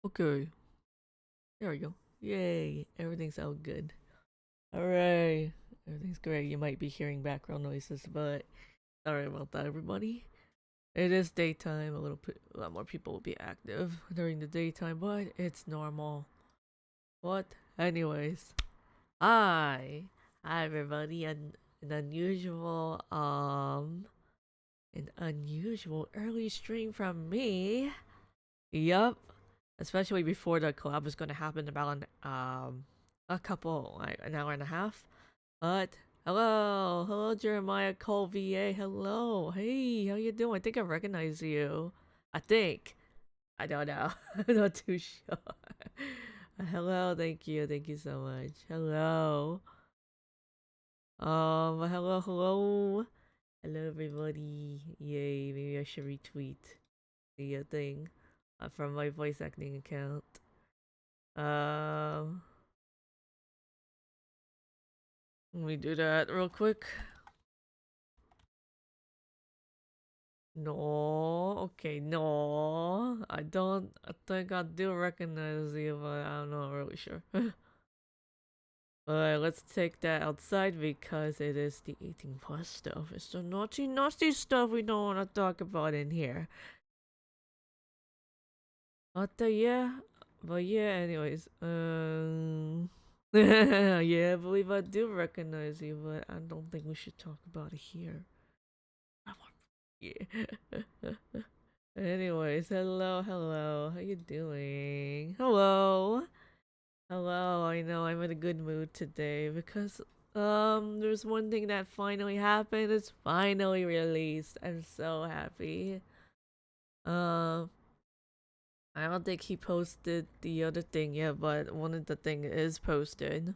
Okay, there we go. Yay, everything's all good. Alright, everything's great. You might be hearing background noises, but sorry about that, everybody. It is daytime. A lot more people will be active during the daytime, but it's normal. What? Anyways, hi, hi, everybody. An unusual, an unusual early stream from me. Yup. Especially before the collab was gonna happen about a couple like an hour and a half. But hello, Jeremiah Cole VA. Hello, hey, how you doing? I think I recognize you. I think. I don't know. I'm not too sure. Hello, thank you so much. Hello. Hello. Hello, everybody. Yay, maybe I should retweet the thing from my voice acting account. Um, Let me do that real quick. No, okay, no. I think I do recognize you, but I'm not really sure. But let's take that outside because it is the 18 plus stuff. It's the naughty, nasty stuff we don't want to talk about in here. Yeah. But yeah, anyways. Yeah, I believe I do recognize you, but I don't think we should talk about it here. Yeah. Anyways, hello. How you doing? Hello. I know I'm in a good mood today because there's one thing that finally happened. It's finally released. I'm so happy. Um I don't think he posted the other thing yet, but one of the thing is posted.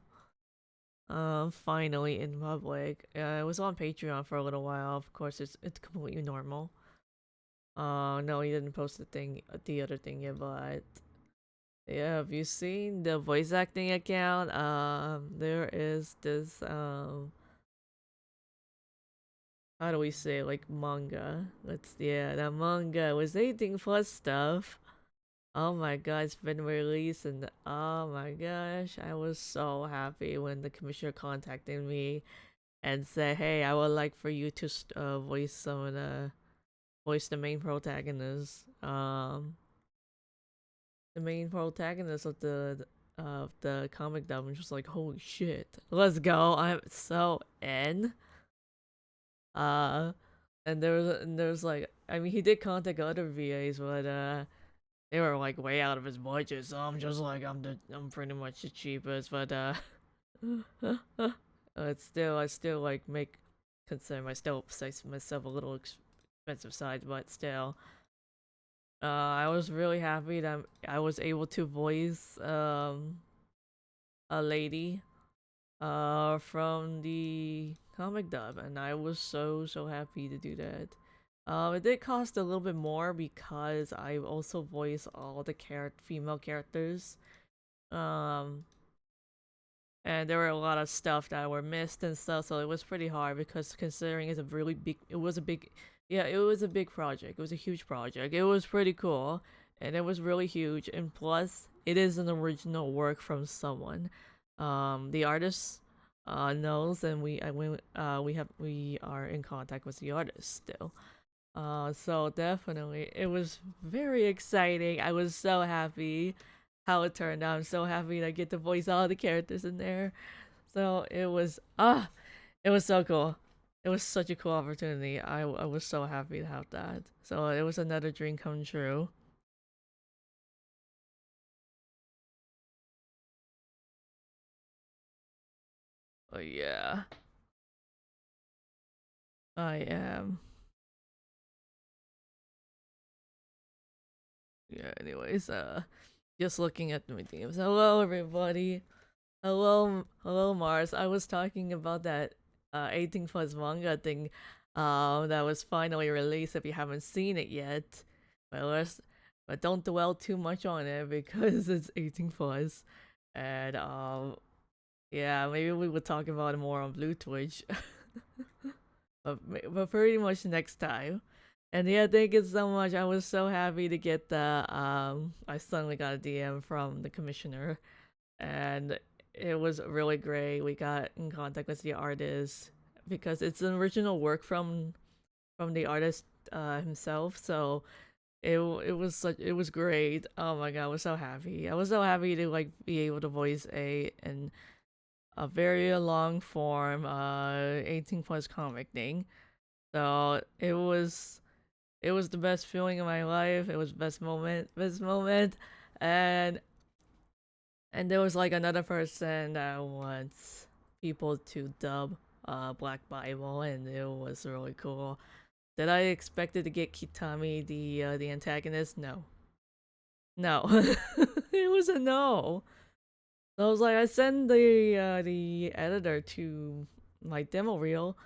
Finally in public. It was on Patreon for a little while. Of course, it's completely normal. No, he didn't post the other thing yet, but yeah, have you seen the voice acting account? There is this how do we say, like, manga? That manga was 18 plus stuff. Oh my god, it's been released, and oh my gosh, I was so happy when the commissioner contacted me and said, "Hey, I would like for you to voice the main protagonist." The main protagonist of the comic dub, and just like, holy shit, let's go! I'm so in. Uh, and there was like, I mean, he did contact other VAs, but they were like way out of his budget. So I'm just like, I'm pretty much the cheapest, but it's still I still like make consider myself a little expensive side, but still. I was really happy that I was able to voice a lady from the comic dub, and I was so happy to do that. It did cost a little bit more because I also voice all the female characters. Um, and there were a lot of stuff that were missed and stuff, so it was pretty hard because considering it was a big, yeah, it was a big project. It was a huge project. It was pretty cool, and it was really huge. And plus, it is an original work from someone. The artist knows, and we are in contact with the artist still. So definitely, it was very exciting. I was so happy how it turned out. I'm so happy to get to voice all the characters in there. So it was so cool. It was such a cool opportunity. I was so happy to have that. So it was another dream come true. But yeah, I am. Yeah. Anyways, just looking at my teams. Hello, everybody. Hello, Mars. I was talking about that 18 plus manga thing that was finally released if you haven't seen it yet. But but don't dwell too much on it because it's 18 plus. And yeah, maybe we would talk about it more on Blue Twitch. but pretty much next time. And yeah, thank you so much. I was so happy to get the I suddenly got a DM from the commissioner, and it was really great. We got in contact with the artist because it's an original work from the artist himself. So it was great. Oh my god, I was so happy. I was so happy to like be able to voice a very long form 18 plus comic thing. So it was the best feeling of my life. It was best moment, and there was like another person that wants people to dub Black Bible, and it was really cool. Did I expect it to get Kitami the antagonist? No, no, it was a no. So I was like, I sent the editor to my demo reel,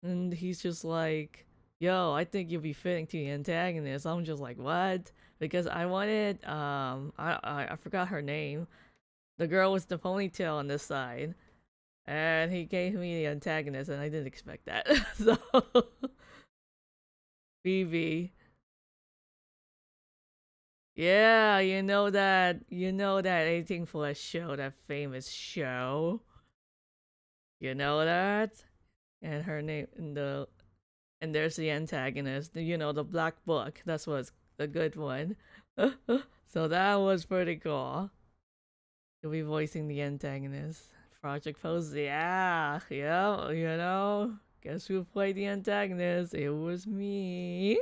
and he's just like, "Yo, I think you'll be fitting to the antagonist." I'm just like, "What?" Because I wanted I forgot her name. The girl with the ponytail on this side, and he gave me the antagonist, and I didn't expect that. So Phoebe, yeah, you know that 18 Flesh show, that famous show. You know that? And her name and there's the antagonist, you know, the black book. That's what's the good one. So that was pretty cool. You'll be voicing the antagonist. Project Pose, yeah, you know. Guess who played the antagonist? It was me.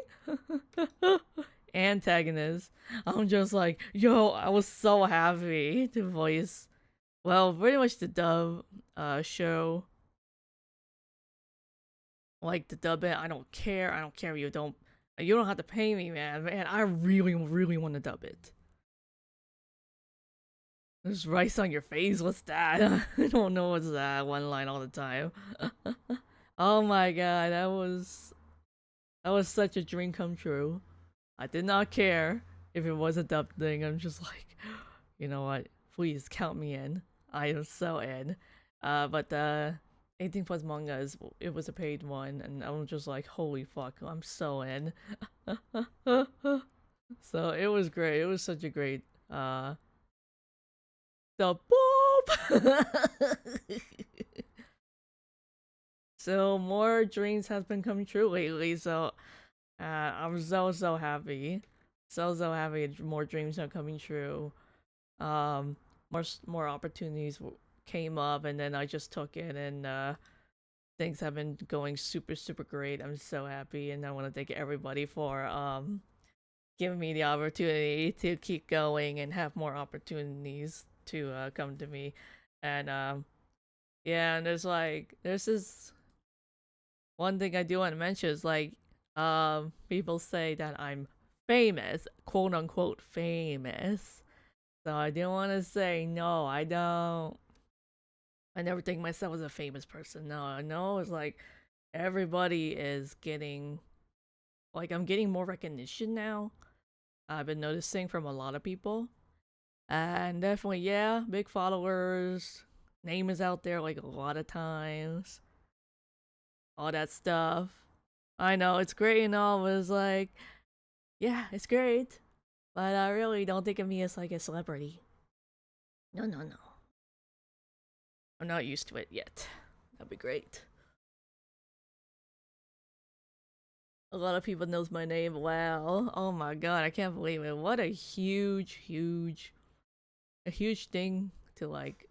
Antagonist. I'm just like, yo, I was so happy to voice, well, pretty much the dub show. Like to dub it. I don't care. I don't care if you don't have to pay me, man. Man, I really, really want to dub it. There's rice on your face. What's that? I don't know what's that one line all the time. Oh my god, that was such a dream come true. I did not care if it was a dub thing. I'm just like, you know what? Please count me in. I am so in. But 18 plus manga is it was a paid one, and I'm just like, holy fuck, I'm so in. So it was great. It was such a great the boop. So more dreams has been coming true lately. So I'm so happy, so happy. More dreams are coming true. Um, more opportunities came up, and then I just took it, and things have been going super great. I'm so happy, and I want to thank everybody for giving me the opportunity to keep going and have more opportunities to come to me. And yeah, and there's this one thing I do want to mention is like people say that I'm famous, quote unquote famous. So I didn't want to say no, I don't. I never think myself as a famous person. No, I know it's like everybody is getting like I'm getting more recognition now. I've been noticing from a lot of people. And definitely, yeah, big followers. Name is out there like a lot of times. All that stuff. I know it's great and all, but it's like, yeah, it's great. But I really don't think of me as like a celebrity. No, no, no. I'm not used to it yet. That'd be great. A lot of people knows my name. Wow. Oh my god, I can't believe it. What a huge thing to like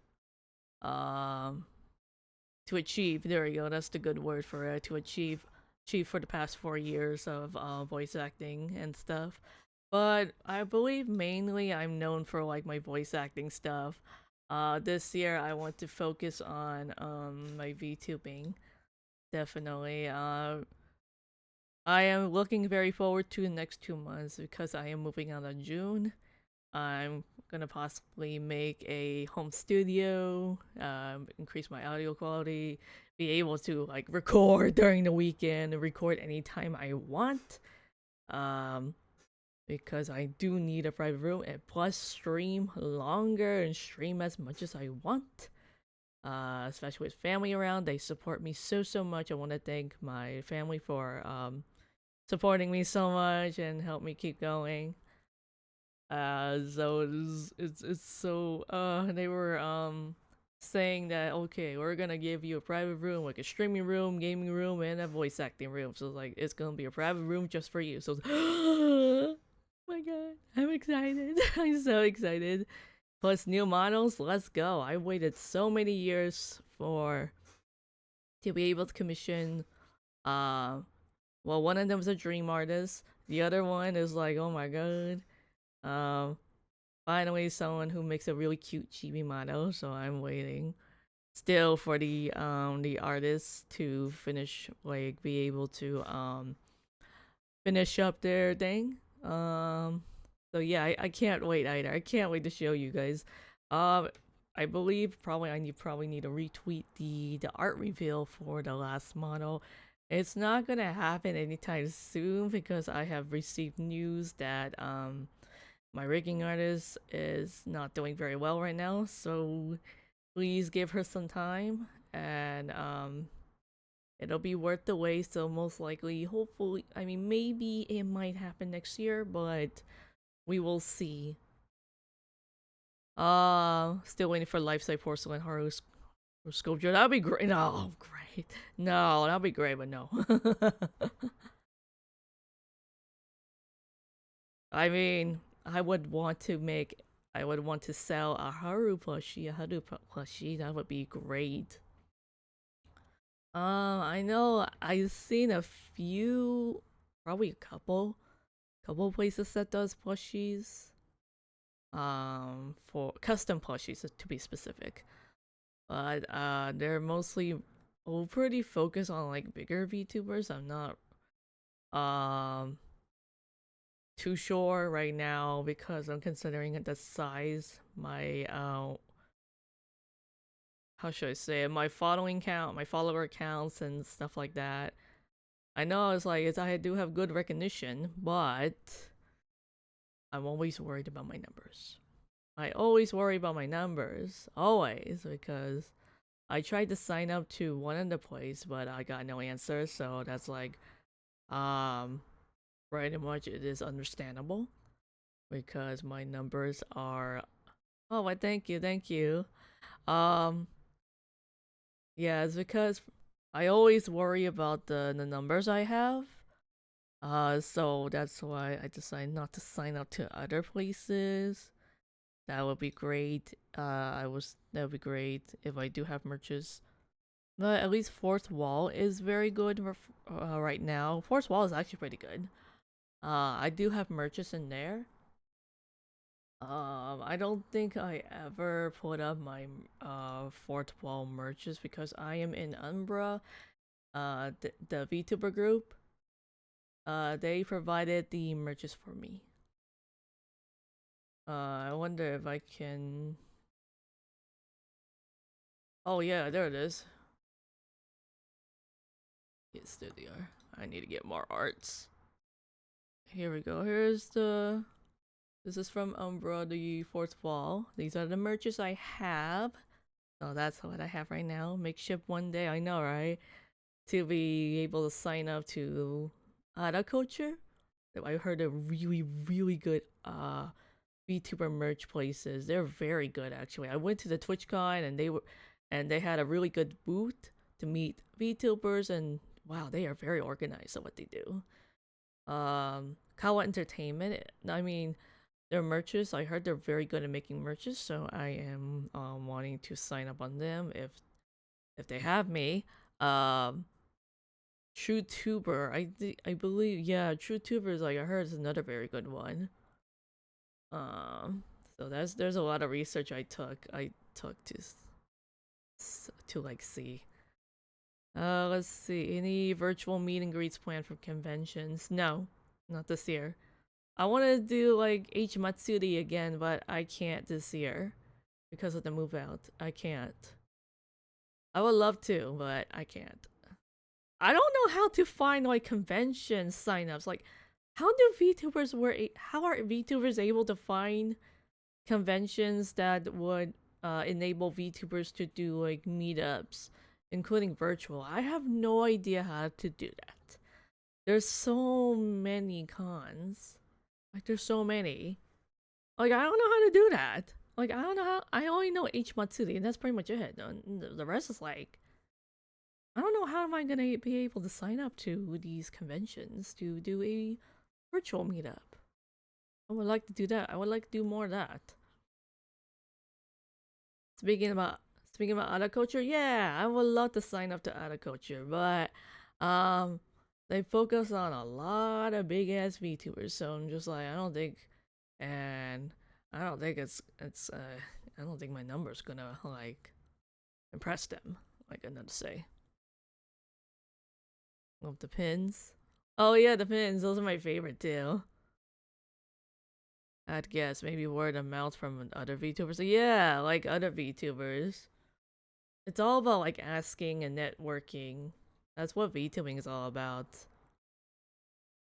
um to achieve. There we go. That's the good word for it. To achieve for the past 4 years of voice acting and stuff. But I believe mainly I'm known for like my voice acting stuff. This year I want to focus on my VTubing. Definitely. I am looking very forward to the next 2 months because I am moving out in June. I'm gonna possibly make a home studio, increase my audio quality, be able to like record during the weekend, and record anytime I want. Um, because I do need a private room and plus stream longer and stream as much as I want. Especially with family around, they support me so much. I want to thank my family for supporting me so much and helped me keep going. So it's so they were saying that okay, we're gonna give you a private room, like a streaming room, gaming room, and a voice acting room. So it's like it's gonna be a private room just for you. So oh my god, I'm excited. I'm so excited. Plus new models, let's go. I waited so many years for to be able to commission uh well, one of them is a dream artist. The other one is like, oh my god. Um Finally someone who makes a really cute chibi model, so I'm waiting still for the artist to finish, like be able to finish up their thing. So yeah, I can't wait either. I can't wait to show you guys. Um I believe probably I probably need to retweet the art reveal for the last model. It's not gonna happen anytime soon because I have received news that my rigging artist is not doing very well right now, so please give her some time and it'll be worth the wait. So most likely, hopefully, I mean maybe it might happen next year, but we will see. Still waiting for life size porcelain horror sculpture. That'd be great. No, great. No, that'd be great, but no. I mean, I would want to sell a Haru plushie, that would be great. I know I've seen a few, probably a couple places that does plushies. For custom plushies to be specific. But they're mostly pretty focused on like bigger VTubers. I'm not um too sure right now because I'm considering the size. My how should I say it? My following count, my follower counts, and stuff like that. I know I do have good recognition, but I'm always worried about my numbers. I always worry about my numbers, always, because I tried to sign up to one of the plays, but I got no answer. So that's like, um, pretty much it is understandable because my numbers are. Oh, I thank you. Um, yeah, it's because I always worry about the numbers I have. So that's why I decided not to sign up to other places. That would be great. That would be great if I do have merches. But at least Fourth Wall is very good right now. Fourth Wall is actually pretty good. I do have merches in there. I don't think I ever put up my Fourth Wall merches because I am in Umbra, the VTuber group. They provided the merches for me. I wonder if I can. Oh yeah, there it is. Yes, there they are. I need to get more arts. Here we go. This is from Umbra, the Fourth Wall. These are the merches I have. So that's what I have right now. Makeshift one day, I know, right? To be able to sign up to Ada Culture. I heard they're really good VTuber merch places. They're very good actually. I went to the TwitchCon and they had a really good booth to meet VTubers and wow, they are very organized at what they do. Kawa Entertainment, I mean, their merches, I heard they're very good at making merches, so I am wanting to sign up on them if they have me. Um, True Tuber, I believe, yeah, True Tuber is like I heard is another very good one. Um, so there's a lot of research I took to like see. Let's see. Any virtual meet and greets planned for conventions? No, not this year. I want to do like H Matsuri again, but I can't this year because of the move out. I can't. I would love to, but I can't. I don't know how to find like convention signups. Like, how are VTubers able to find conventions that would enable VTubers to do like meetups, including virtual? I have no idea how to do that. there's so many cons. Like there's so many. Like I don't know how to do that. Like I don't know how. I only know H Matsuri, and that's pretty much it. The rest is like I don't know how am I gonna be able to sign up to these conventions to do a virtual meetup. I would like to do that. I would like to do more of that. Speaking about speaking about other culture, yeah, I would love to sign up to other culture, but um, they focus on a lot of big ass VTubers, so I'm just like, I don't think, and I don't think I don't think my number's gonna like impress them. Like I to say, of the pins. Oh yeah, the pins. Those are my favorite too. I'd guess maybe word of mouth from other VTubers. So yeah, like other VTubers. It's all about like asking and networking. That's what VTubing is all about.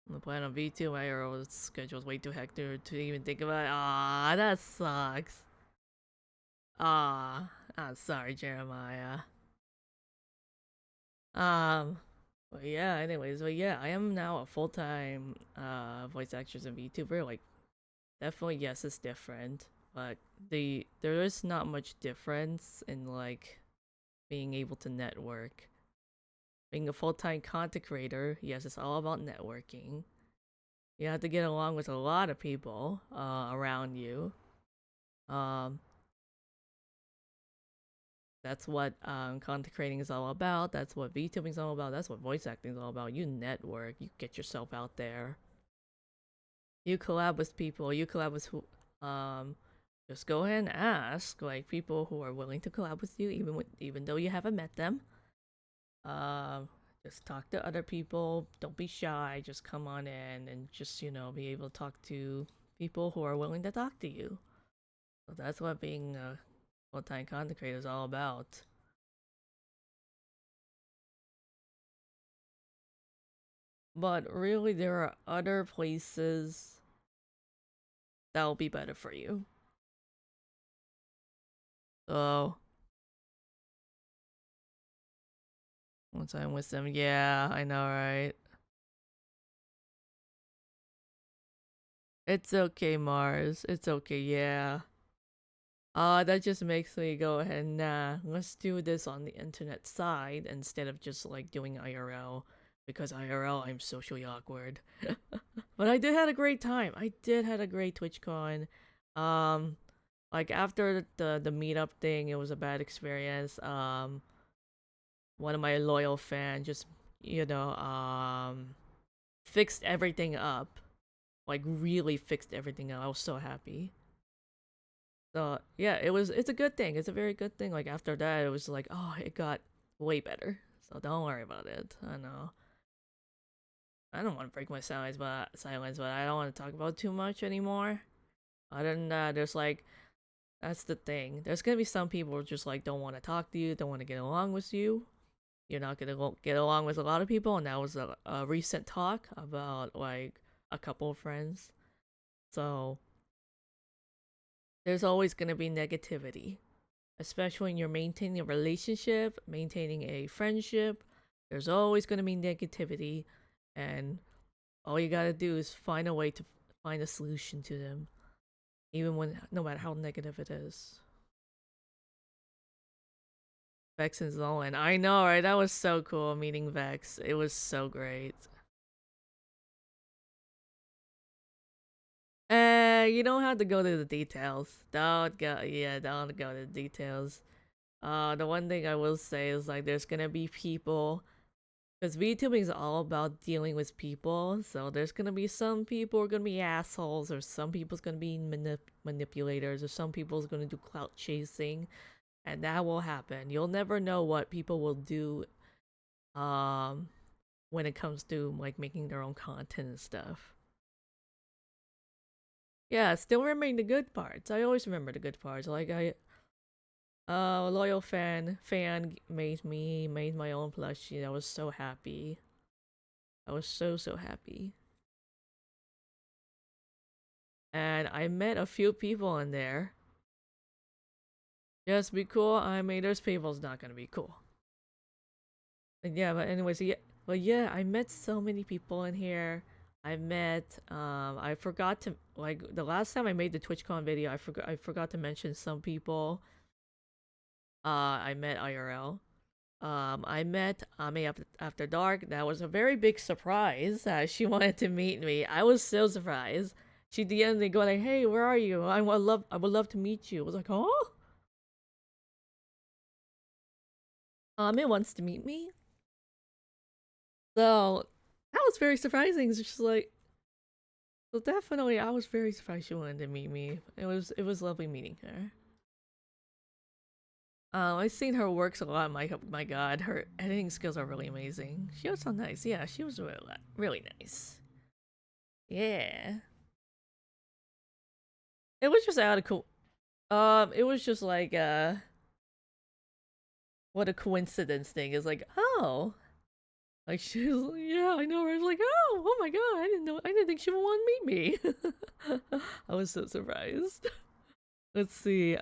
On the plan on V2, my arrow schedule is way too hectic to even think about it. Ah, that sucks. Ah, I'm sorry, Jeremiah. Um, but yeah, anyways, but yeah, I am now a full-time voice actress and VTuber. Like, definitely, yes, it's different, but there is not much difference in like being able to network. Being a full-time content creator, yes, it's all about networking. You have to get along with a lot of people around you. Um, that's what content creating is all about. That's what VTubing is all about. That's what voice acting is all about. You network. You get yourself out there. You collab with people. You collab with who? Just go ahead and ask like people who are willing to collab with you, even though you haven't met them. Um, just talk to other people. Don't be shy. Just come on in and just be able to talk to people who are willing to talk to you. So that's what being a full-time content creator is all about. But really, there are other places that will be better for you. So, once I'm with them, yeah, I know, right? It's okay, Mars. It's okay, yeah. That just makes me go ahead, nah, let's do this on the internet side instead of just like doing IRL. Because IRL, I'm socially awkward. But I did had a great time. I did had a great TwitchCon. Um, like after the meetup thing, it was a bad experience. One of my loyal fans just you know um fixed everything up, like really fixed everything up. I was so happy. So yeah, it's a good thing. It's a very good thing. Like after that, it was like, oh, it got way better. So don't worry about it. I know. I don't want to break my silence, but I don't want to talk about too much anymore. Other than that, there's like that's the thing. There's gonna be some people who just like don't want to talk to you, don't want to get along with you. You're not gonna get along with a lot of people, and that was a recent talk about like a couple of friends. So there's always gonna be negativity, especially when you're maintaining a relationship, maintaining a friendship. There's always gonna be negativity, and all you gotta do is find a way to find a solution to them, even when no matter how negative it is. Vex and Zolan, I know, right? That was so cool meeting Vex. It was so great. You don't have to go to the details. Don't go to the details. The one thing I will say is like there's gonna be people because VTubing is all about dealing with people. So there's gonna be some people are gonna be assholes, or some people's gonna be manipulators, or some people's gonna do clout chasing, and that will happen. You'll never know what people will do, um, when it comes to like making their own content and stuff. Yeah, still remembering the good parts. I always remember the good parts. Like a loyal fan made my own plushie. I was so happy. I was so happy. And I met a few people in there. Just be cool. I mean, there's people's not gonna be cool. And yeah, but anyways, yeah. But yeah, I met so many people in here. I forgot to like the last time I made the TwitchCon video, I forgot to mention some people I met IRL. I met Ame after dark. That was a very big surprise. She wanted to meet me. I was so surprised. She DM'd me going like, "Hey, where are you? I would love to meet you." I was like, "Oh, Ame wants to meet me." So that was very surprising. It's just like, so definitely, I was very surprised she wanted to meet me. It was lovely meeting her. I've seen her works a lot. My God, her editing skills are really amazing. She was so nice. Yeah, she was really nice. Yeah, it was just out of cool. It was just like what a coincidence thing is like. Oh, like she was like, yeah, I know her. I was like, oh my God, I didn't think she would want to meet me. I was so surprised. Let's see.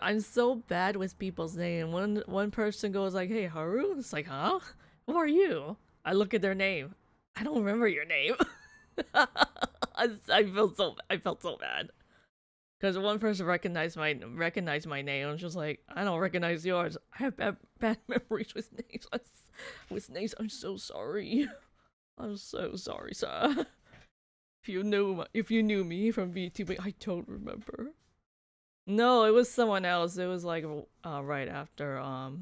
I'm so bad with people's name. One person goes like, "Hey, Haru." It's like, "Huh? Who are you?" I look at their name. I don't remember your name. I felt so bad because one person recognized my name. I was just like, "I don't recognize yours. I have bad memories with names. With names, I'm so sorry. I'm so sorry, sir. If you knew me from VTuber, I don't remember." No, it was someone else. It was like right after oh,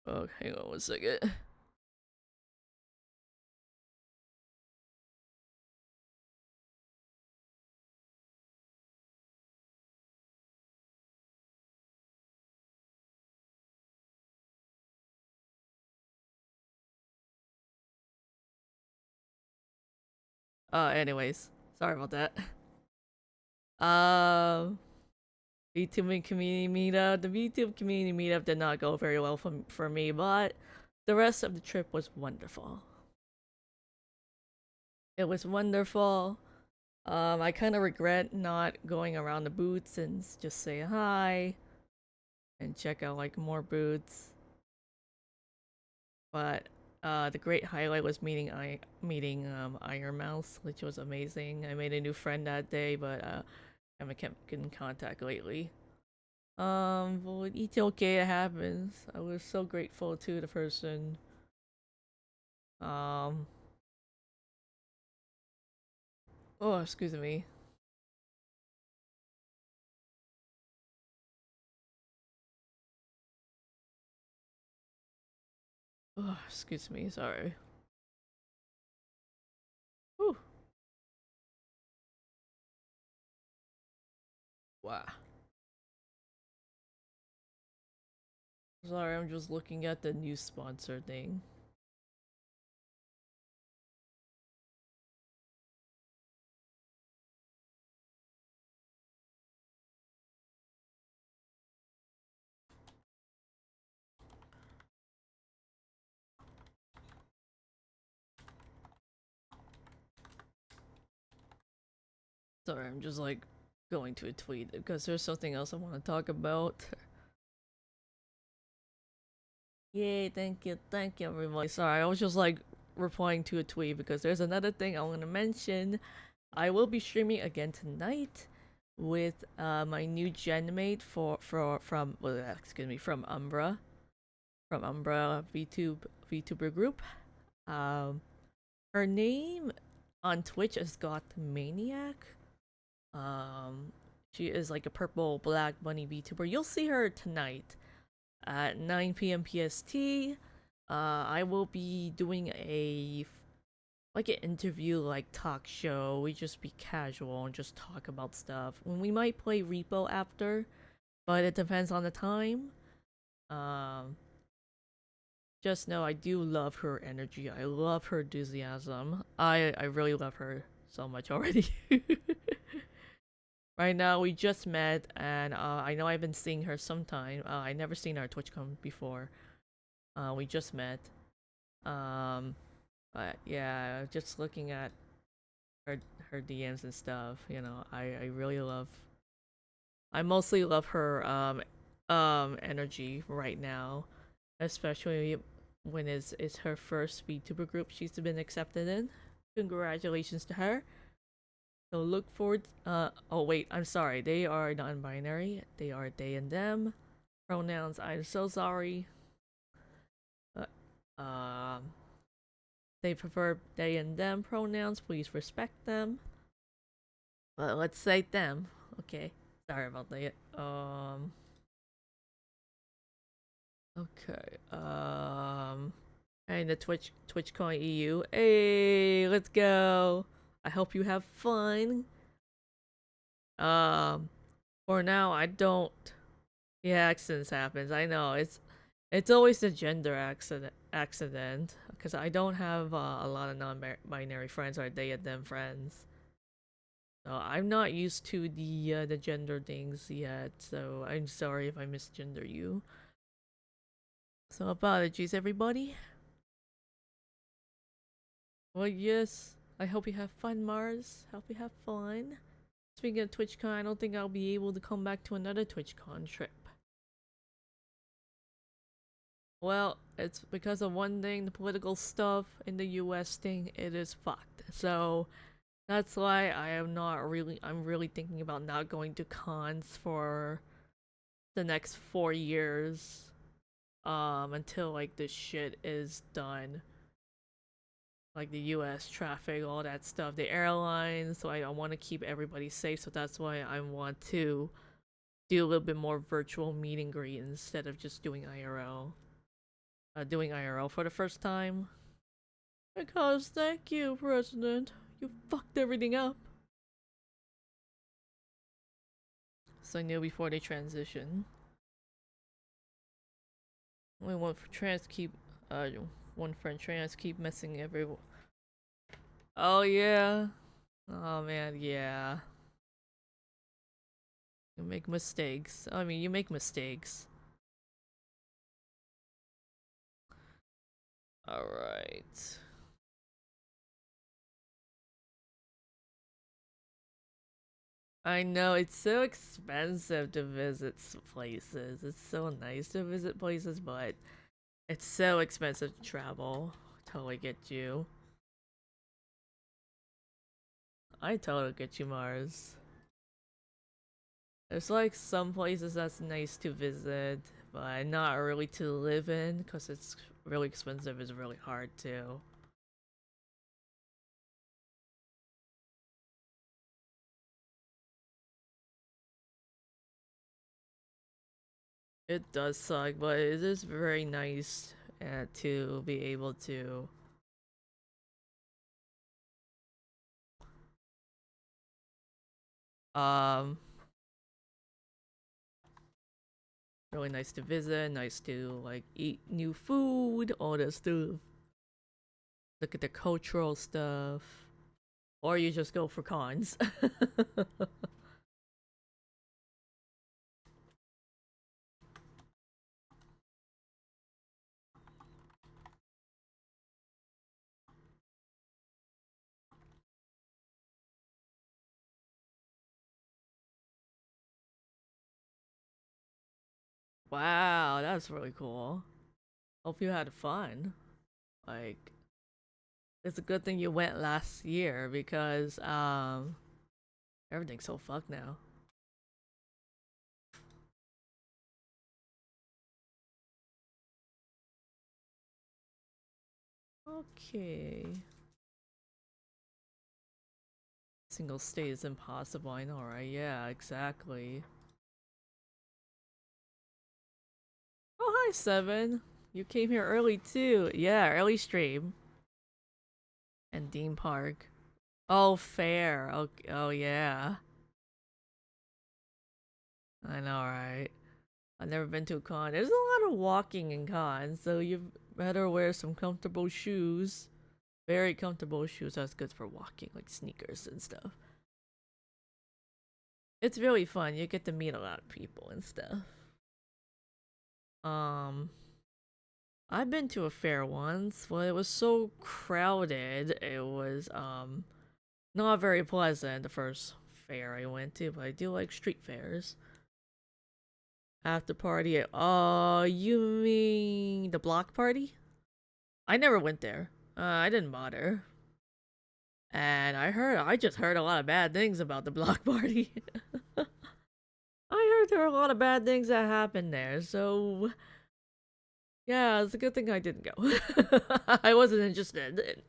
hang on 1 second. Anyways, sorry about that. Um, VTube community meetup. The VTube community meetup did not go very well for me, but the rest of the trip was wonderful. It was wonderful. I kind of regret not going around the booths and just say hi and check out like more booths. But the great highlight was meeting Iron Mouse, which was amazing. I made a new friend that day, but I haven't kept in contact lately. But it's okay. It happens. I was so grateful to the person. Um, oh, excuse me. Oh, excuse me. Sorry. Whew. Wow. Sorry, I'm just looking at the new sponsor thing. Sorry, I'm just like going to a tweet because there's something else I want to talk about. Yay, thank you everybody. Sorry, I was just like replying to a tweet because there's another thing I want to mention. I will be streaming again tonight with my new gen mate from well, excuse me, from Umbra VTuber group. Um her name on Twitch is Got Maniac. Um she is like a purple black bunny VTuber. You'll see her tonight at 9 p.m. PST. I will be doing like an interview, like talk show. We just be casual and just talk about stuff. When we might play Repo after, but it depends on the time. Um, just know I do love her energy. I love her enthusiasm. I really love her so much already. Right now we just met, and I know I've been seeing her sometime. I never seen her at TwitchCon before. We just met. Um, but yeah, just looking at her her DMs and stuff, I really love. I mostly love her energy right now. especially when it's her first VTuber group she's been accepted in. Congratulations to her. So look forward. Oh wait, I'm sorry. They are non-binary. They are they and them pronouns. I'm so sorry. Uh, um, they prefer they and them pronouns. Please respect them. But let's say them. Okay. Sorry about that. Okay. And the TwitchCon EU. Hey, let's go. I hope you have fun. Um, for now, I don't. Yeah, accidents happens. I know it's always a gender accident because I don't have a lot of non-binary friends or they and them friends. So I'm not used to the gender things yet. So I'm sorry if I misgender you. So apologies, everybody. Well, yes. I hope you have fun, Mars. Hope you have fun. Speaking of TwitchCon, I don't think I'll be able to come back to another TwitchCon trip. Well, it's because of one thing, the political stuff in the US thing, it is fucked. So that's why I'm really thinking about not going to cons for the next 4 years. Until like this shit is done. Like the US traffic, all that stuff, the airlines, so I want to keep everybody safe, so that's why I want to do a little bit more virtual meet and greet instead of just doing IRL. Doing IRL for the first time. Because thank you, President. You fucked everything up. So I knew before they transition. Only one friend trans keep messing everyone. Oh yeah. Oh man, yeah. You make mistakes. I mean, you make mistakes. Alright. I know, it's so expensive to visit places. It's so nice to visit places, but it's so expensive to travel. Totally get you. I totally get you, Mars. There's like some places that's nice to visit, but not really to live in because it's really expensive. It's really hard to. It does suck, but it is very nice to be able to. Um, Really nice to visit, nice to like eat new food, all that stuff. Look at the cultural stuff. Or you just go for cons. Wow, that's really cool. Hope you had fun. Like, it's a good thing you went last year because everything's so fucked now. Okay. Single state is impossible, I know, right? Yeah, exactly. Oh, hi, Seven. You came here early too. Yeah, early stream. And Dean Park. Oh, fair. Okay. Oh, yeah. I know, right? I've never been to a con. There's a lot of walking in cons, so you better wear some comfortable shoes. Very comfortable shoes. That's good for walking, like sneakers and stuff. It's really fun. You get to meet a lot of people and stuff. Um, I've been to a fair once. Well, it was so crowded. It was not very pleasant. The first fair I went to, but I do like street fairs. After party. You mean the block party? I never went there. I didn't bother. And I just heard a lot of bad things about the block party. I heard there are a lot of bad things that happened there, so yeah, it's a good thing I didn't go. I wasn't interested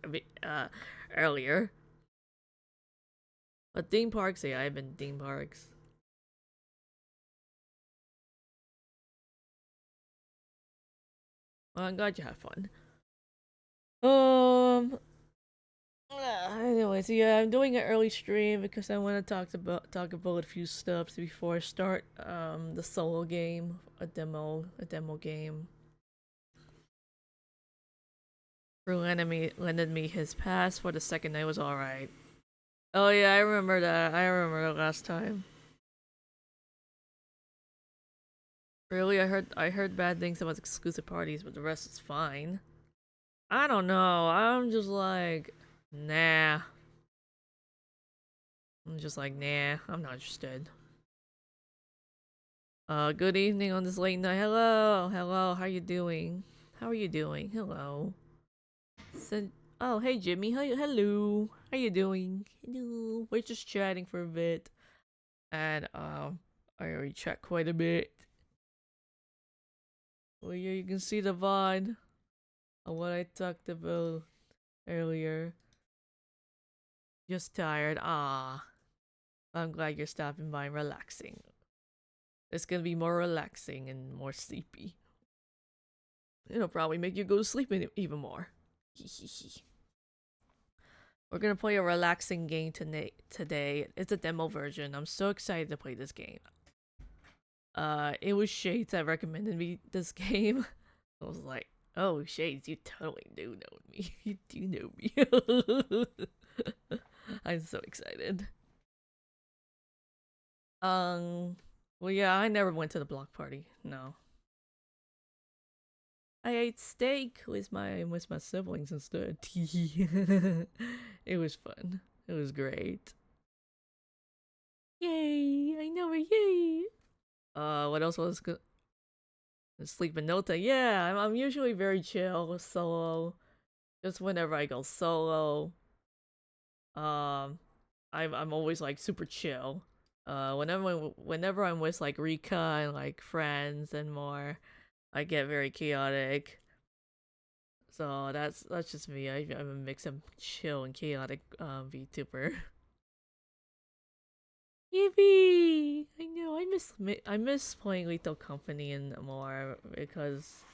earlier. But theme parks, yeah, I've been theme parks. Well, I'm glad you had fun. Um. Anyways, yeah, I'm doing an early stream because I want to talk about a few stuff before I start the solo game, a demo game. Brew lended me his pass for the second night was alright. Oh yeah, I remember that. I remember the last time. Really, I heard bad things about exclusive parties, but the rest is fine. I don't know. Nah. I'm just like, nah. I'm not interested. Good evening on this late night. Hello, hello. How you doing? How are you doing? Hello. Sen- oh, hey Jimmy. Hello. How you doing? Hello. We're just chatting for a bit, and I already chat quite a bit. Well, yeah, you can see the VOD of what I talked about earlier. Just tired. Ah, I'm glad you're stopping by and relaxing. It's gonna be more relaxing and more sleepy. It'll probably make you go to sleep even more. We're gonna play a relaxing game today. It's a demo version. I'm so excited to play this game. It was Shades that recommended me this game. I was like, oh, Shades, you totally do know me. You do know me. I'm so excited. Um, well, yeah, I never went to the block party. No, I ate steak with my siblings instead. It was fun. It was great. Yay! I know it. Yay! What else was good? Sleep in Nota. Yeah, I'm usually very chill solo. Just whenever I go solo, um, I'm always like super chill. Whenever I'm with like Rika and like friends and more, I get very chaotic. So that's just me. I'm a mix of chill and chaotic VTuber. Yippee! I know I miss playing Lethal Company and more because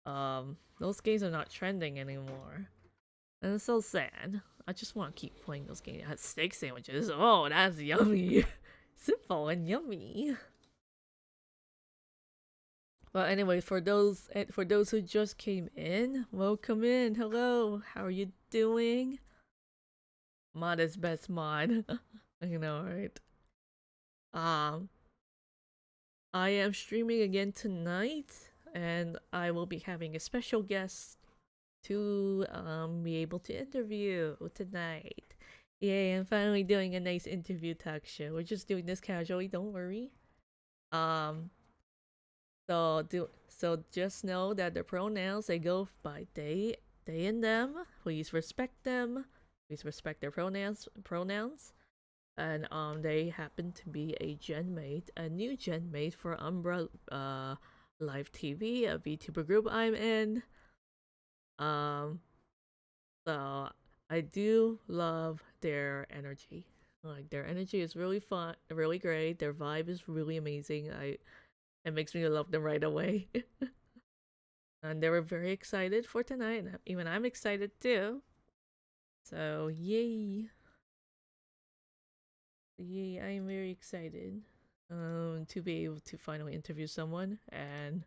those games are not trending anymore. And it's so sad. I just want to keep playing those games. I had steak sandwiches. Oh, that's yummy. Simple and yummy. But anyway, for those who just came in, welcome in. Hello, how are you doing? Mod is best mod. I know, right? Um, I am streaming again tonight, and I will be having a special guest to be able to interview tonight. Yay, I'm finally doing a nice interview talk show. We're just doing this casually, don't worry. Um so just know that the pronouns they go by they and them. Please respect them. Please respect their pronouns. And they happen to be a new gen mate for Umbra Live TV, a VTuber group I'm in. Um So I do love their energy. Like their energy is really fun, really great. Their vibe is really amazing. It makes me love them right away. And they were very excited for tonight. And even I'm excited too. So yay. Yay, I'm very excited. To be able to finally interview someone. And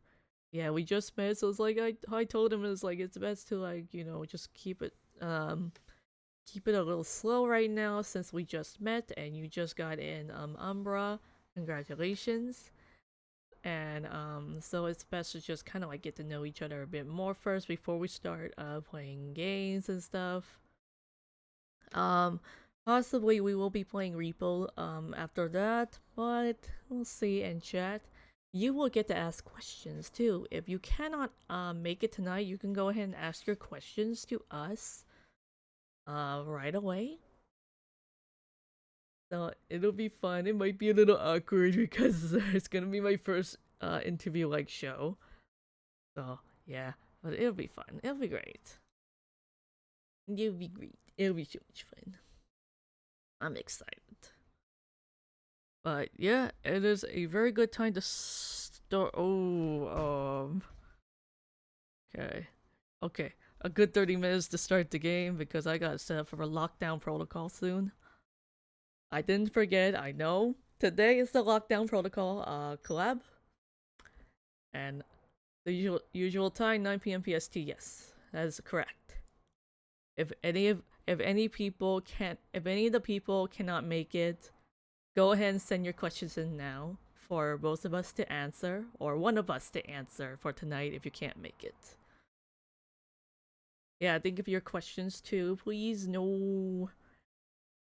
yeah, we just met, so it's like I told him it's like it's best to like, just keep it a little slow right now since we just met and you just got in Umbra. Congratulations. And so it's best to just kind of like get to know each other a bit more first before we start playing games and stuff. Um Possibly we will be playing Repo after that, but we'll see and chat. you will get to ask questions too. If you cannot make it tonight, you can go ahead and ask your questions to us right away. So it'll be fun. It might be a little awkward because it's gonna be my first interview like show. So yeah, but it'll be fun. It'll be great. It'll be great. It'll be so much fun. I'm excited. But yeah, it is a very good time to start. Okay, okay, a good 30 minutes to start the game because I got set up for a lockdown protocol soon. I didn't forget. I know today is the lockdown protocol collab, and the usual time 9 p.m. PST. Yes, that is correct. If any people can't, if any of the people cannot make it, go ahead and send your questions in now for both of us to answer, or one of us to answer for tonight if you can't make it. Yeah, think of your questions too, please. No,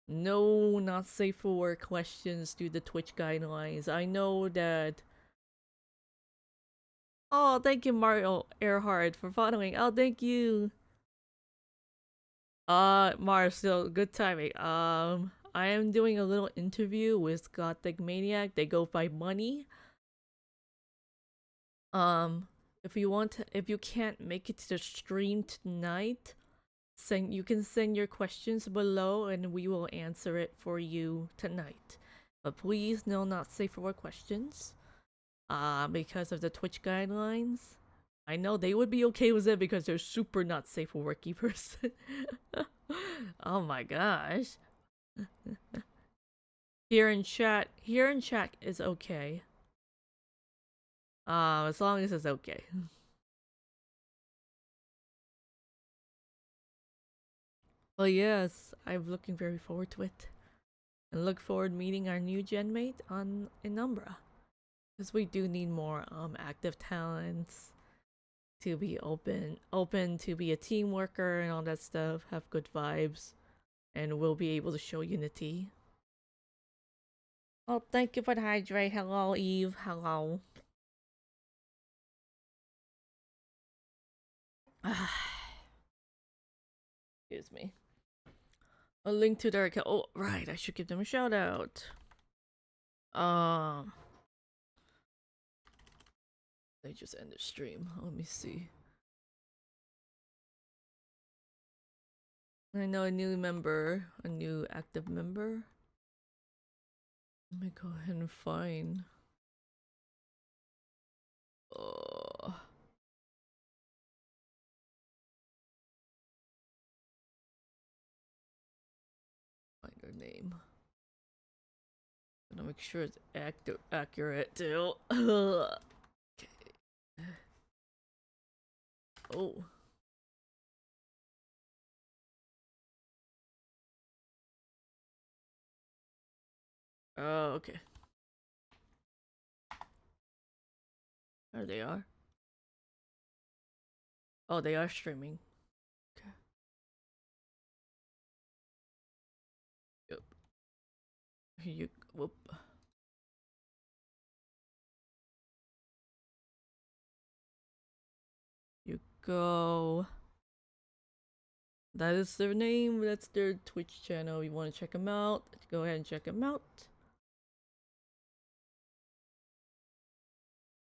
no, not safe for work questions due to Twitch guidelines. I know that. Oh, thank you, Mario Earhart, for following. Oh, thank you. Mars, so good timing. I am doing a little interview with Gothic Maniac. They go by Money. Um, if you want to, if you can't make it to the stream tonight, you can send your questions below and we will answer it for you tonight. But please, no, not safe for work questions. Because of the Twitch guidelines. I know they would be okay with it because they're super not safe for worky person. Oh my gosh. Here in chat is okay. As long as it's okay. Well, yes, I'm looking very forward to it, and look forward meeting our new gen mate on in Umbra, because we do need more active talents to be open to be a team worker and all that stuff. Have good vibes, and we'll be able to show unity. Oh, thank you for the hydrate. Hello, Eve. Hello. Excuse me. A link to their account. Oh, right. I should give them a shout out. They just end the stream. Let me see. I know a new member, a new active member. Let me go ahead and find. Find her name. Gonna make sure it's accurate too. Okay. Oh. Oh, okay. There they are. Oh, they are streaming. Okay. Yep. You whoop. You go. That is their name. That's their Twitch channel. You want to check them out? Go ahead and check them out.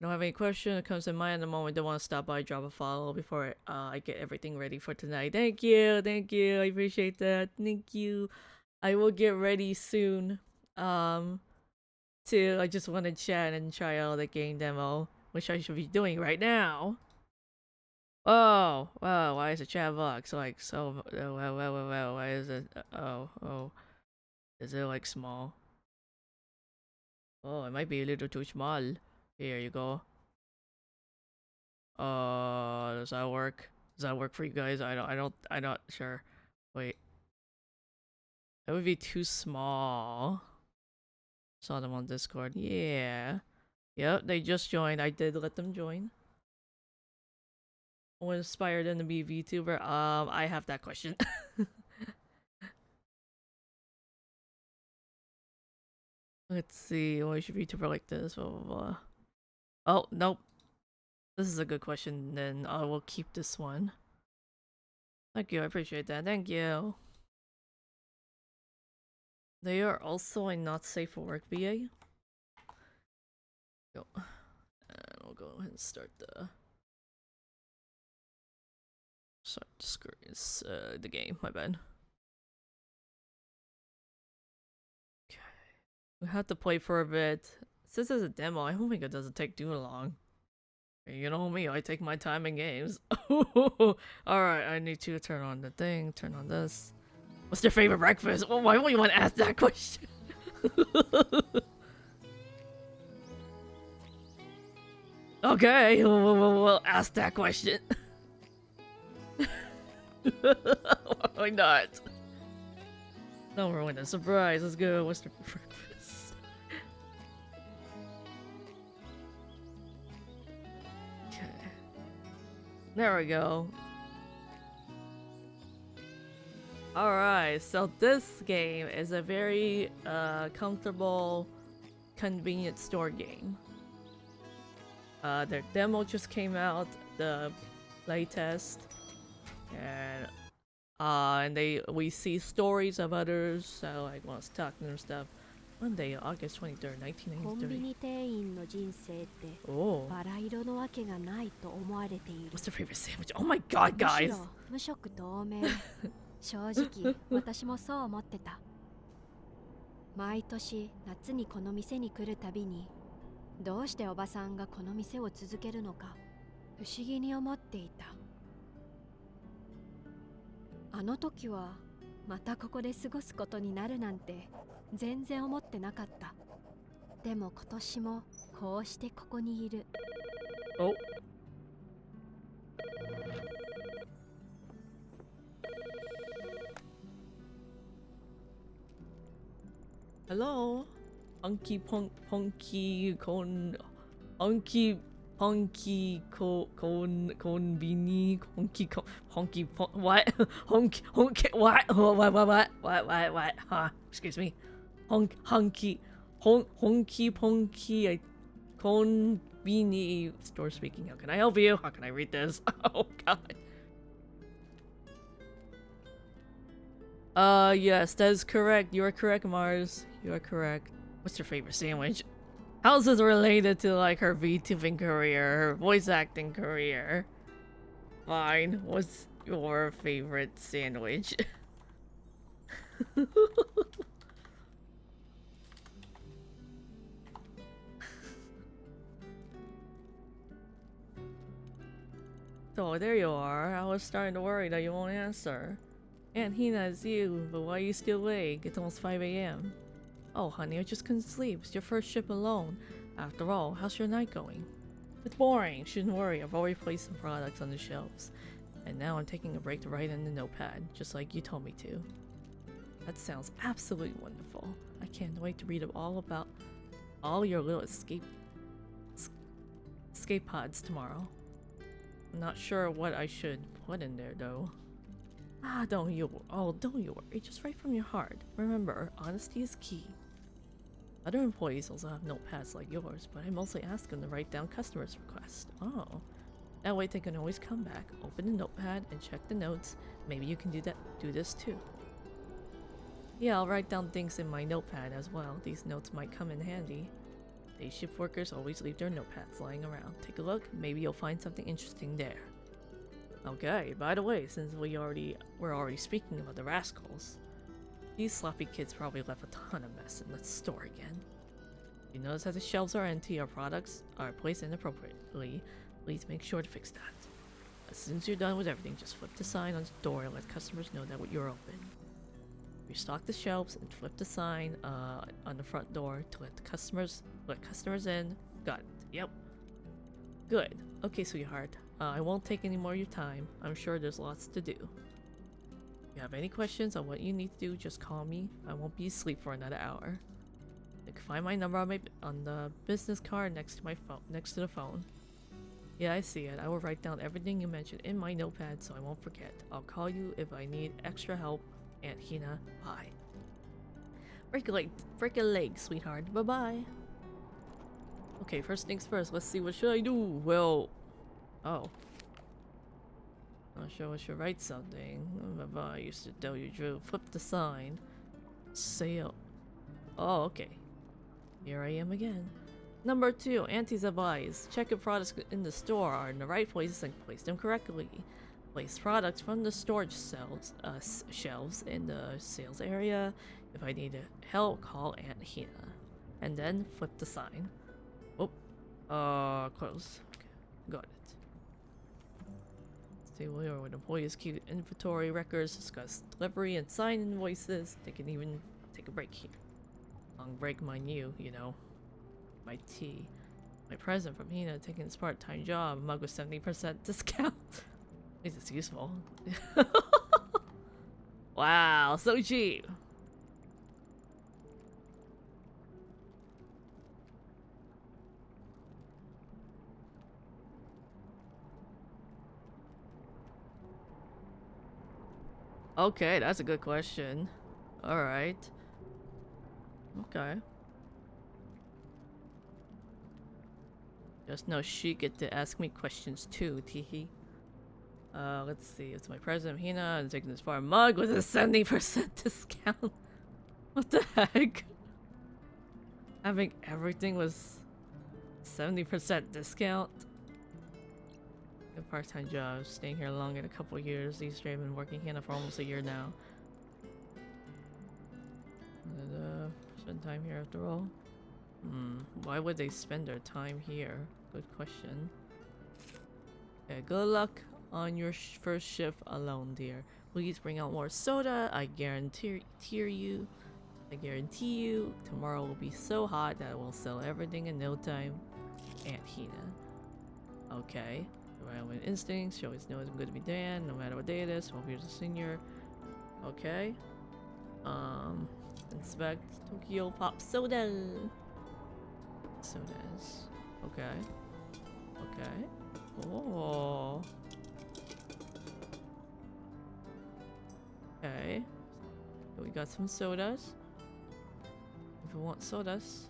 Don't have any question that comes in mind at the moment. Don't want to stop by, drop a follow before I get everything ready for tonight. Thank you, I appreciate that. Thank you. I will get ready soon. I just want to chat and try out the game demo, which I should be doing right now. Oh, wow, why is the chat box like so? Why is it? Oh, is it like small? Oh, it might be a little too small. Here you go. Does that work? Does that work for you guys? I'm not sure. Wait. That would be too small. Saw them on Discord. Yeah. Yep, they just joined. I did let them join. What inspired them to be VTuber? I have that question. Let's see. Why should VTuber like this? Blah blah blah. Oh, nope. This is a good question, then I will keep this one. Thank you, I appreciate that. Thank you. They are also a not safe for work VA. Go. And I'll go ahead and start the the game, my bad. Okay. We have to play for a bit. Since it's a demo, I don't think it doesn't take too long. You know me, I take my time in games. Alright, I need to turn on the thing, turn on this. What's your favorite breakfast? Well, why would you want to ask that question? Okay, we'll ask that question. Why not? Don't ruin the surprise. Let's go. What's your breakfast? Okay. There we go. Alright, so this game is a very comfortable, convenient store game. Their demo just came out, the playtest, and we see stories of others, so like wants to talk to them stuff. Monday, August 23rd, 1993. Oh. What's their favorite sandwich? Oh my god, guys! 正直私もそう思ってた。毎年夏にこの店に来るたびにどうしておばさんがこの店を続けるのか不思議に思っていた。あの時はまたここで過ごすことになるなんて全然思ってなかった。でも今年もこうしてここにいる。Oh. Hello, Punky Konbini what huh, excuse me, honky Konbini store speaking. How can I help you? How can I read this? Oh god. Yes, that is correct. You are correct, Mars. You are correct. What's your favorite sandwich? How's this related to like her VTubing career, her voice acting career? Fine. What's your favorite sandwich? So there you are. I was starting to worry that you won't answer. And Hina, it's you, but why are you still awake? It's almost 5 a.m. Oh, honey, I just couldn't sleep. It's your first trip alone. After all, how's your night going? It's boring. Shouldn't worry. I've already placed some products on the shelves. And now I'm taking a break to write in the notepad, just like you told me to. That sounds absolutely wonderful. I can't wait to read all about all your little escape pods tomorrow. I'm not sure what I should put in there, though. Don't you worry. Just write from your heart. Remember, honesty is key. Other employees also have notepads like yours, but I mostly ask them to write down customers' requests. Oh. That way they can always come back, open the notepad, and check the notes. Maybe you can do this too. Yeah, I'll write down things in my notepad as well. These notes might come in handy. Day shift workers always leave their notepads lying around. Take a look, maybe you'll find something interesting there. Okay, by the way, since we're already speaking about the rascals, these sloppy kids probably left a ton of mess in the store again. You notice that the shelves are empty or products are placed inappropriately, please make sure to fix that. As soon as you're done with everything, just flip the sign on the door and let customers know that you're open. Restock the shelves and flip the sign on the front door to let customers in. Got it. Yep. Good. Okay, sweetheart. I won't take any more of your time. I'm sure there's lots to do. If you have any questions on what you need to do, just call me. I won't be asleep for another hour. You can find my number on the business card next to the phone. Yeah, I see it. I will write down everything you mentioned in my notepad so I won't forget. I'll call you if I need extra help. Aunt Hina, bye. Break a leg, sweetheart. Bye-bye. Okay, first things first. Let's see, what should I do? Well, oh. Not sure I should write something. Remember I used to tell you, Drew. Flip the sign. Sale. Oh, okay. Here I am again. Number 2, Auntie's advice. Check if products in the store are in the right places and place them correctly. Place products from the storage shelves in the sales area. If I need help, call Aunt Hina. And then flip the sign. Oh, close. Okay, got it. Stay where when employees keep inventory records, discuss delivery and sign invoices. They can even take a break here. Long break, mind you know. My tea. My present from Hina taking this part-time job. Mug with 70% discount. At least it's useful. Wow, so cheap. Okay, that's a good question. Alright. Okay. Just know she get to ask me questions too, teehee. Let's see. It's my present, Hina. I'm taking this far mug with a 70% discount. What the heck? Having everything was 70% discount. Good part-time job. Staying here long in a couple years. These days I've been working Hina for almost a year now. And, spend time here after all. Why would they spend their time here? Good question. Okay, good luck on your first shift alone, dear. Please bring out more soda. I guarantee you, tomorrow will be so hot that we'll sell everything in no time. Aunt Hina. Okay. Around with instincts. She always knows I'm good to be Dan, no matter what day it is. 12 years a senior. Okay. Inspect Tokyo Pop Soda. Sodas. Okay. Okay. Oh. Okay. So we got some sodas. If you want sodas.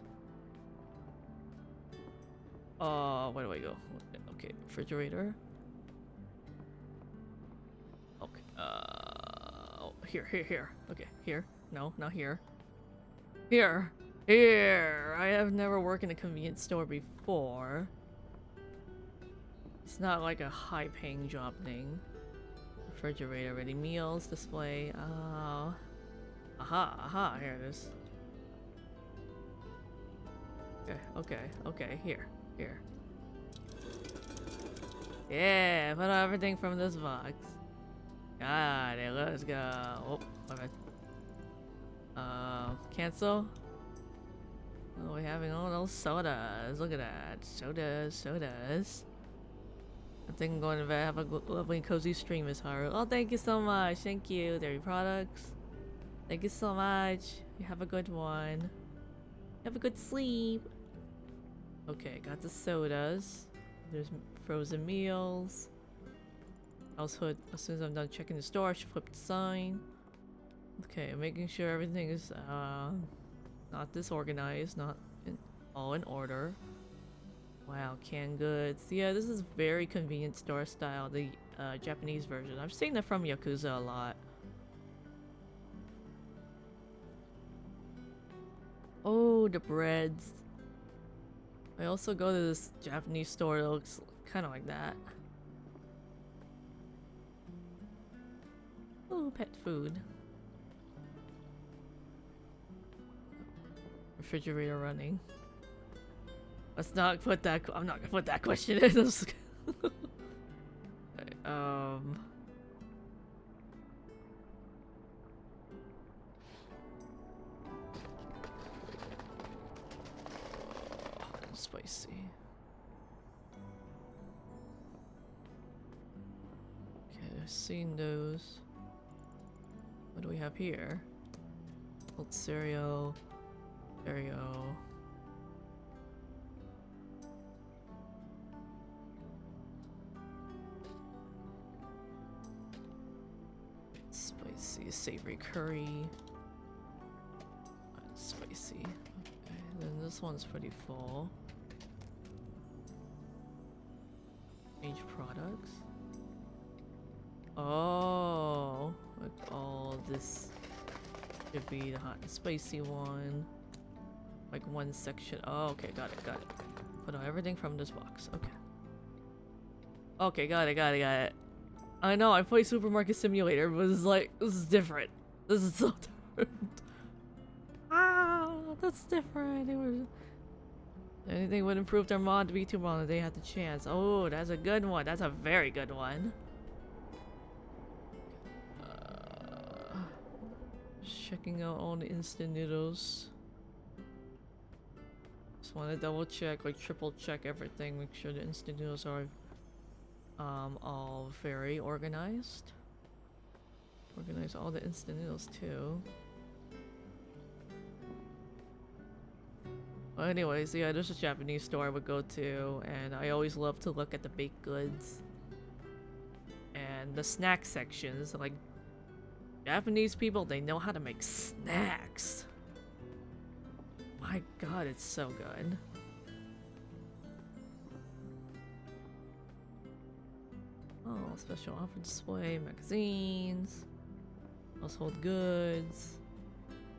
Where do I go? Okay, refrigerator. Okay. Oh, here. Okay, here. No, not here. Here. I have never worked in a convenience store before. It's not like a high-paying job thing. Refrigerator, ready meals, display. Aha, here it is. Okay, here. Yeah, put out everything from this box. Got it, let's go. Oh, my bad. Cancel. Oh, we're having all those sodas. Look at that. Sodas. I think I'm going to bed. Have a lovely cozy stream, Miss Haru. Oh, thank you so much. Thank you. Dairy products. Thank you so much. You have a good one. Have a good sleep. Okay, got the sodas. There's frozen meals. Household. As soon as I'm done checking the store, I should flip the sign. Okay, making sure everything is not disorganized, not all in order. Wow, canned goods. Yeah, this is very convenient store style, the Japanese version. I've seen that from Yakuza a lot. Oh, the breads. I also go to this Japanese store that looks kind of like that. Oh, pet food. Refrigerator running. Let's not put that. I'm not gonna put that question in. Okay, spicy. Okay, I've seen those. What do we have here? Old cereal. There you go. Spicy, savory curry. Spicy. Okay, then this one's pretty full. Change products. Oh, like all this should be the hot and spicy one. Like one section. Oh, okay, got it, got it. Put on everything from this box. Okay. Okay, got it. I know, I play Supermarket Simulator, but it's like, this is different. This is so different. Ah, that's different. It was... Anything would improve their mod to be too long if they had the chance. Oh, that's a good one. That's a very good one. Checking out all the instant noodles. Just want to double check, like triple check everything. Make sure the instant noodles are all very organized. Organize all the instant noodles too. Well, anyways, yeah, there's a Japanese store I would go to, and I always love to look at the baked goods and the snack sections. Like, Japanese people, they know how to make snacks. My god, it's so good. Oh, special offer display, magazines, household goods,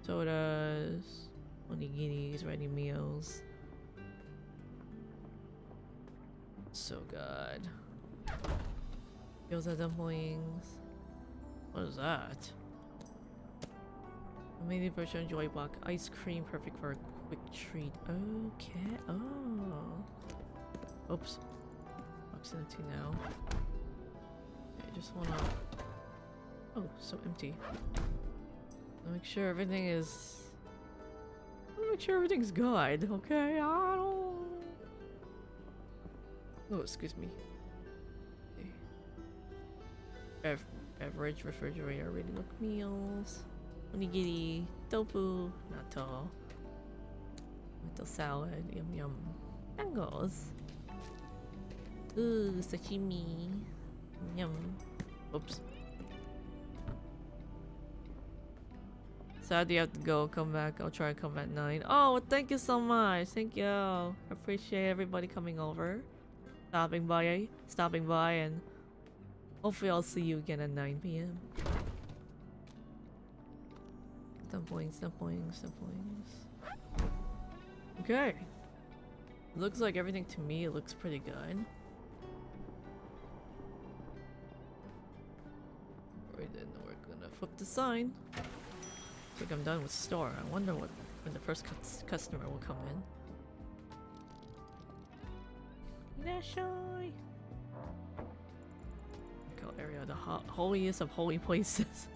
sodas, onigiris, ready meals. So good. Gyoza dumplings. What is that? A mini version joy block. Ice cream, perfect for a quick treat. Okay. Oh. Oops. Proximity now. I just wanna... Oh, so empty. Make sure everything is... Make sure everything's good, okay? I don't... Oh, excuse me. Okay. Beverage, refrigerator, ready to cook meals. Onigiri, tofu, natto. Natto salad, yum yum. Mangoes. Ooh, sashimi. Yum. Oops. Sadly, I have to go. Come back. I'll try to come at 9. Oh, thank you so much. Thank you. I appreciate everybody coming over. Stopping by, and hopefully I'll see you again at 9 p.m. Dumplings. Okay. Looks like everything to me looks pretty good. Right then, we're gonna flip the sign. I think I'm done with the store. I wonder when the first customer will come in. Irashai! Go area, the holiest of holy places.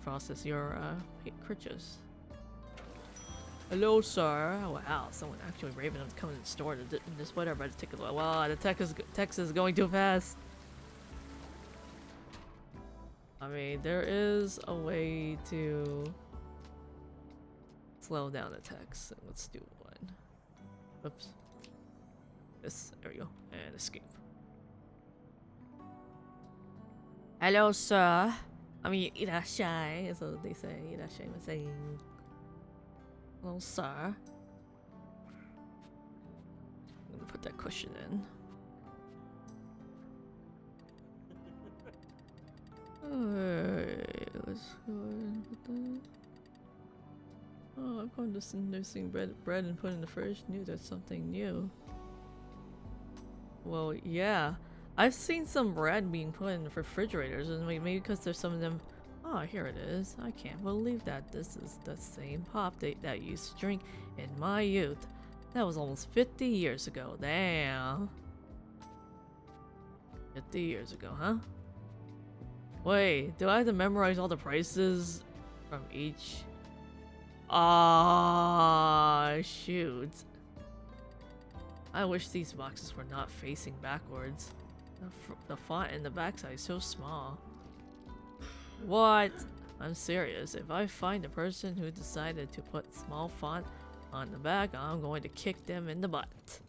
Process your purchase. Hello, sir. Oh, wow, someone actually brave enough to come in the store in this weather, but it take a while. Wow, the text is going too fast. I mean, there is a way to slow down the text. Let's do one. Oops. This. There we go. And escape. Hello, sir. I mean, irashai is what they say. Irashai was saying. Hello, sir. I'm gonna put that cushion in. Alright, let's go ahead and put that. Oh, I'm going to nursing bread and put in the fridge. Knew that's something new. Well, yeah. I've seen some bread being put in refrigerators, and maybe because there's some of them. Oh, here it is. I can't believe that this is the same pop that I used to drink in my youth. That was almost 50 years ago. Damn. 50 years ago, huh? Wait, do I have to memorize all the prices from each? Ah, shoot. I wish these boxes were not facing backwards. The font in the backside is so small. What? I'm serious. If I find the person who decided to put small font on the back, I'm going to kick them in the butt.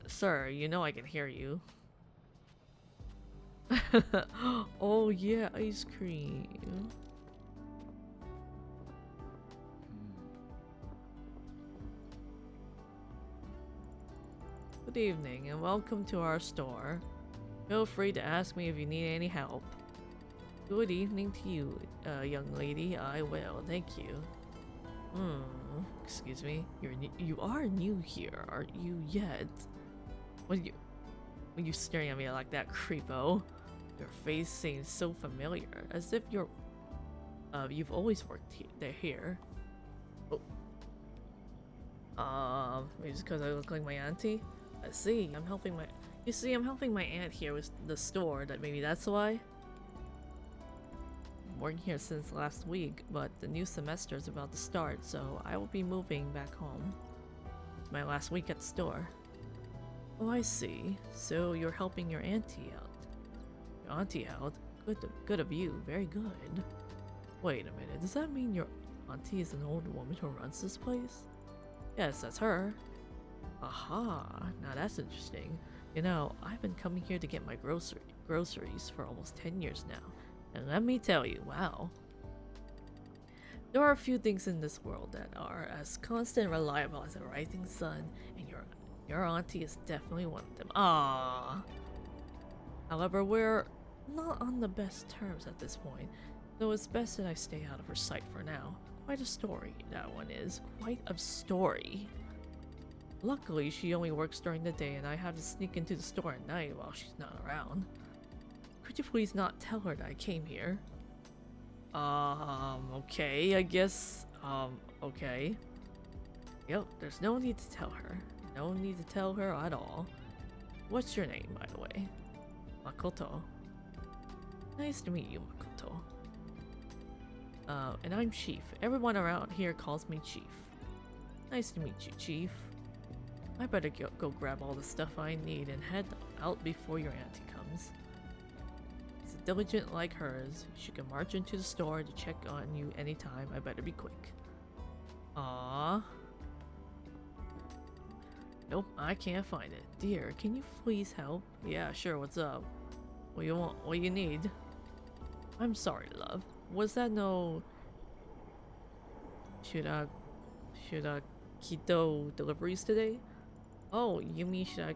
Sir, you know I can hear you. Oh yeah, ice cream. Good evening and welcome to our store. Feel free to ask me if you need any help. Good evening to you, young lady. I will, thank you. Excuse me. You are new here, aren't you yet? When you staring at me like that, creepo? Your face seems so familiar, as if you've always worked here. Oh. Maybe it's because I look like my auntie? I see, you see, I'm helping my aunt here with the store, maybe that's why? I'm working here since last week, but the new semester is about to start, so I will be moving back home. It's my last week at the store. Oh, I see. So you're helping your auntie out. Your auntie out? Good of you. Very good. Wait a minute. Does that mean your auntie is an old woman who runs this place? Yes, that's her. Aha. Now that's interesting. You know, I've been coming here to get my groceries for almost 10 years now. And let me tell you, wow. There are a few things in this world that are as constant and reliable as a rising sun, and your auntie is definitely one of them. Ah. However, we're not on the best terms at this point, so it's best that I stay out of her sight for now. Quite a story, that one is. Quite a story. Luckily, she only works during the day, and I have to sneak into the store at night while she's not around. Could you please not tell her that I came here? Okay, I guess, okay. Yep, there's no need to tell her. No need to tell her at all. What's your name, by the way? Makoto. Nice to meet you, Makoto. And I'm Chief. Everyone around here calls me Chief. Nice to meet you, Chief. I better go grab all the stuff I need and head out before your auntie comes. As diligent like hers, she can march into the store to check on you anytime. I better be quick. Aww. Nope, I can't find it. Dear, can you please help? Yeah, sure, what's up? What you want? What you need? I'm sorry, love. Was that no... Shira Kito deliveries today? Oh, you mean Shira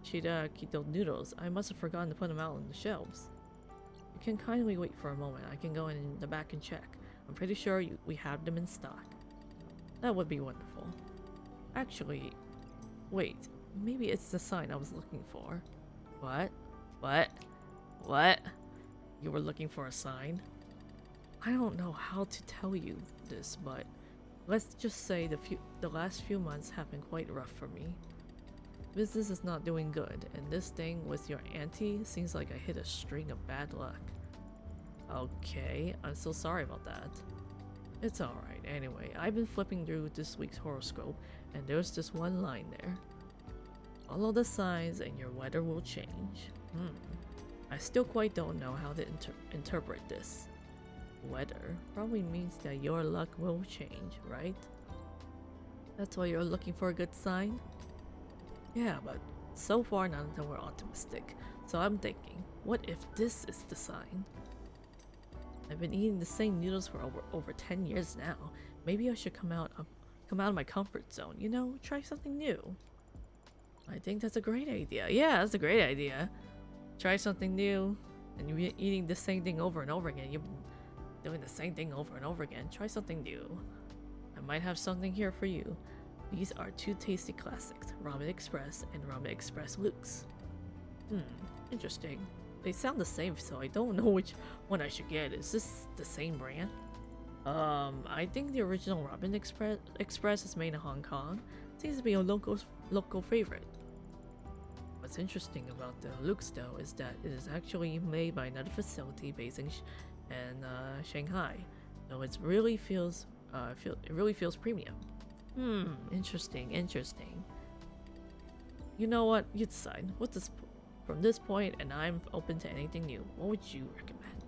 Kito noodles. I must have forgotten to put them out on the shelves. You can kindly wait for a moment. I can go in the back and check. I'm pretty sure we have them in stock. That would be wonderful. Actually, wait. Maybe it's the sign I was looking for. What? What? What? You were looking for a sign? I don't know how to tell you this, but let's just say the last few months have been quite rough for me. Business is not doing good, and this thing with your auntie seems like I hit a string of bad luck. Okay, I'm so sorry about that. It's alright. Anyway, I've been flipping through this week's horoscope, and there's this one line there. Follow the signs and your weather will change. I still quite don't know how to interpret this. Weather probably means that your luck will change, right? That's why you're looking for a good sign? Yeah, but so far none of them were optimistic. So I'm thinking, what if this is the sign? I've been eating the same noodles for over 10 years now. Maybe I should come out of my comfort zone, you know, try something new. I think that's a great idea. Yeah, that's a great idea. Try something new, and you're eating the same thing over and over again. You've been doing the same thing over and over again. Try something new. I might have something here for you. These are two tasty classics, Ramen Express and Ramen Express Luke's. Interesting. They sound the same, so I don't know which one I should get. Is this the same brand? I think the original Ramen Express is made in Hong Kong. Seems to be a local favorite. What's interesting about the Luke's though is that it is actually made by another facility based in Shanghai, so it really feels premium. Interesting. You know what? You decide. From this point, and I'm open to anything new. What would you recommend?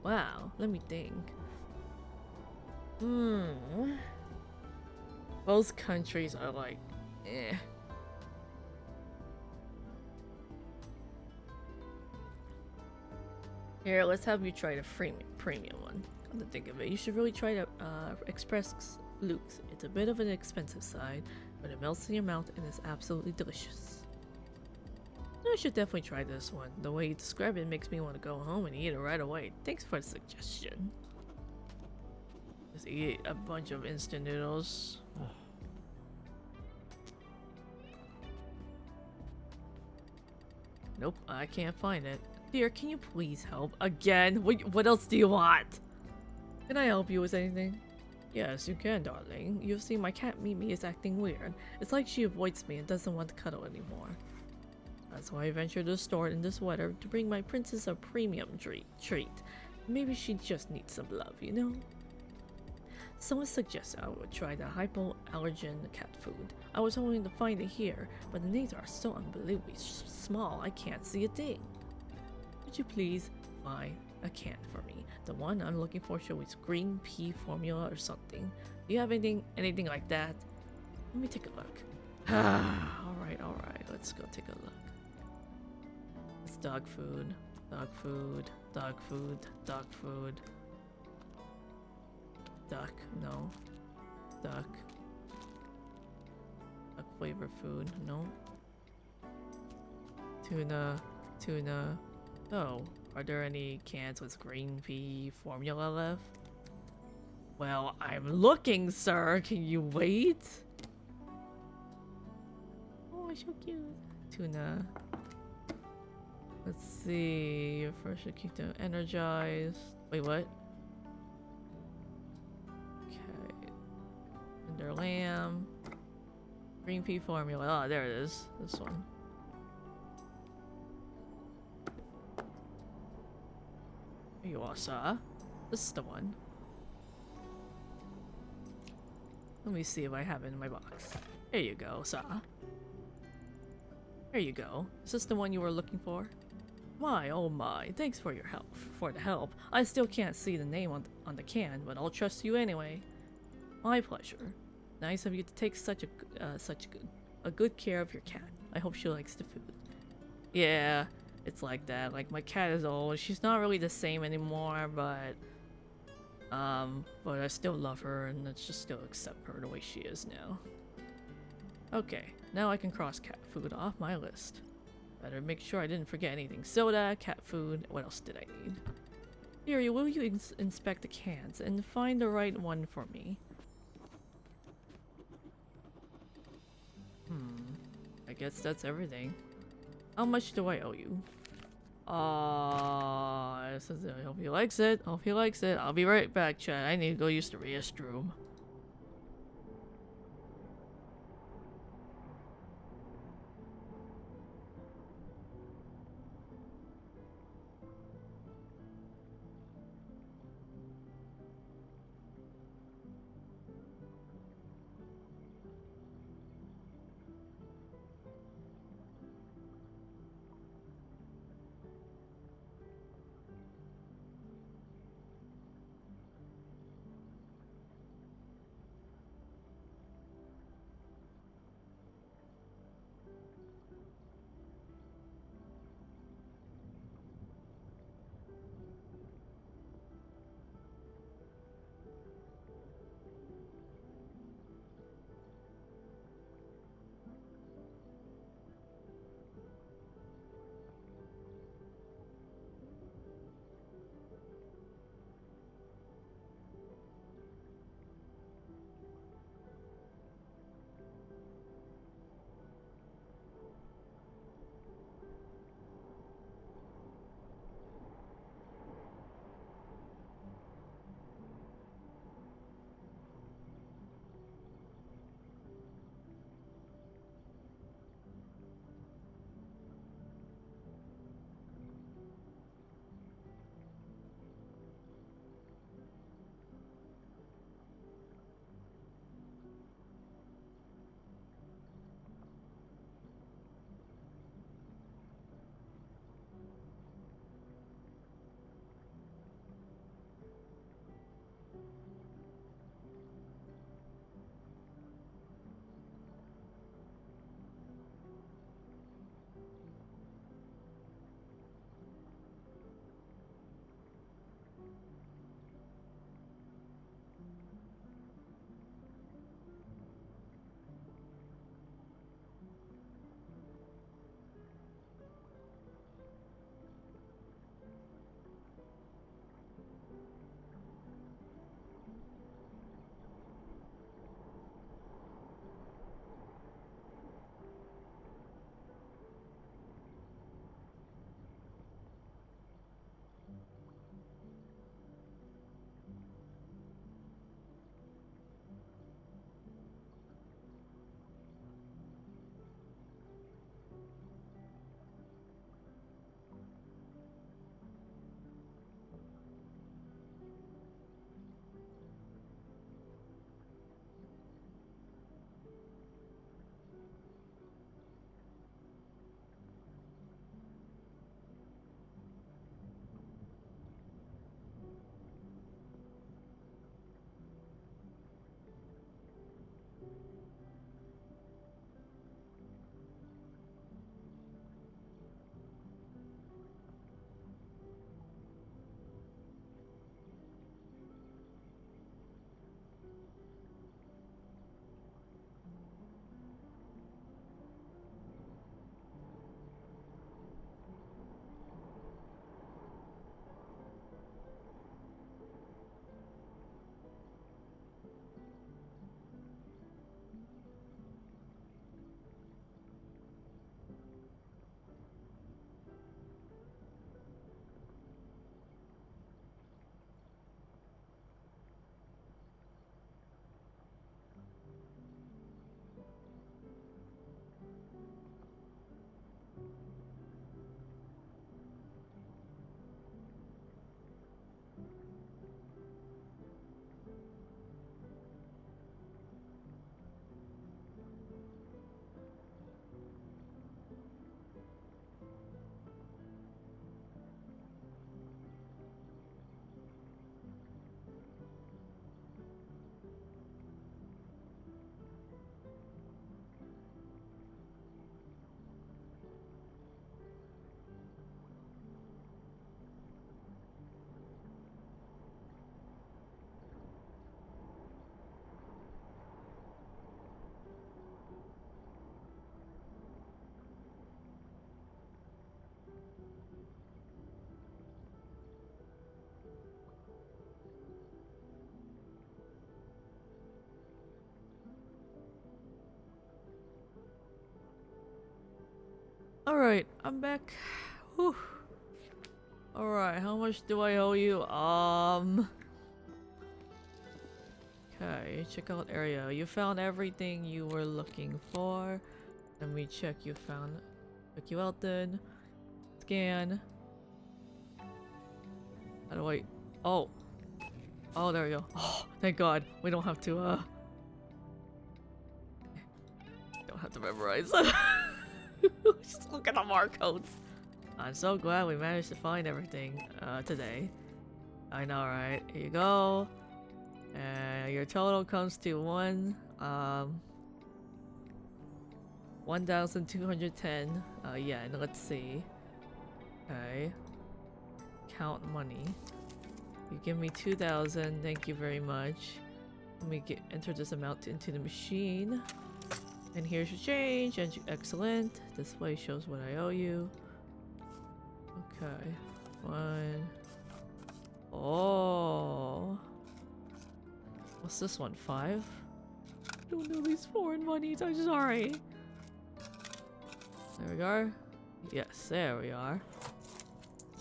Wow, let me think. Both countries are like, eh. Here, let's have you try the premium one. Come to think of it, you should really try the Express Luke's. It's a bit of an expensive side, but it melts in your mouth and is absolutely delicious. I should definitely try this one. The way you describe it makes me want to go home and eat it right away. Thanks for the suggestion. Just eat a bunch of instant noodles. Nope, I can't find it. Dear, can you please help? Again? What else do you want? Can I help you with anything? Yes, you can, darling. You see, my cat Mimi is acting weird. It's like she avoids me and doesn't want to cuddle anymore. That's why I ventured to the store in this weather to bring my princess a premium treat. Maybe she just needs some love, you know? Someone suggested I would try the hypoallergen cat food. I was hoping to find it here, but the names are so unbelievably small I can't see a thing. Could you please buy a can for me? The one I'm looking for shows green pea formula or something. Do you have anything like that? Let me take a look. Alright, let's go take a look. It's dog food, dog food, dog food, dog food. Duck, no. Duck. Duck flavor food, no. Tuna. Oh, are there any cans with green pea formula left? Well, I'm looking, sir. Can you wait? Oh, it's so cute. Tuna. Let's see. First, should keep them energized. Wait, what? Okay. Tender lamb. Green pea formula. Oh, there it is. This one. Here you are, sir. This is the one. Let me see if I have it in my box. Here you go, sir. Here you go. Is this the one you were looking for? My, oh my. Thanks for your help. For the help. I still can't see the name on the can, but I'll trust you anyway. My pleasure. Nice of you to take such a good care of your cat. I hope she likes the food. Yeah, it's like that. Like, my cat is old. She's not really the same anymore, but I still love her and let's just still accept her the way she is now. Okay, now I can cross cat food off my list. Better make sure I didn't forget anything. Soda, cat food, what else did I need? Here, will you inspect the cans and find the right one for me? I guess that's everything. How much do I owe you? I hope he likes it. Hope he likes it. I'll be right back, Chad. I need to go use the restroom. Alright, I'm back. Whew. Alright, how much do I owe you? Okay, check out area. You found everything you were looking for. Let me check you found. Check you out then. Scan. How do I... Oh. Oh, there we go. Oh, thank God. We don't have to, don't have to memorize. Just look at the barcodes. I'm so glad we managed to find everything, today. I know, right? Here you go. Your total comes to 1,210. Yeah, and let's see. Okay. Count money. You give me 2,000. Thank you very much. Let me enter this amount into the machine. And here's your change. And excellent. Display shows what I owe you. Okay. Oh. What's this one? 5? I don't know these foreign monies. I'm sorry. There we are. Yes, there we are.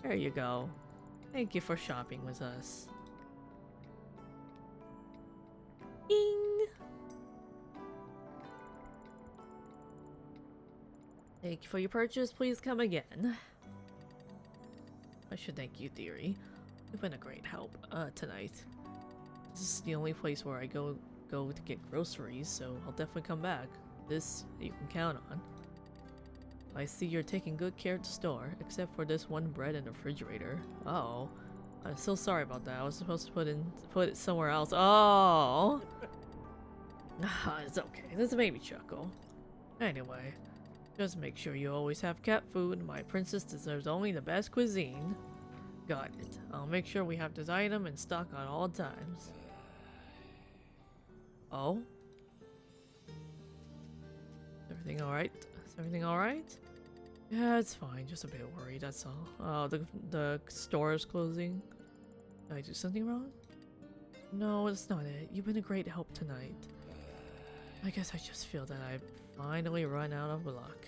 There you go. Thank you for shopping with us. Ding! Thank you for your purchase. Please come again. I should thank you, dearie. You've been a great help tonight. This is the only place where I go to get groceries, so I'll definitely come back. This you can count on. I see you're taking good care of the store, except for this one bread in the refrigerator. Uh-oh. I'm so sorry about that. I was supposed to put it somewhere else. Oh! It's okay. This made me chuckle. Anyway, just make sure you always have cat food. My princess deserves only the best cuisine. Got it. I'll make sure we have this item in stock at all times. Oh? Is everything alright? Is everything alright? Yeah, it's fine. Just a bit worried, that's all. Oh, the store is closing. Did I do something wrong? No, that's not it. You've been a great help tonight. I guess I just feel that I've finally run out of luck.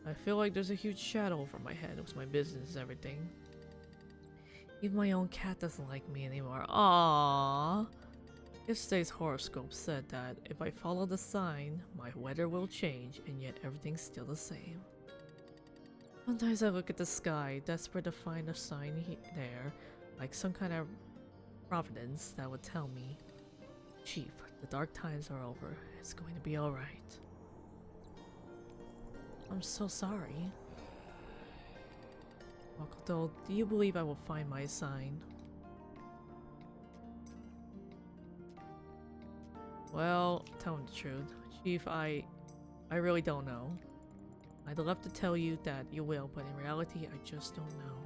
I feel like there's a huge shadow over my head with my business and everything. Even my own cat doesn't like me anymore. Aww. Yesterday's horoscope said that if I follow the sign, my weather will change, and yet everything's still the same. Sometimes I look at the sky, desperate to find a sign there, like some kind of providence that would tell me, Chief, the dark times are over. It's going to be alright. I'm so sorry. Makoto, do you believe I will find my sign? Well, tell him the truth. Chief, I really don't know. I'd love to tell you that you will, but in reality, I just don't know.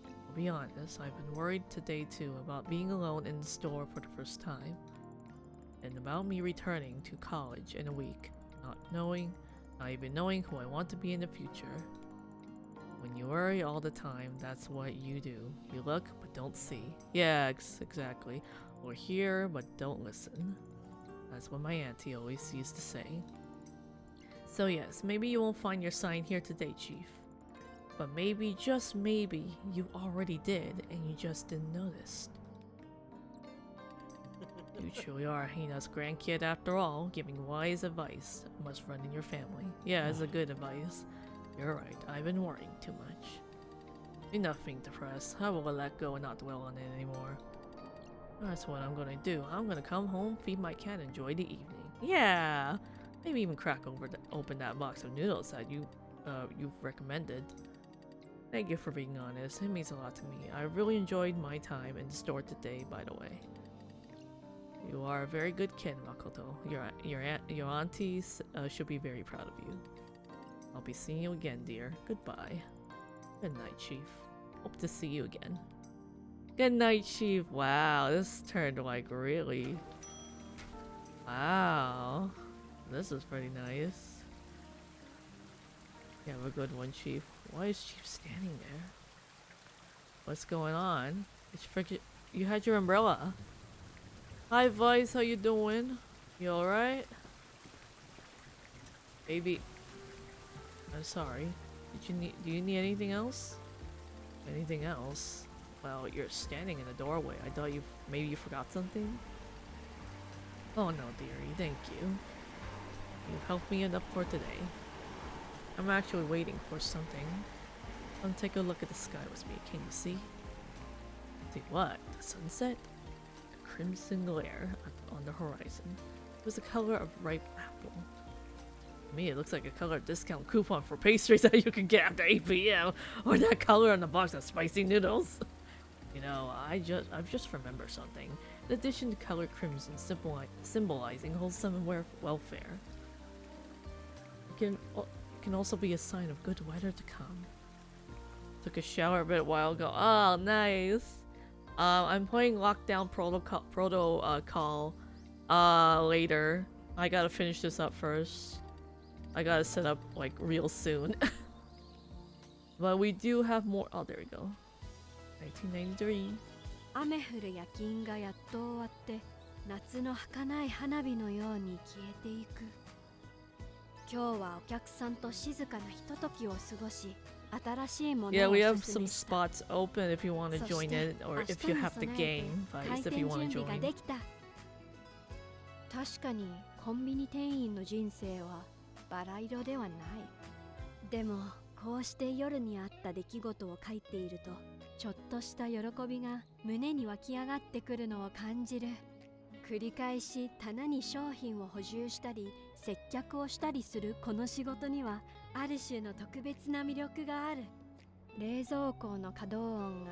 I'll be honest, I've been worried today too about being alone in the store for the first time. And about me returning to college in a week, not even knowing who I want to be in the future. When you worry all the time, that's what you do. You look, but don't see. Yeah, exactly. Or hear, but don't listen. That's what my auntie always used to say. So yes, maybe you won't find your sign here today, Chief. But maybe, just maybe, you already did, and you just didn't notice. You truly are Hina's grandkid after all, giving wise advice. Must run in your family. Yeah, it's a good advice. You're right, I've been worrying too much. Enough being depressed. I will let go and not dwell on it anymore. That's what I'm gonna do. I'm gonna come home, feed my cat, and enjoy the evening. Yeah! Maybe even open that box of noodles that you've recommended. Thank you for being honest. It means a lot to me. I really enjoyed my time in the store today, by the way. You are a very good kid, Makoto. Your aunties should be very proud of you. I'll be seeing you again, dear. Goodbye. Good night, Chief. Hope to see you again. Good night, Chief. Wow, this turned like really... Wow. This is pretty nice. You have a good one, Chief. Why is Chief standing there? What's going on? You had your umbrella. Hi, Vice. How you doing? You alright? Baby. I'm sorry. Do you need anything else? Anything else? Well, you're standing in the doorway. I thought maybe you forgot something? Oh no, dearie, thank you. You've helped me enough for today. I'm actually waiting for something. Come take a look at the sky with me. Can you see? See what? The sunset? A crimson glare on the horizon. It was the color of ripe apple. To me, it looks like a color discount coupon for pastries that you can get after 8 p.m. Or that color on the box of spicy noodles. You know, I've just remembered something. In addition to color crimson symbolizing wholesome welfare, it can also be a sign of good weather to come. Took a shower a bit while ago. Oh, nice. I'm playing Lockdown Protocol later. I gotta finish this up first. I gotta set up like real soon. But we do have more. Oh, there we go. 1993. 雨降る夜勤がやっと終わって夏の儚い花火のように消えていく。今日はお客さんと静かなひとときを過ごし、新しいものを Yeah, お we す have す some めした。 spots open if you want to そ join して it, or 明日 if you に have the 備えて game 開 Vice if 店 you want 準 to 備が join. できた。確かにコンビニ店員の人生はバラ色ではない。でもこうして夜にあった出来事を書いていると、ちょっとした喜びが胸に湧き上がってくるのを感じる。繰り返し棚に商品を補充したり接客をしたりするこの仕事にはある種の特別な魅力がある。冷蔵庫の稼働音が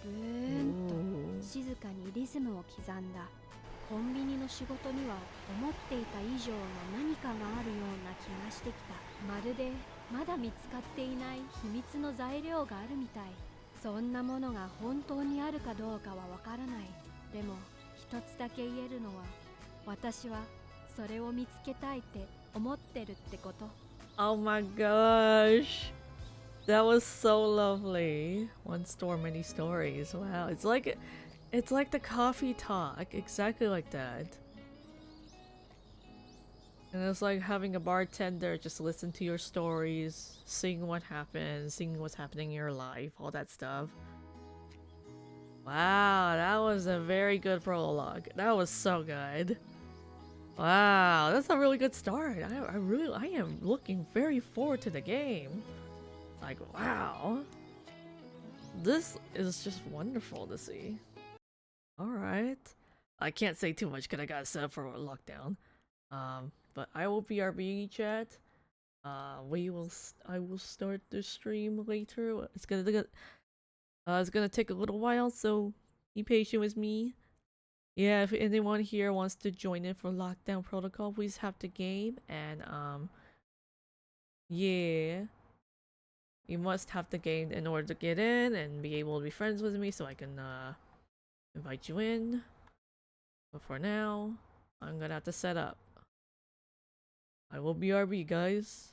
ブーンと Ooh. 静かにリズムを刻んだ。コンビニの仕事には思っていた以上の何かがあるような気がしてきた。まるでまだ見つかっていない秘密の材料があるみたい。そんなものが本当にあるかどうかはわからない。でも一つだけ言えるのは、私はそれを見つけたいって思ってるってこと。 Oh my gosh. That was so lovely. One store, many stories. Wow. It's like the coffee talk. Exactly like that. And it's like having a bartender just listen to your stories, seeing what happens, seeing what's happening in your life, all that stuff. Wow, that was a very good prologue. That was so good. Wow, that's a really good start. I am looking very forward to the game. Like, wow. This is just wonderful to see. Alright. I can't say too much because I gotta set up for a lockdown. But I will BRB chat. I will start the stream later. It's gonna take a little while, so be patient with me. Yeah, if anyone here wants to join in for Lockdown Protocol, please have the game, and yeah, you must have the game in order to get in and be able to be friends with me, so I can invite you in. But for now, I'm gonna have to set up. I will BRB, guys.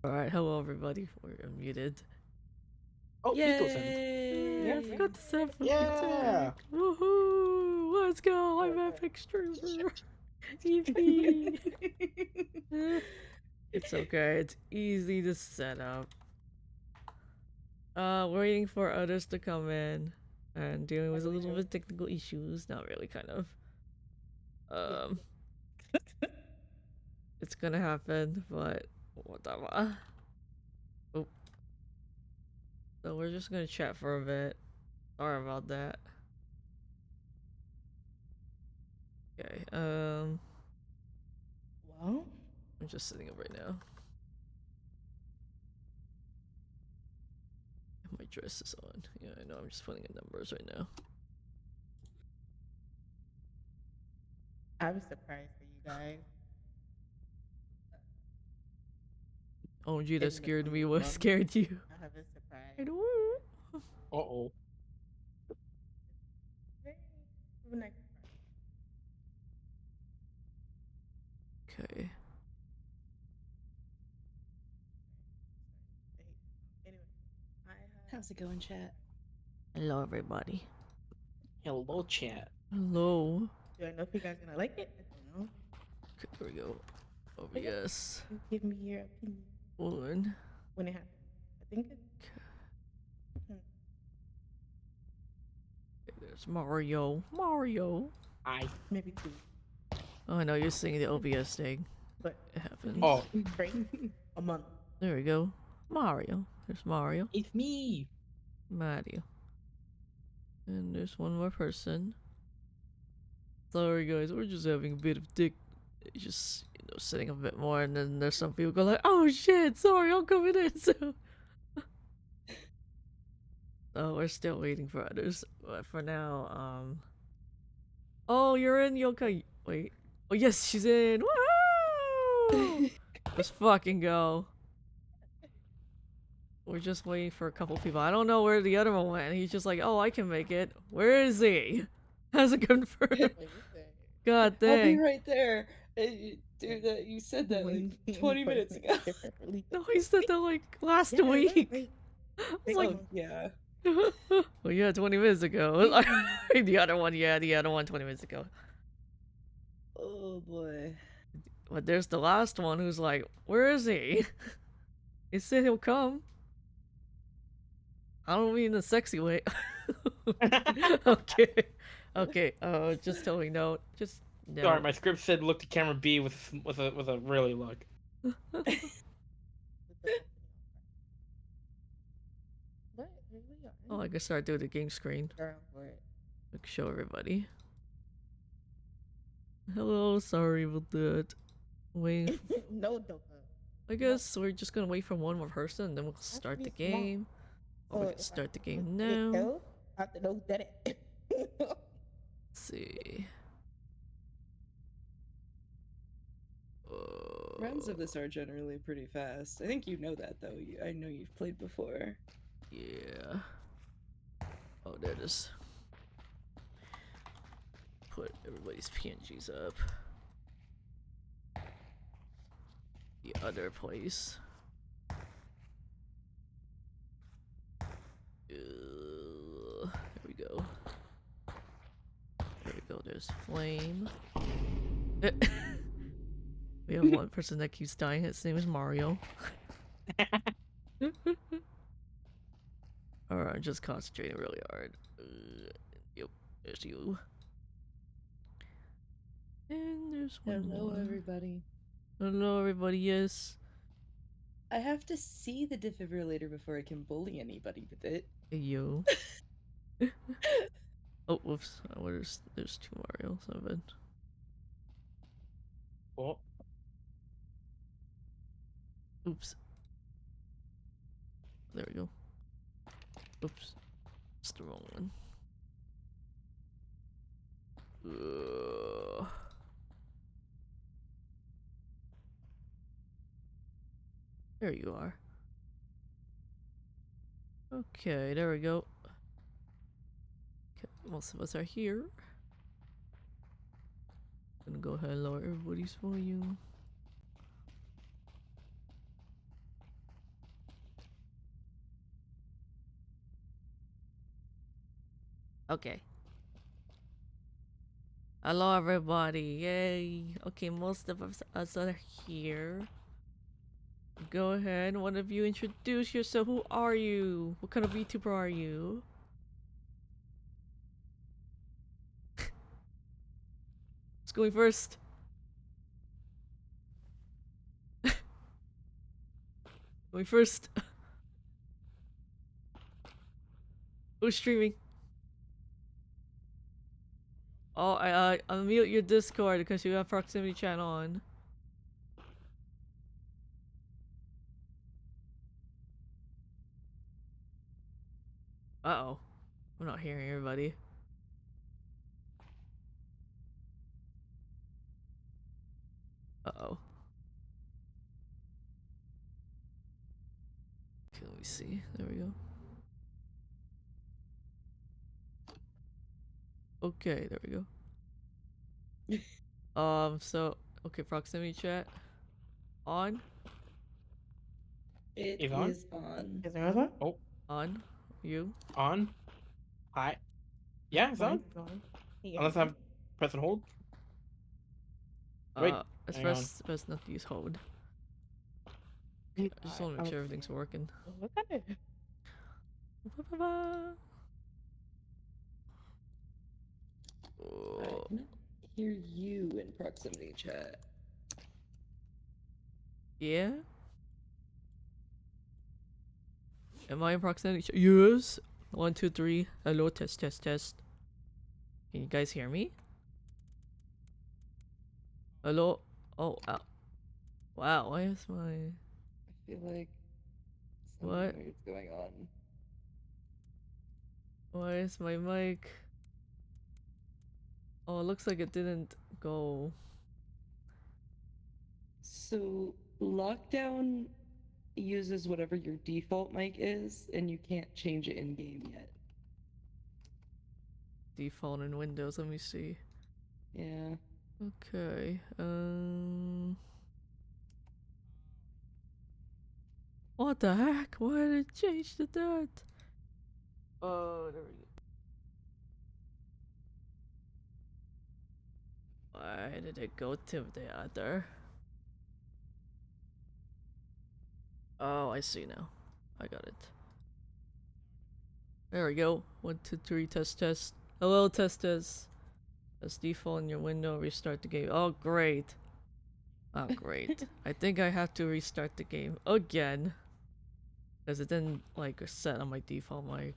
Alright, hello everybody. We're muted. Oh, Eco's in. Yay! I Yeah. forgot to set for Yeah. music. Woohoo! Let's go! I'm Epic Streamer. Yippee! It's okay. It's easy to set up. Waiting for others to come in and dealing with a little bit of technical issues. Not really, kind of. It's gonna happen, but whatever. Oh. So we're just gonna chat for a bit. Sorry about that. Okay, Well, I'm just sitting up right now. My dress is on. Yeah, I know, I'm just putting in numbers right now. I was surprised for you guys. Oh, gee, that In the scared me. police What bum. scared you? I was surprised. I don't. Uh-oh. Very nice surprise. Okay. Anyway, How's it going, chat? Hello, everybody. Hello, chat. Hello. do I know if you guys are gonna like it? I don't know. Okay, here we go. Oh, Okay. yes. You give me your opinion One. when it happens. I think it's Okay, there's Mario. Mario. maybe 2, Oh, I know, you're seeing the OBS thing. but It happens. Oh, break a month. There we go. Mario. There's Mario. it's me. Mario. And there's one more person. Sorry guys, we're just having a bit of just, you know, sitting a bit more, and then there's some people go like, oh shit, sorry, I'm coming in, so. Oh, we're still waiting for others. But for now, oh, you're in, Yoka. Wait. Oh yes, she's in. Woo! Let's fucking go. We're just waiting for a couple people. I don't know where the other one went. He's just like, oh, I can make it. Where is he? Hasn't confirmed. What you say? God I'll be dang. right there. Dude, you said that like 20 minutes ago. No, he said that like last Yeah, right, week. right. I Big was Oh, like, month. yeah. well, yeah, 20 minutes ago. The other one, yeah, the other one 20 minutes ago. Oh boy. But there's the last one who's like, where is he? He said he'll come. I don't mean in a sexy way. Okay. Okay, just telling no. Just no. Sorry, my script said look to camera B with a really look. But here we are. Oh, I can start doing the game screen. Around for it. Like, show everybody. Hello, sorry about that. Wait, No, Doka. I guess we're just gonna wait for one more person and then we'll start the be smart. game. Or we So can if start the I game get now. killed, I have to know that it. Let's see. Rounds of this are generally pretty fast. I think you know that though. I know you've played before. Yeah. Oh, there it is. Put everybody's PNGs up. The other place. Here we go. There we go. There's Flame. We have one person that keeps dying. His name is Mario. Alright, I'm just concentrating really hard. Yep, there's you. And there's one Hello, more. everybody. Hello, everybody. Yes. I have to see the defibrillator before I can bully anybody with it. Hey, yo. Oh, whoops. There's two Mario. So Oh, oops. There we go. Oops. It's the wrong one. There you are. Okay, there we go. Okay, most of us are here. Gonna go ahead and lower everybody's volume. Okay. Hello, everybody. Yay. Okay, most of us are here. Go ahead. One of you introduce yourself. Who are you? What kind of VTuber are you? Who's going first? Going first. Who's streaming? Oh, I unmute your Discord because you have proximity chat on. Uh-oh. I'm not hearing everybody. Uh-oh. Okay, let me see. There we go. Okay, there we go. So, okay, proximity chat. On? It Is on? is on. Is there another? Oh, On? You? on. Hi. Yeah, it's on. Mine's going. Yeah. Unless I press and hold. Wait, It's hang on. best not to use hold. I just want to make sure everything's working. Look at it. Ba-ba-ba. I Oh, cannot hear you in proximity chat. yeah? Am I in proximity chat? Yes! 1, 2, 3. Hello, test, test, test. Can you guys hear me? Hello? Oh, wow, why is my... I feel like something What? weird's going on. Why is my mic... Oh, it looks like it didn't go. So lockdown uses whatever your default mic is, and you can't change it in game yet. Default in Windows, let me see. Yeah. Okay, What the heck? Why did it change to that? Oh, there we go. Why did it go to the other? Oh, I see now. I got it. There we go. 1, 2, 3, test, test. Hello, test, test. As default in your window, restart the game. Oh, great. Oh, great. I think I have to restart the game again. Because it didn't, like, set on my default mic.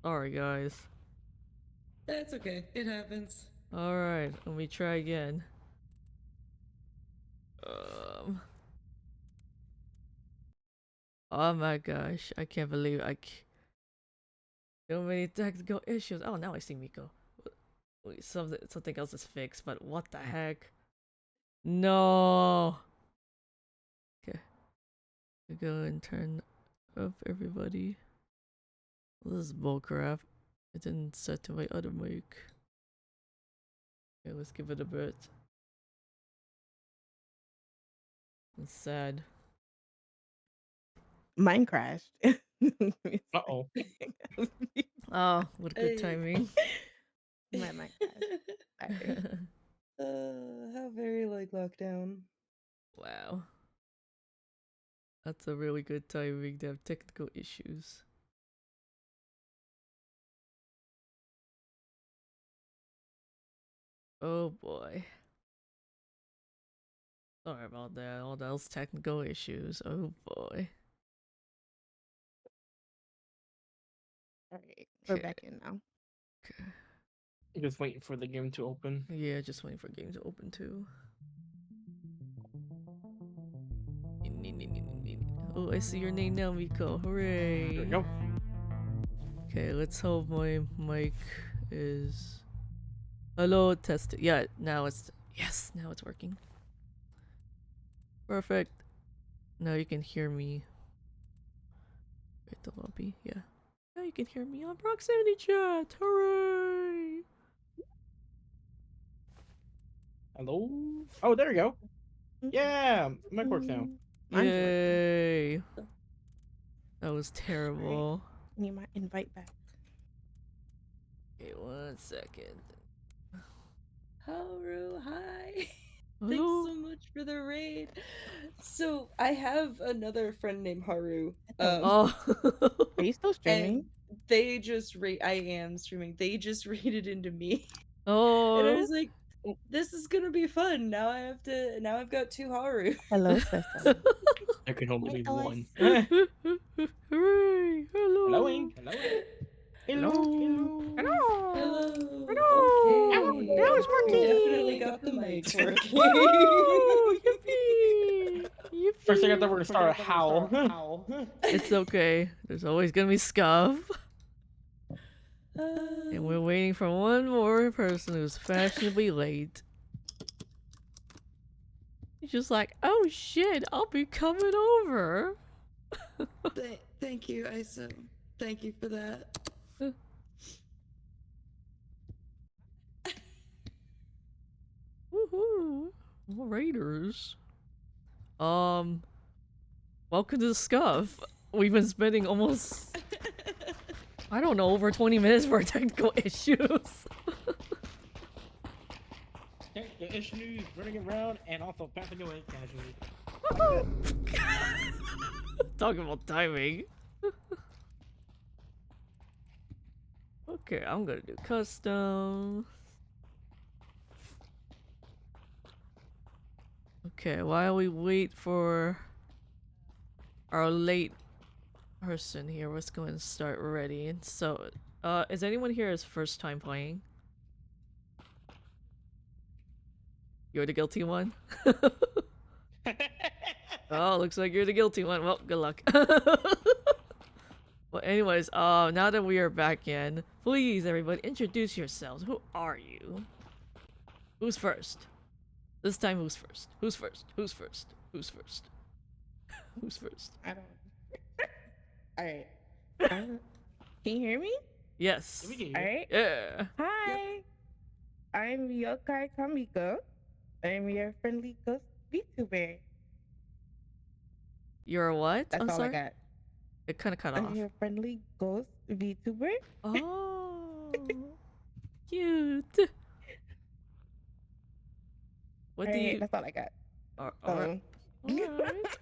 Sorry, guys. That's okay. It happens. Alright, let me try again. Um... Oh my gosh, I can't believe so many technical issues. Oh, now I see Miko. Wait, something else is fixed, but what the heck? No. Okay, we go and turn up everybody. This is bullcrap. It didn't set to my other mic. Okay, let's give it a bit. It's sad. Mine crashed. Uh-oh. Oh, what good Hey. timing. My mic crashed. Sorry. How very like lockdown. Wow. That's a really good timing to have technical issues. Oh boy. Sorry about that. All those technical issues. Oh boy. Alright. We're Okay. back in now. Okay. Just waiting for the game to open. Yeah, just waiting for game to open too. Oh, I see your name now, Miko. Hooray! There we go. Okay, let's hope my mic is. Hello, test. Yeah, now it's. Yes, now it's working. Perfect. Now you can hear me. Wait, the lobby. Yeah. Now you can hear me on proximity chat. Hooray! Hello? Oh, there we go. Yeah, mic works now. Mine's working. Yay! That was terrible. Need my invite back. Okay, 1 second. Haru, hi. Hello? Thanks so much for the raid. So I have another friend named Haru. Oh. Are you still streaming? And they just I am streaming. They just raided into me. Oh. And I was like, this is gonna be fun. Now I've got 2 Haru. Hello, sister. There can only be Hi, one. Hooray! Hello. Helloing. Hello. Hello. Hello. Oh, Okay. that was We working. definitely got the mics working. Woo! Yippee! Yippee! First thing I thought we were gonna start a howl. It's okay. There's always gonna be scuff. Uh, And we're waiting for one more person who's fashionably late. He's just like, oh shit, I'll be coming over. thank you, Isa. Thank you for that. Woohoo! More raiders. Welcome to the scuff. We've been spending almost, I don't know, over 20 minutes for technical issues. The issues, running around, and also passing away casually. Talking about timing. Okay, I'm gonna do custom. Okay, while we wait for our late person here, let's go and start ready. So, is anyone here his first time playing? You're the guilty one? Oh, looks like you're the guilty one. Well, good luck. Well, anyways, now that we are back in, please, everybody, introduce yourselves. Who are you? Who's first? This time, who's first? Who's first? Who's first? Who's first? Who's first? I don't. All right. Can you hear me? Yes. We can All hear you. right. Yeah. Hi. I'm Yokai Kamiko. I'm your friendly ghost VTuber. You're a what? That's I'm all sorry. I got. It kind of cut I'm off. your friendly ghost VTuber. Oh, cute. What do Alright, you? That's all I got. Alright. Alright.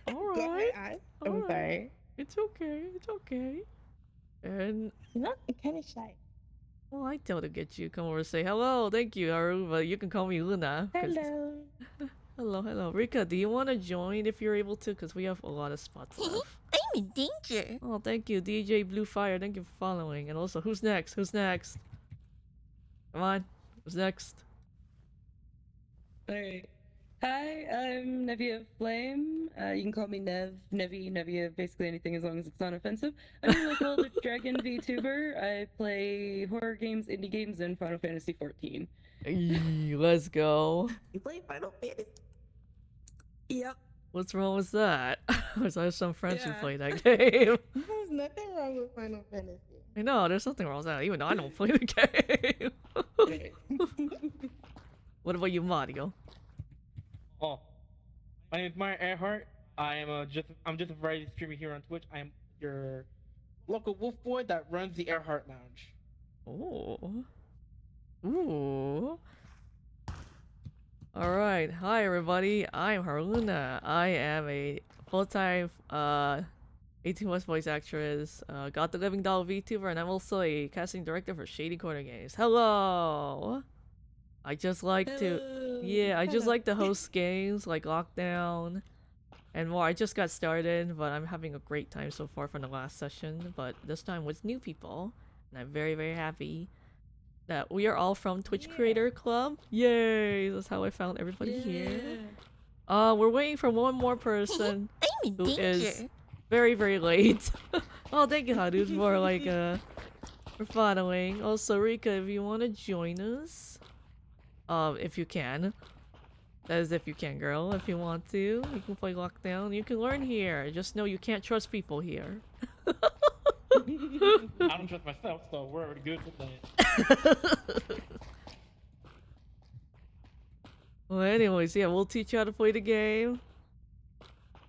Go Alright. ahead. I'm Alright. sorry. It's okay. It's okay. And You know, I'm kind of shy. well, I tell to get you come over and say hello. Thank you, Haru. But you can call me Luna. Hello. Hello, hello. Rika, do you want to join if you're able to? Because we have a lot of spots left. I'm in danger. Oh, thank you, DJ Blue Fire. Thank you for following. And also, who's next? Who's next? Come on. Who's next? Alright. Hi, I'm Nevia Flame. You can call me Nevia, basically anything as long as it's not offensive. I'm your local Dragon VTuber. I play horror games, indie games, and Final Fantasy 14. Eee, let's go. You play Final Fantasy? Yep. What's wrong with that? Because I have some friends who Yeah. play that game. There's nothing wrong with Final Fantasy. I know, there's something wrong with that, even though I don't play the game. What about you, Mario? Oh, my name is Meyer Earhart. I'm just a variety streamer here on Twitch. I am your local wolf boy that runs the Earhart Lounge. Oh. Ooh. Alright, hi everybody. I'm Haruna. I am a full-time 18 plus voice actress, Got the Living Doll VTuber, and I'm also a casting director for Shady Corner Games. Hello! I just like to I just like to host games like Lockdown and more. I just got started, but I'm having a great time so far from the last session, but this time with new people, and I'm very, very happy that we are all from Twitch Creator Club. Yay! That's how I found everybody here. We're waiting for one more person I'm in who danger. is very, very late. Oh, thank you, Hadus, for like for following. Also, Rika, if you want to join us, if you can. That is if you can, girl. If you want to, you can play Lockdown. You can learn here. Just know you can't trust people here. I don't trust myself, so we're already good with that. Well, anyways, yeah, we'll teach you how to play the game.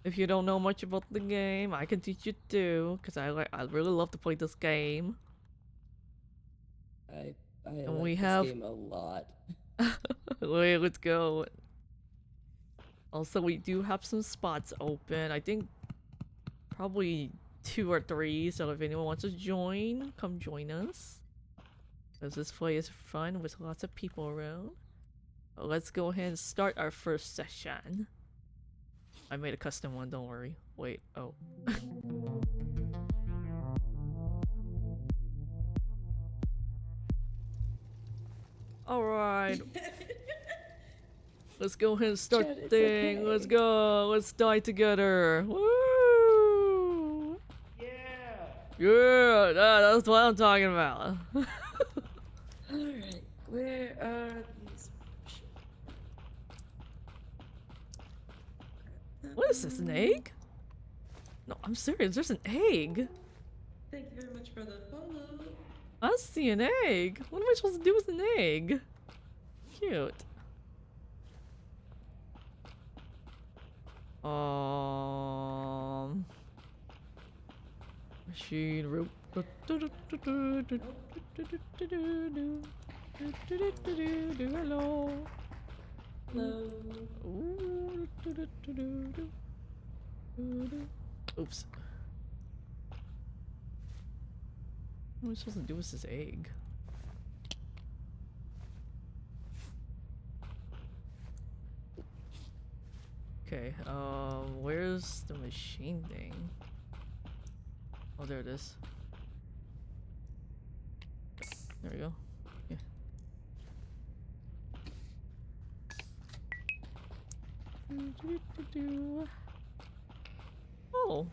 If you don't know much about the game, I can teach you too, cause I really love to play this game. I And like we this have game a lot. wait, let's go. Also, we do have some spots open. I think probably 2 or 3. So if anyone wants to join, come join us. Because this play is fun with lots of people around. Let's go ahead and start our first session. I made a custom one, don't worry. Wait, oh. Alright. Let's go ahead and start Chad, the it's thing. okay. Let's go. Let's die together. Woo! Yeah. Yeah, that's what I'm talking about. Alright, where are these? What is this, an egg? No, I'm serious. There's an egg. Thank you very much for the follow. I see an egg. What am I supposed to do with an egg? Cute. Machine rope. Hello. Hello. Oops. What am I supposed to do with this egg? Okay, where's the machine thing? Oh, there it is. There we go. Yeah. Oh.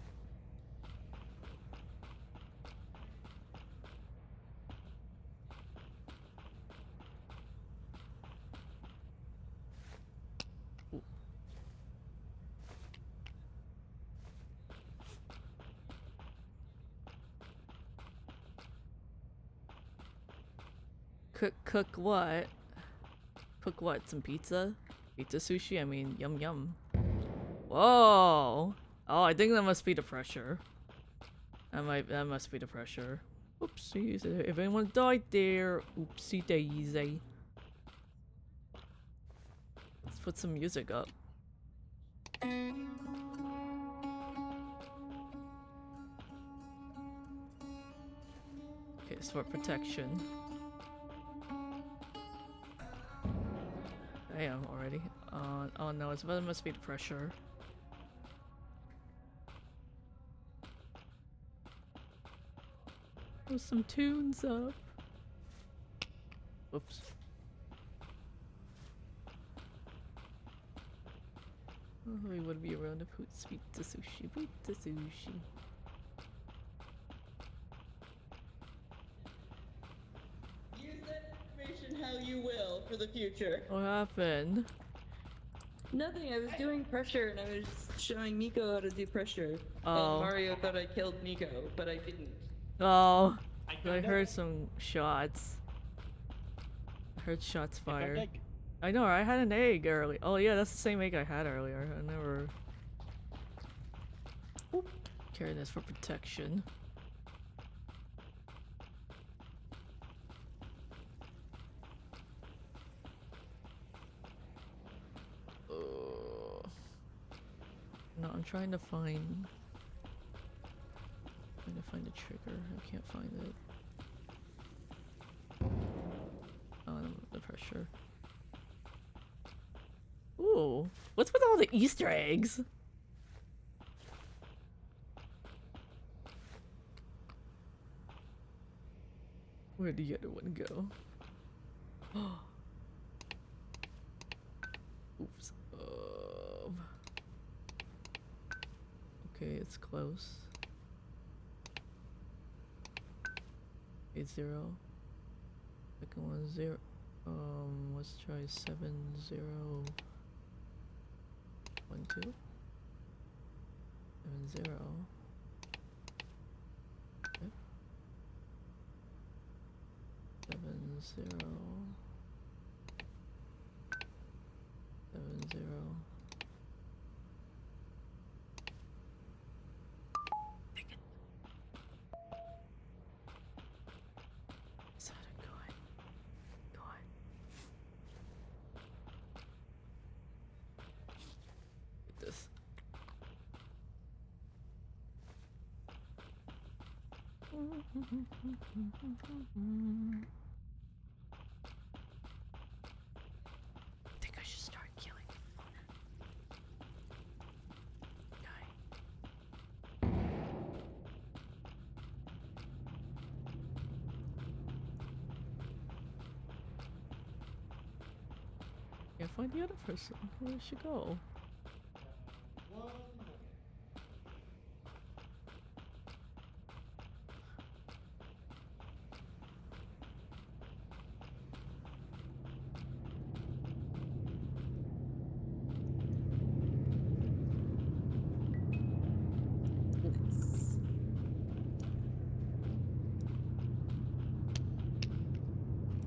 Cook what? Cook what? Some pizza? Pizza sushi? I mean, yum yum. Whoa! Oh, I think that must be the pressure. That must be the pressure. Oopsies. If anyone died there, oopsie daisy. Let's put some music up. Okay, it's for protection. Damn, already. Oh no, it must be the pressure. Put some tunes up. Whoops. Oh, we would be around the pizza sushi, pizza sushi. Use that information how you will for the future. What happened? Nothing, I was doing pressure and I was showing Miko how to do pressure. Oh. And Mario thought I killed Miko, but I didn't. Oh, I found heard egg. some shots. I heard shots I found fired. egg. I know, I had an egg early. Oh yeah, that's the same egg I had earlier. I never... Oop. Carry this for protection. No, I'm trying to find... the trigger. I can't find it. Oh, the pressure. Ooh, what's with all the Easter eggs? Where'd the other one go? Oops. Okay, it's close. 8-0. Second one 0. Let's try 7-0. 1-2. 7-0. Okay. 7-0. 7-0. Is that a guy? think I should start killing. Can't find the other person. Where should she go?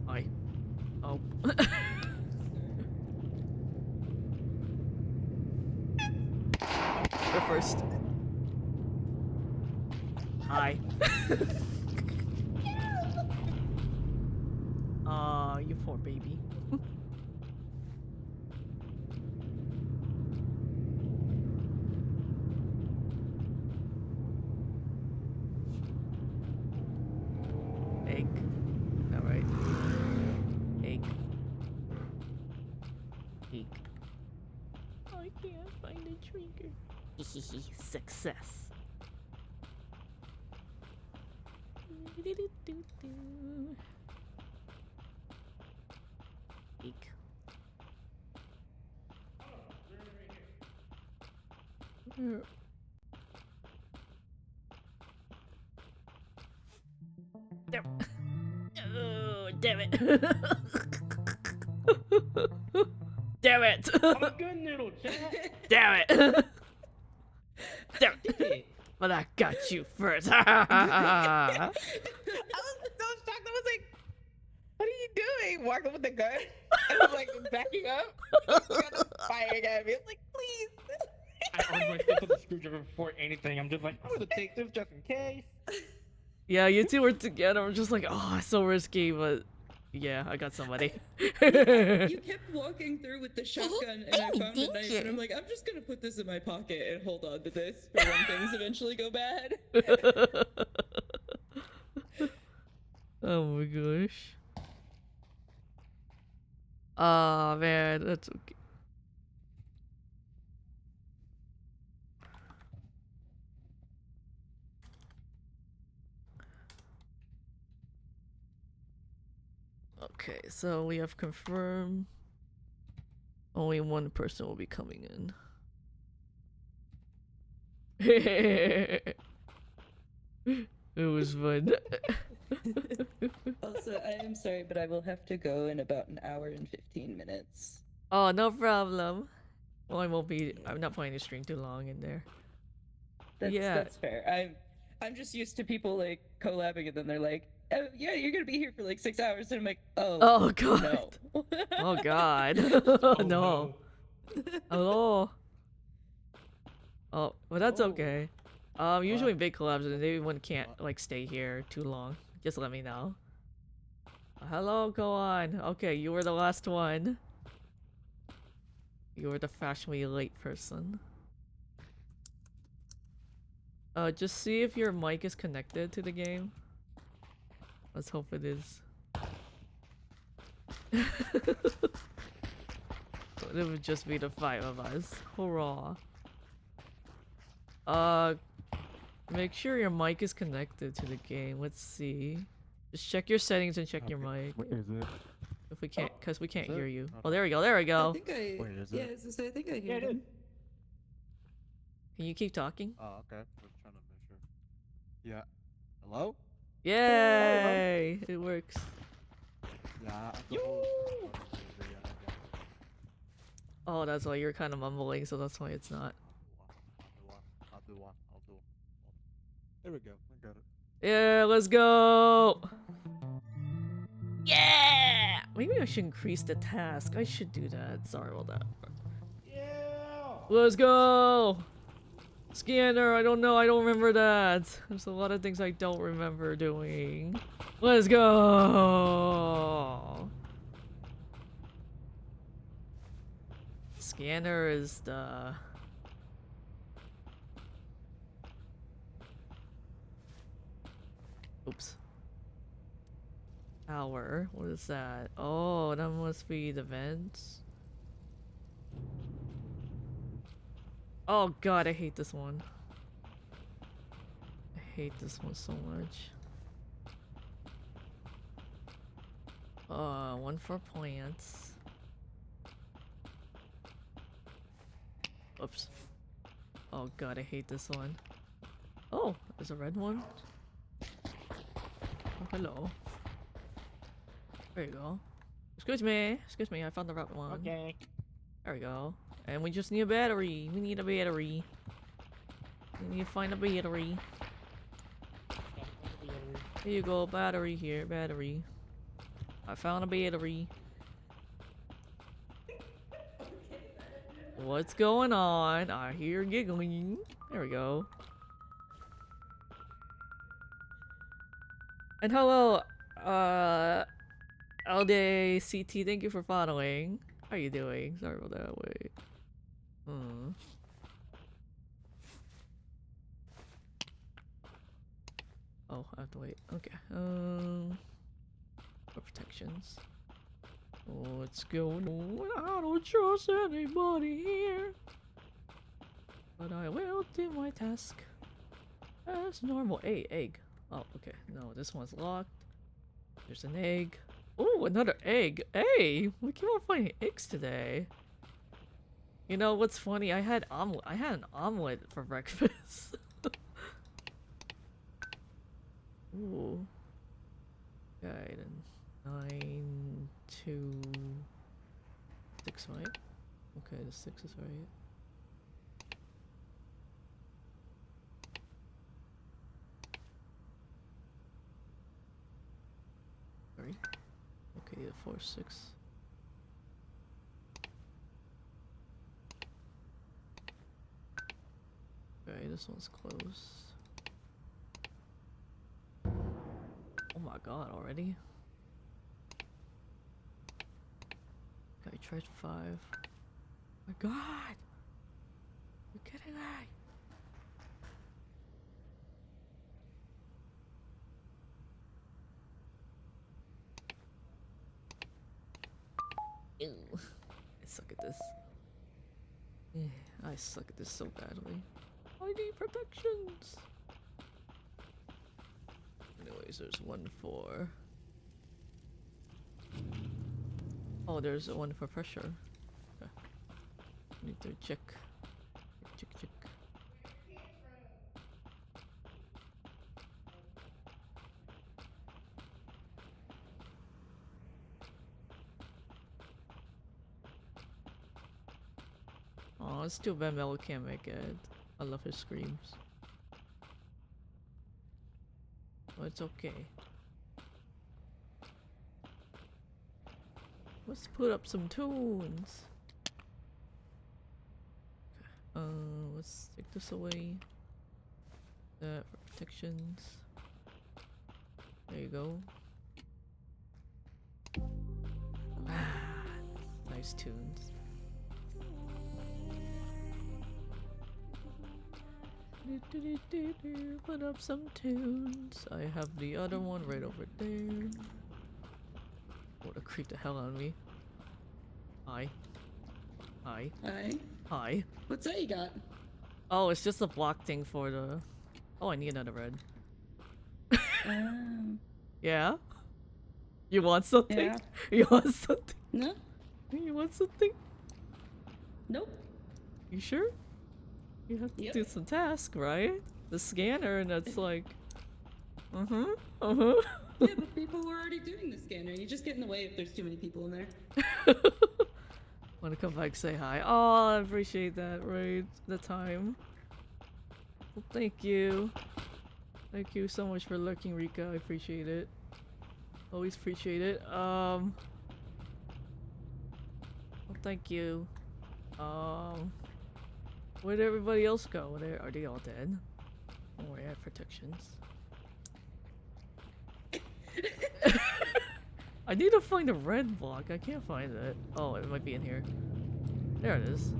Hi. Oh. Go first. Hi. Aw, you poor baby. Egg. Alright. Egg. Egg. I can't find a trigger. Success. Eek. There. Oh, damn it. Damn it. I'm a good noodle, chat. Damn it. Damn Did it? But I got you first. I was so shocked. I was like, what are you doing? Walking with the gun? And I'm like backing up. You got him firing at me. I was like, please. I armed myself with a screwdriver before anything. I'm just like, I'm gonna take this just in case. Yeah, you two were together. I'm just like, oh, it's so risky, but yeah, I got somebody. You kept walking through with the shotgun, and I found a knife, and I'm like, I'm just gonna put this in my pocket and hold on to this for when things eventually go bad. Oh my gosh. Oh man, that's okay. Okay, so we have confirmed only one person will be coming in. It was fun. Also, I am sorry, but I will have to go in about an hour and 15 minutes. Oh, no problem. Well, I won't be. I'm not planning to stream too long in there. That's fair. I'm just used to people like collabing and then they're like, oh, yeah, you're gonna be here for like 6 hours, and I'm like, oh, Oh god. no. Oh god. Oh, no. Hello. Oh, well that's Oh. okay. Usually big collabs, and everyone can't like stay here too long. Just let me know. Hello, go on. Okay, you were the last one. You were the fashionably late person. Just see if your mic is connected to the game. Let's hope it is. It would just be the 5 of us. Hurrah. Make sure your mic is connected to the game. Let's see. Just check your settings and check your mic. Where is it? If we can't, cause we can't Is it? hear you. Okay. Oh, there we go. There we I go. think I. Wait, is Yeah, it? as I say, I think I Yeah, hear it is. him. Can you keep talking? Oh, okay. Just trying to make sure. Yeah. Hello? Yay! It works. Yeah. Oh, that's why you're kind of mumbling, so that's why it's not. I'll do one. There we go. I got it. Yeah, let's go! Yeah! Maybe I should increase the task. I should do that. Sorry about that. Yeah. Let's go! Scanner, I don't know. I don't remember that. There's a lot of things I don't remember doing. Let's go! Scanner is the... Oops. Tower. What is that? Oh, that must be the vents. Oh god, I hate this one. I hate this one so much. One for plants. Oops. Oh god, I hate this one. Oh, there's a red one. Oh, hello. There you go. Excuse me. Excuse me, I found the right one. Okay. There we go. And we just need a battery. We need a battery. We need to find a battery. Here you go, battery here, battery. I found a battery. What's going on? I hear giggling. There we go. And hello, Alday CT, thank you for following. How are you doing? Sorry about that, wait. Oh, I have to wait. Okay. For protections. What's going on? I don't trust anybody here. But I will do my task. As normal. Hey, egg. Oh, okay. No, this one's locked. There's an egg. Oh, another egg. Hey, we keep on finding eggs today. You know what's funny? I had an omelet for breakfast. Ooh. Okay, then 9, 2, 6, right? Okay, the 6 is right. Sorry. Okay, the 4, 6. Okay, this one's closed. Oh my god, already? Okay, I tried 5. My god! You're kidding me! Ew. I suck at this. I suck at this so badly. I need protections! Anyways, there's one for... Oh, there's one for pressure. Okay. Need to check. Check, check. Oh, it's too bad Mel can't make it. I love his screams. But it's okay. Let's put up some tunes. Okay. Let's take this away. That for protections. There you go. Nice tunes. Put up some tunes. I have the other one right over there. What a creep the hell out of me. Hi. Hi. Hi. Hi. What's that you got? Oh, it's just a block thing for the... Oh, I need another red. Yeah? You want something? Yeah. You want something? No? You want something? Nope. You sure? You have to Yep. do some task, right? The scanner, and that's like... Yeah, but people were already doing the scanner. You just get in the way if there's too many people in there. Wanna come back, say hi. Oh, I appreciate that, right? The time. Well, thank you. Thank you so much for lurking, Rika. I appreciate it. Always appreciate it. Well, thank you. Where'd everybody else go? Are they all dead? Don't worry, I have protections. I need to find a red block. I can't find it. Oh, it might be in here. There it is.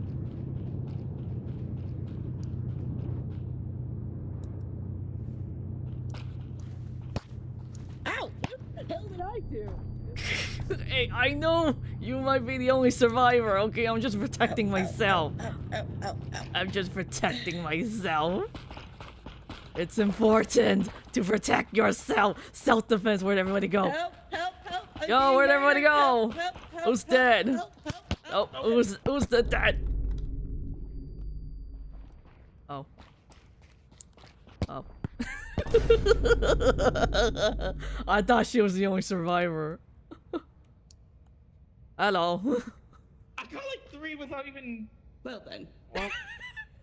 hell did I do? Hey, I know you might be the only survivor, okay? I'm just protecting myself. I'm just protecting myself. It's important to protect yourself. Self-defense, where'd everybody go? Help! I'm Yo, being where'd everybody murdered. go? Help, Who's dead? help. Oh, who's the dead? Oh. Oh. I thought she was the only survivor. Hello. I got like 3 without even. Well then, Well,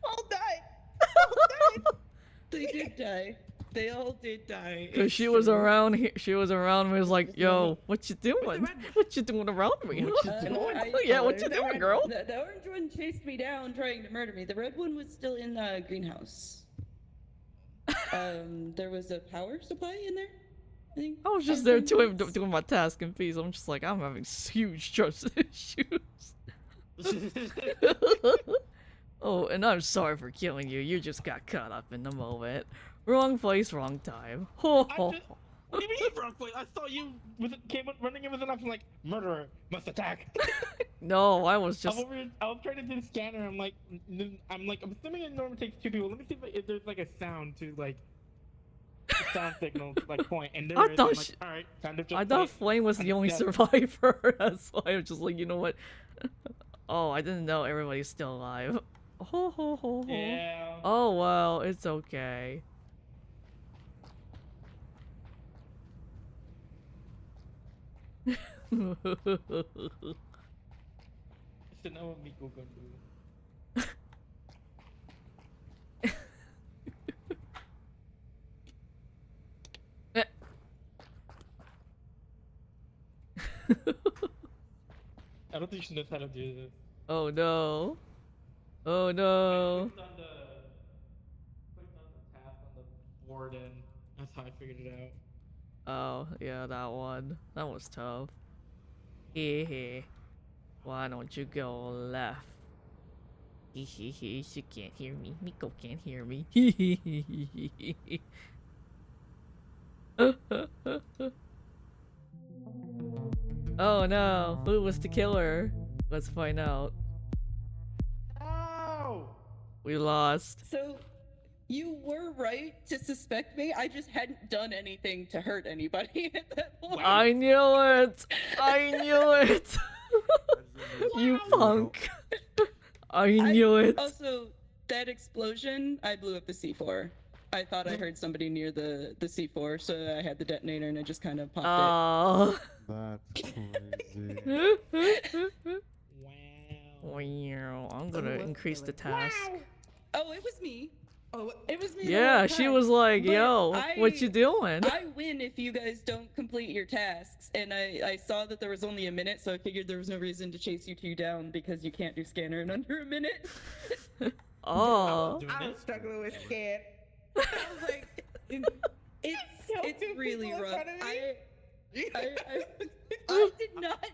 All died. All died. they did die. They all did die. Cause It's she was true. around here. She was around me. Was like, yo, what you doing? red one? What you doing around me? What you Uh, doing? Yeah, what you the doing, red- girl? The orange one chased me down, trying to murder me. The red one was still in the greenhouse. There was a power supply in there. I think. I was just there doing my task in peace. I'm just like, I'm having huge trust issues. Oh, and I'm sorry for killing you. You just got caught up in the moment. Wrong place, wrong time. Ho I ho. just. What do you mean, wrong place? I saw you came up running in with an option like murderer must attack. No, I was just. I was trying to do the scanner. I'm assuming it normally takes 2 people. Let me see if there's like a sound to like sound signal to like point. And there I is. thought I'm like, she- all right, time to just I thought wait. Flame was the only Yeah. survivor. That's why I was just like, you know what? Oh, I didn't know everybody's still alive. Ho ho ho ho. Yeah. Oh well, it's okay. So now what Miko gonna do? I don't think she knows how to do this. Oh no. Oh no. Clicked on the tab on the board and that's how I figured it out. Oh, yeah, that one. That was tough. Hee. Why don't you go left? She can't hear me. Miko can't hear me. Oh no, who was the killer? Let's find out. Oh! We lost. So, you were right to suspect me. I just hadn't done anything to hurt anybody at that point. I knew it! I knew it! You punk! I knew it! Also, that explosion, I blew up the C4. I thought I heard somebody near the C4, so I had the detonator and I just kind of popped Oh. That's crazy. Wow. Wow, I'm gonna increase the task. it. Oh, it was me. Oh, it was me. the Yeah, whole she time. was like, But yo, what you doing? I win if you guys don't complete your tasks, and I saw that there was only a minute, so I figured there was no reason to chase you two down because you can't do scanner in under a minute. Oh. Doing I it. was struggling with scared. I was like, It's two really people in rough. front of me. I did not.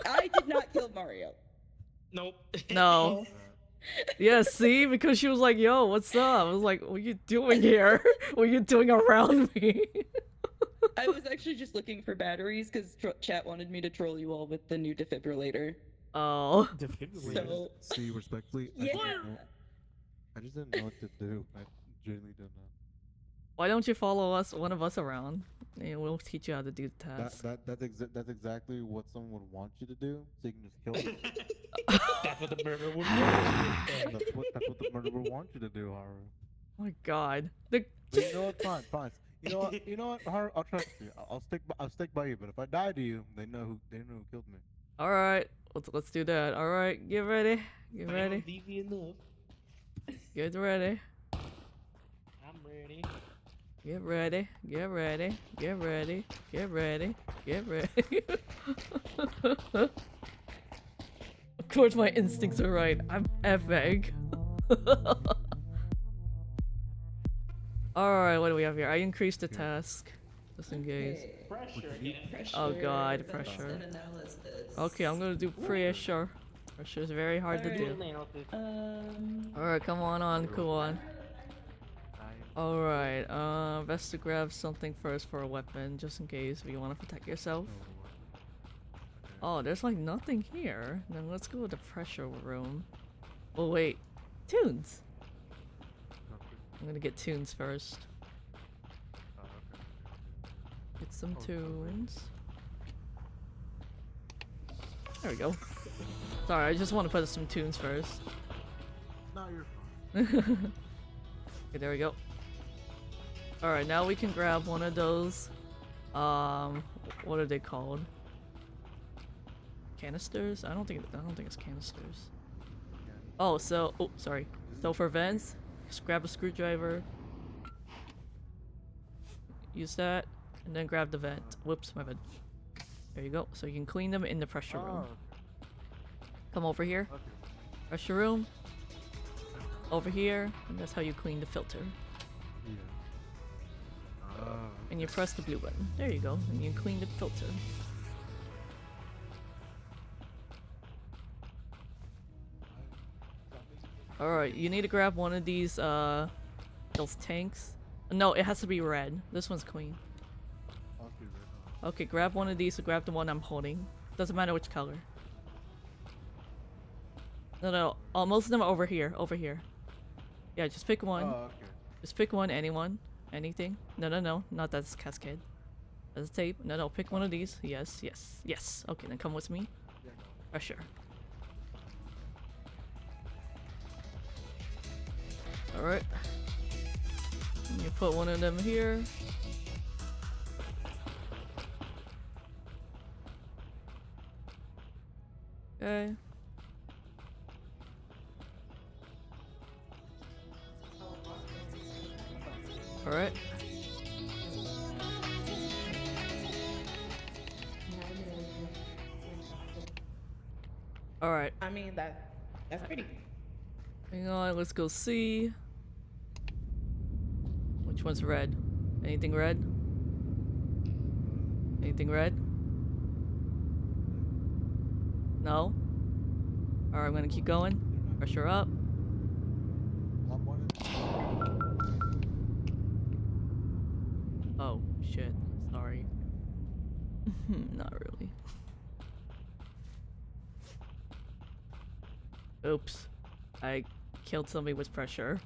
I did not kill Mario. Nope. No. Yeah, see? Because she was like, yo, what's up? I was like, what are you doing here? What are you doing around me? I was actually just looking for batteries because chat wanted me to troll you all with the new defibrillator. Oh. Defibrillator. So See, respectfully, yeah, I just didn't know what to do. I genuinely don't know. Why don't you follow us, one of us around? And we'll teach you how to do the task. That's exactly what someone would want you to do, so you can just kill them. That's what the murderer would want. That's what the murderer would want you to do, Haru. Oh my god. The, But you know what? Fine. You know what, Haru? I'll trust you. I'll stick by you. But if I die to you, they know who killed me. Alright, let's do that. Alright, get ready. Get ready. Sounds easy enough. Get ready. I'm ready. Get ready. Get ready. Get ready. Get ready. Get ready. Of course my instincts are right. I'm epic. Alright, what do we have here? I increased the task. Just in case. Pressure again. Oh god, pressure. Okay, I'm gonna do pressure. Pressure is very hard to do. Alright, come on, cool on. I am Alright, best to grab something first for a weapon, just in case if you want to protect yourself. Oh, there's like nothing here. Then let's go to the pressure room. Oh wait, tunes! I'm gonna get tunes first. Get some tunes. There we go. Sorry, I just want to put some tunes first. No, you're fine. Okay, there we go. Alright, now we can grab one of those. What are they called? Canisters? I don't think it's canisters. Oh, sorry. So for vents, just grab a screwdriver. Use that, and then grab the vent. Whoops, my bad. There you go. So you can clean them in the pressure room. Come over here. Okay. Pressure room. Over here, and that's how you clean the filter. Yeah. And you press the blue button. There you go. And you clean the filter. Alright, you need to grab one of these, those tanks. No, it has to be red. This one's clean. Okay, grab one of these, so grab the one I'm holding. Doesn't matter which color. No, most of them are over here, Yeah, just pick one. Oh, okay. Just pick one, anyone. Anything. No, not that's cascade. That's tape. No, pick one of these. Yes. Okay, then come with me. Pressure. Alright. You put one of them here. Okay. Alright. Alright. I mean that's pretty. Hang on, let's go see. Which one's red? Anything red? Anything red? No? Alright, I'm gonna keep going. Pressure up. Oh, shit. Sorry. Not really. Oops. I killed somebody with pressure.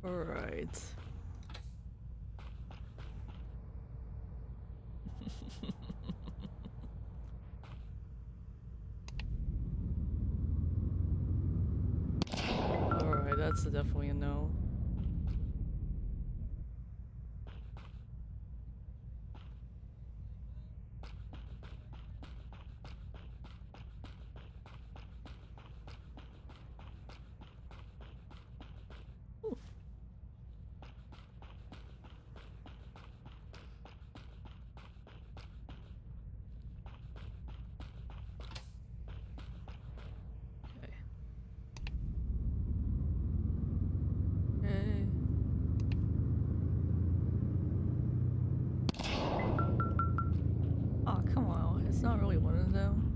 Alright. Alright, that's definitely a no. Ooh. Okay. Okay. Oh, come on. It's not really one of them.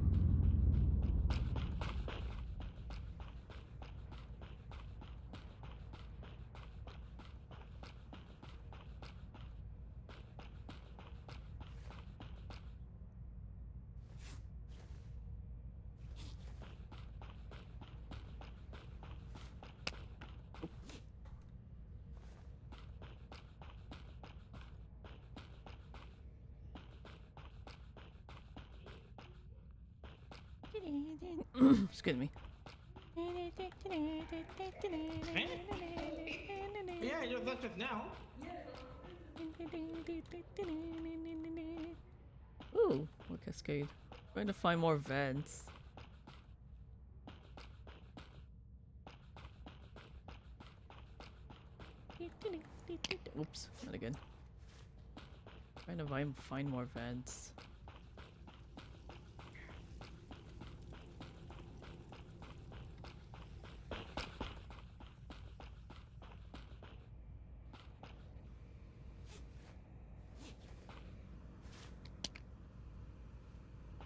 Excuse me. Yeah, that's just now. Ooh, what cascade? Trying to find more vents. Oops, not again. Trying to find more vents.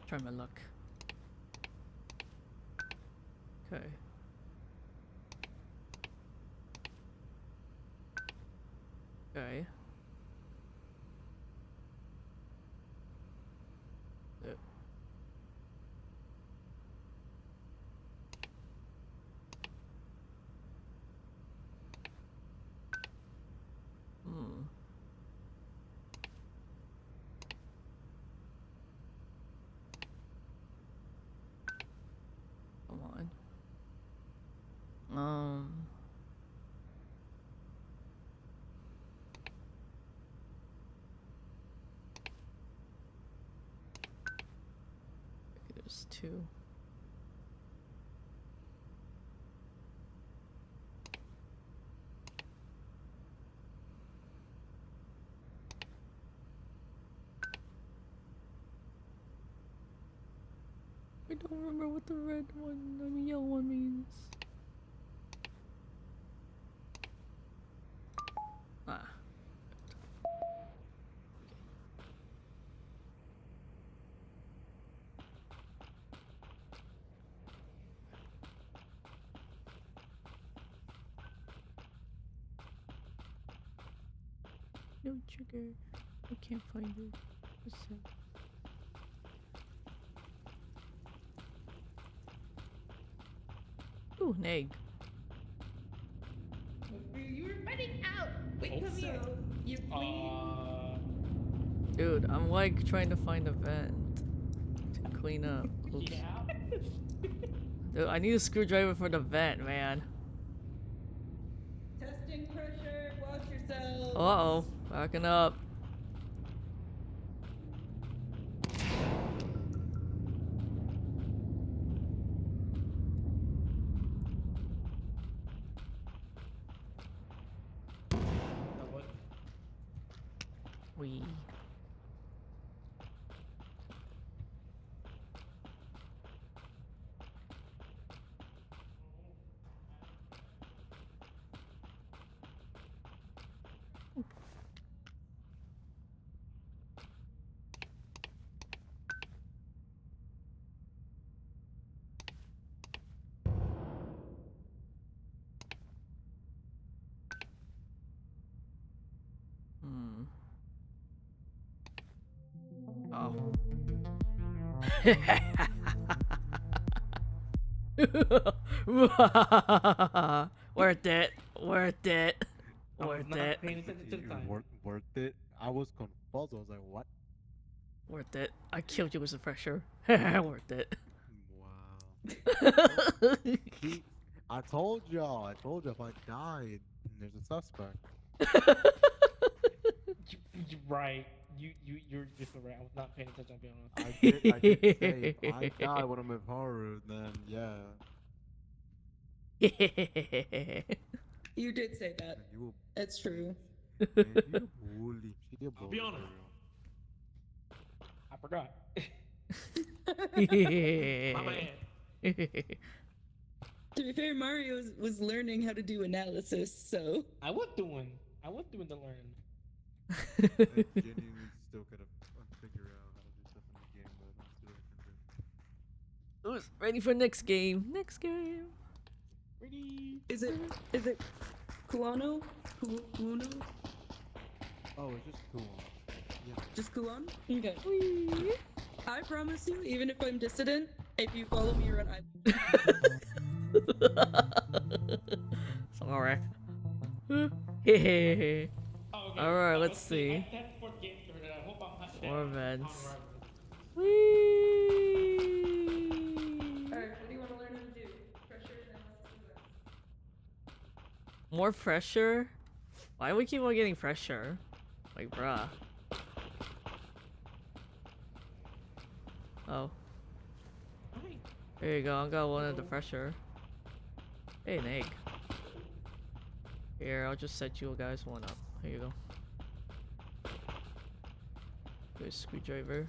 Try my luck. Okay. Okay. Yep. Hmm. Come on. There's two. I don't remember what the red one, I mean yellow one means. Ah. No trigger. I can't find it. What's that? Ooh, an egg. You were fighting out. Wait, come here. You're Dude, I'm like trying to find a vent to clean up. Oops. Yeah. Dude, I need a screwdriver for the vent, man. Testing pressure. Watch yourself. Uh-oh. Backing up. What? Wee. Hmm. Oh. Worth it. Worth it. I was Worth not it. paying attention to the time. Worth it. I was confused. I was like, what? Worth it. I killed you with the pressure. Worth it. Wow. See, I told y'all. I told you if I died, there's a suspect. You're right. You're just right. I was not paying attention. I'll be honest. I did say if I die when I'm in horror, then yeah. You did say that. And you It's true. man, you a bully. She did I'll bully be honest. I forgot. My bad. To be fair, Mario was learning how to do analysis, so I was doing the learning. I genuinely still gotta figure out how to do stuff in the game, but I'll see what I can do. Who's ready for next game? Next game. Ready? is it Kuano? Kuano? Oh, it's just cool. Yeah. Just Kuan? Okay. Whee! I promise you, even if I'm dissident, if you follow me around, Sorry. Hehehe. Oh, okay. Alright, let's see. I had 4 games started. I hope I'm 4 I'm events. right. Whee! Alright, what do you want to learn how to do? Pressure analysis. More pressure? Why do we keep on getting pressure? Like, bruh. Oh. Hi. There you go, I got one of the pressure. Hey, an egg. Here, I'll just set you guys one up. Here you go. There's a screwdriver.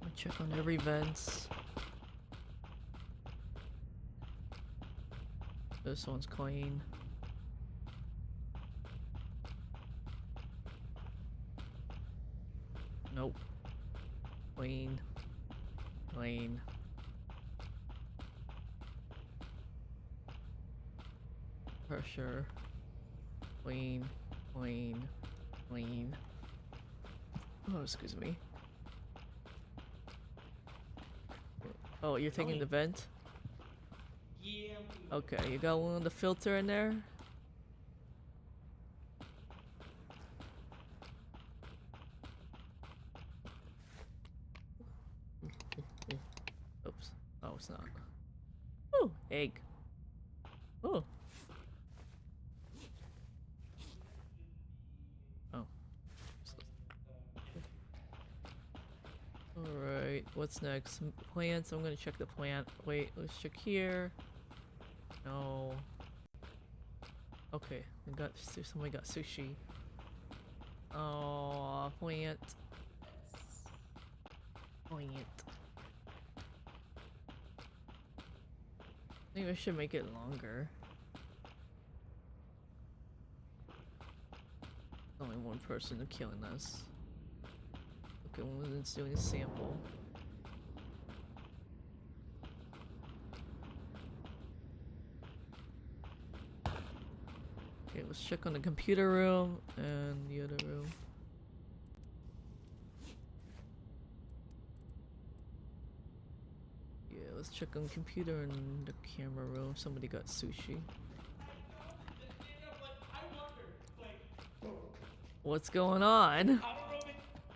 I'll check on every vents. This one's clean. Clean. Clean. Pressure. Clean. Clean. Clean. Oh, excuse me. Oh, you're taking the vent? Yeah. Okay, you got one of the filter in there? Oops. Oh, it's not. Ooh, egg. Ooh. Oh. Alright, what's next? Plants, I'm gonna check the plant. Wait, let's check here. No. Okay, we got somebody got sushi. Oh, plant. Plant. I think I should make it longer. Only one person killing us. Okay, one's doing a sample. Okay, let's check on the computer room and the other room. Yeah, let's check on computer and the camera room. Somebody got sushi. What's going on?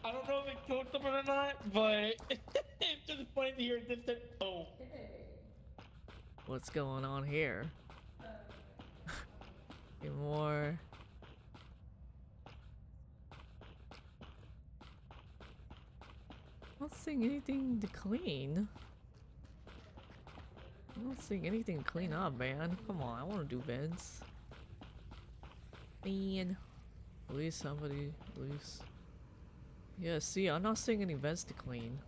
I don't know if it killed someone or not, but it's just funny to hear this. Oh. What's going on here? Get more. I'm not seeing anything to clean. I'm not seeing anything to clean up, man. Come on, I want to do vents. Man. Please, somebody, please. Yeah, see, I'm not seeing any vents to clean.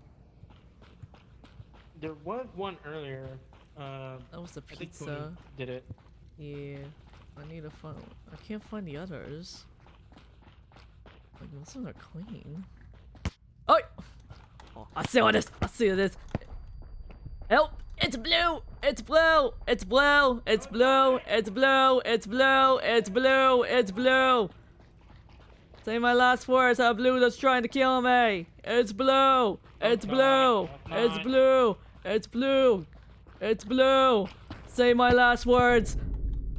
There was one earlier. That was the I think pizza. Tony did it. Yeah. I need to find. I can't find the others. Like, most of them are clean. Oh! Oh, I see all this! I see this! Help! It's blue! It's blue! It's blue! It's blue! It's blue! It's blue! It's blue! It's blue! Say my last words, how blue that's trying to kill me! It's blue! It's blue! It's blue! It's blue! It's blue! Say my last words!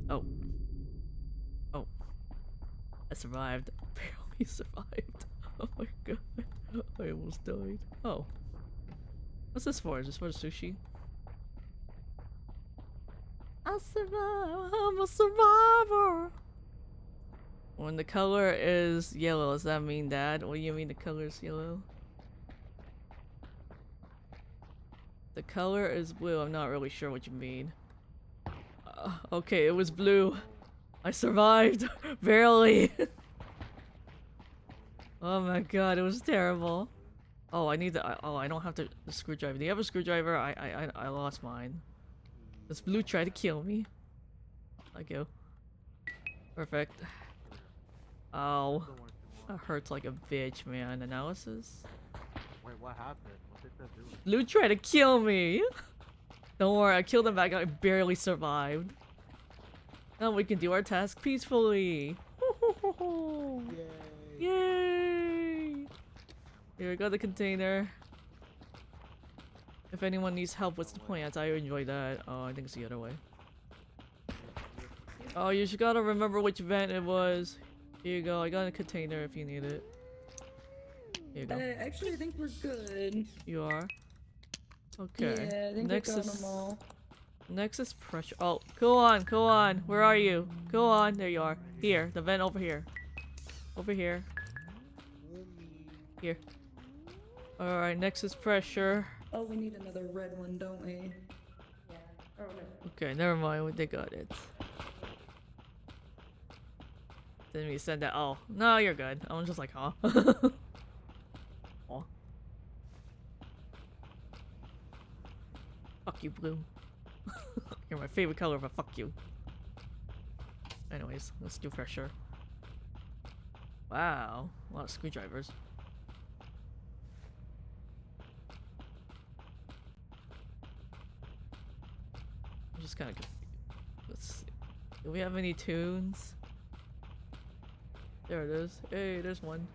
Oh. Oh. I survived. Barely survived. Oh my god. I almost died. Oh. What's this for? Is this for the sushi? I survived. I'm a survivor. When the color is yellow, does that mean that? What do you mean the color is yellow? The color is blue. I'm not really sure what you mean. Okay, it was blue. I survived. Barely. Oh my god, it was terrible. Oh, I need the. Oh, I don't have the screwdriver. Do you have a screwdriver? I lost mine. This blue tried to kill me. Thank you. Perfect. Oh, that hurts like a bitch, man. Analysis. Wait, what happened? What did that do? Blue tried to kill me. Don't worry, I killed him back. I barely survived. Now we can do our task peacefully. Yay! Yay! Here, I got the container. If anyone needs help with the plants, I enjoy that. Oh, I think it's the other way. Oh, you just gotta remember which vent it was. Here you go, I got a container if you need it. Here you go. Actually, I think we're good. You are? Okay. Yeah, I think Next we got is them all. next is pressure. Oh, go on, go on. Where are you? Go on. There you are. Here, the vent over here. Over here. Here. Alright, next is pressure. Oh, we need another red one, don't we? Yeah. Oh, no. Okay, never mind. They got it. Didn't we send that? Oh, no, you're good. I was just like, huh? Aw. Fuck you, blue. You're my favorite color, but fuck you. Anyways, let's do pressure. Wow, a lot of screwdrivers. just kind of confused. Let's see. Do we have any tunes? There it is. Hey, there's one.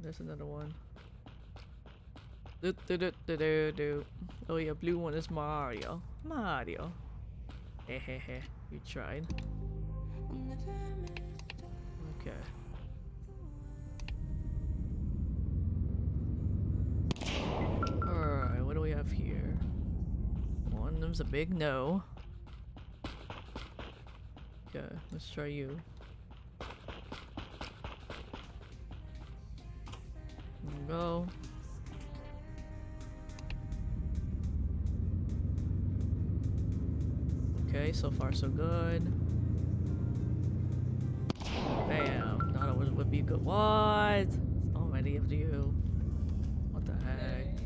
There's another one. Do do do do do do. Oh yeah, blue one is Mario. Mario. Hehehe. You tried. Okay. Alright, what do we have here? One of them's a big no. Okay, let's try you. Go. Okay, so far so good. Bam. Thought it would be good. What? So many of you. What the heck?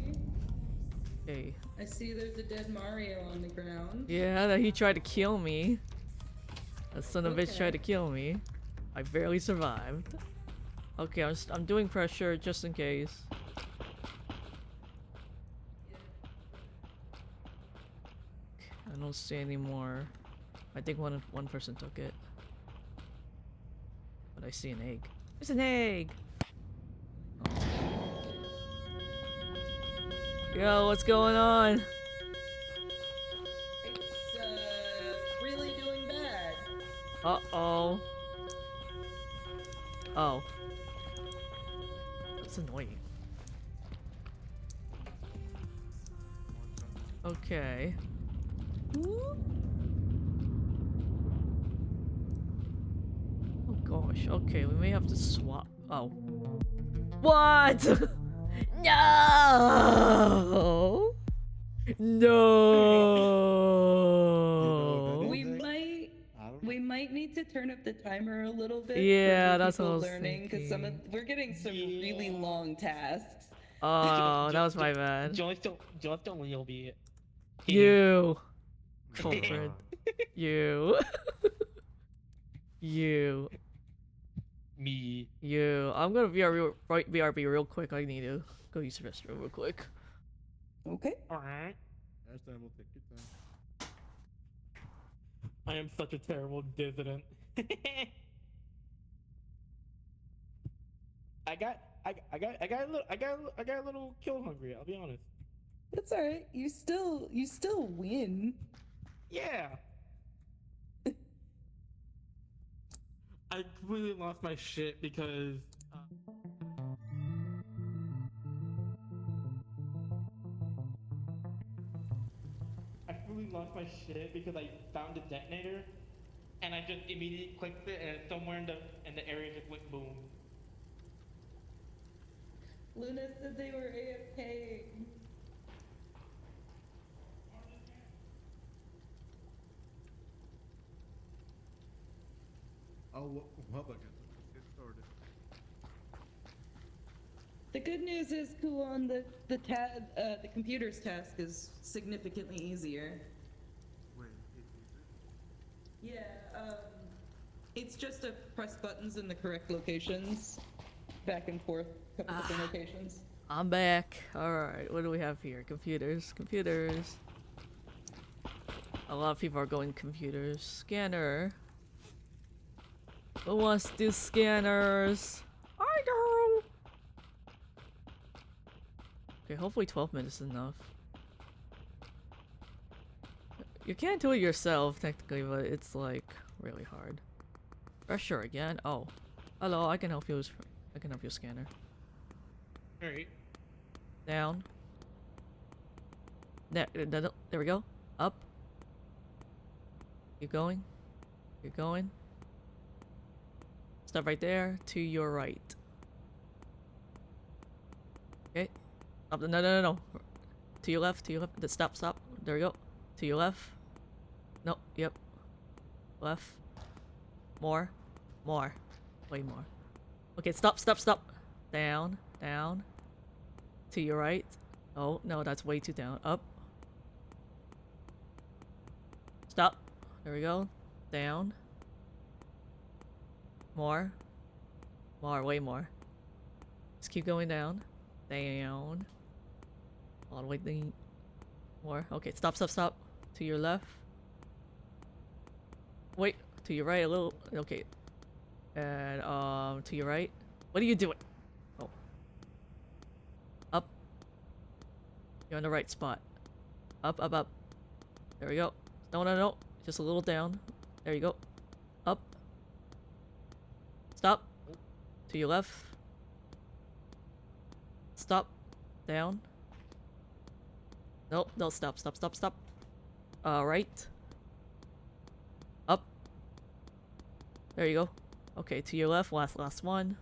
Hey. I see there's a dead Mario on the ground. Yeah, that he tried to kill me. That son of a bitch Okay. tried to kill me. I barely survived. Okay, I'm doing pressure just in case. I don't see any more. I think one person took it. But I see an egg. There's an egg! Oh. Yo, what's going on? It's really doing bad. Uh-oh. Oh. That's annoying. Okay. Oh gosh, okay, we may have to swap. Oh. What? No! No! We might I don't we might need to turn up the timer a little bit. Yeah, for that's what I people was learning because thinking. we're getting some really long tasks. Oh, that was my bad. Just don't you'll be it. You! know. Culprit. You. You. Me. You. I'm gonna BRB real quick. I need to go use the restroom real quick. Okay. Alright. Next time we'll take your time. I am such a terrible dissident. I got a little kill hungry, I'll be honest. That's all right. You still win. Yeah. I completely lost my shit because I completely lost my shit because I found a detonator and I just immediately clicked it and somewhere in the area just went boom. Luna said they were AFK. Oh, well, I guess let's get started. The good news is, Kuon, the computer's task is significantly easier. Wait, it's easy? Yeah, it's just to press buttons in the correct locations, back and forth, different locations. I'm back. Alright, what do we have here? Computers. Computers. A lot of people are going computers. Scanner. Who wants to do scanners? I do! Okay, hopefully 12 minutes is enough. You can't do it yourself, technically, but it's like really hard. Pressure again? Oh. Hello, I can help you. I can help you, scanner. Alright. Down. There we go. Up. Keep going. Keep going. Stop right there. To your right. Okay. Up. No. To your left. To your left. Stop. There we go. To your left. No. Yep. Left. More. Way more. Okay. Stop. Down. To your right. Oh, no, that's way too down. Up. Stop. There we go. Down. More. Way more. Just keep going down. Down. All the way More. Okay, stop, stop, stop. To your left. Wait, to your right a little. Okay. And, to your right. What are you doing? Oh. Up. You're on the right spot. Up, up, up. There we go. No, no, no. Just a little down. There you go. Up. Stop. To your left. Stop. Down. Nope, no, stop, stop, stop, stop. Right. Up. There you go. Okay, to your left, last one.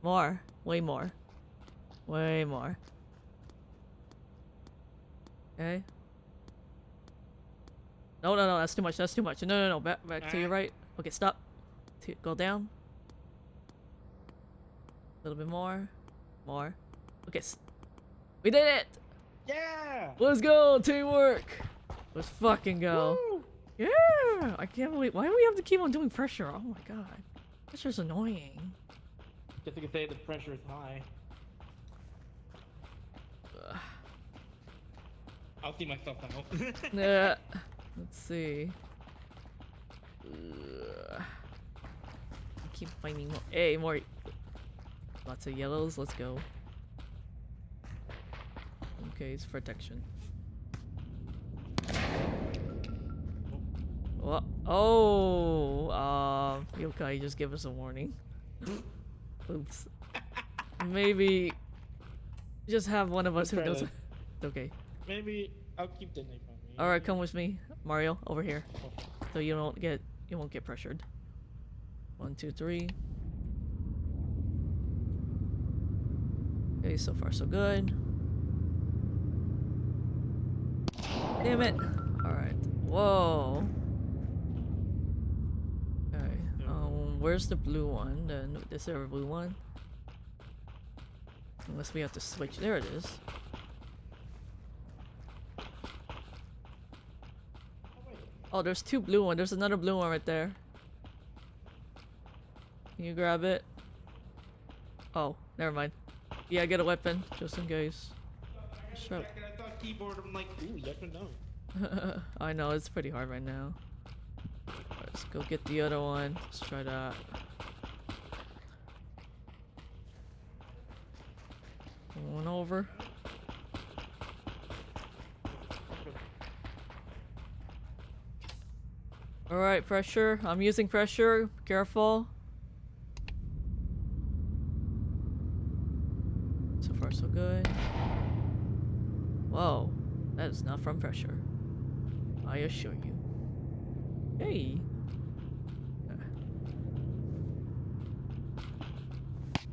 More. Way more. Way more. Okay. No, no, no, that's too much, that's too much. No, no, no, back to your right. Okay, stop. Go down. A little bit more. More. Okay, we did it! Yeah. Let's go! Teamwork! Let's fucking go. Woo! Yeah! I can't believe. Why do we have to keep on doing pressure? Oh my god. Pressure's annoying. Just to say the pressure is high. Ugh. I'll see myself out. Yeah. Let's see. Ugh. I keep finding more. Hey, more. Lots of yellows. Let's go. Okay, it's protection. What? Oh, Yokai just give us a warning. Oops. Maybe just have one of us who Let's try knows. this. Okay. Maybe I'll keep the knife on me. All right, come with me, Mario, over here, so you won't get pressured. 1, 2, 3. Okay, so far so good. Damn it! Alright. Whoa. Okay. Where's the blue one? Then is there a blue one? Unless we have to switch. There it is. Oh, there's 2 blue ones. There's another blue one right there. Can you grab it? Oh, never mind. Yeah, get a weapon, just in case. Sure. I saw keyboard. I'm like, ooh, yes or no? I know, it's pretty hard right now. Alright, let's go get the other one. Let's try that. One over. Alright, pressure. I'm using pressure. Careful. So far, so good. Whoa. That is not from pressure. I assure you. Hey.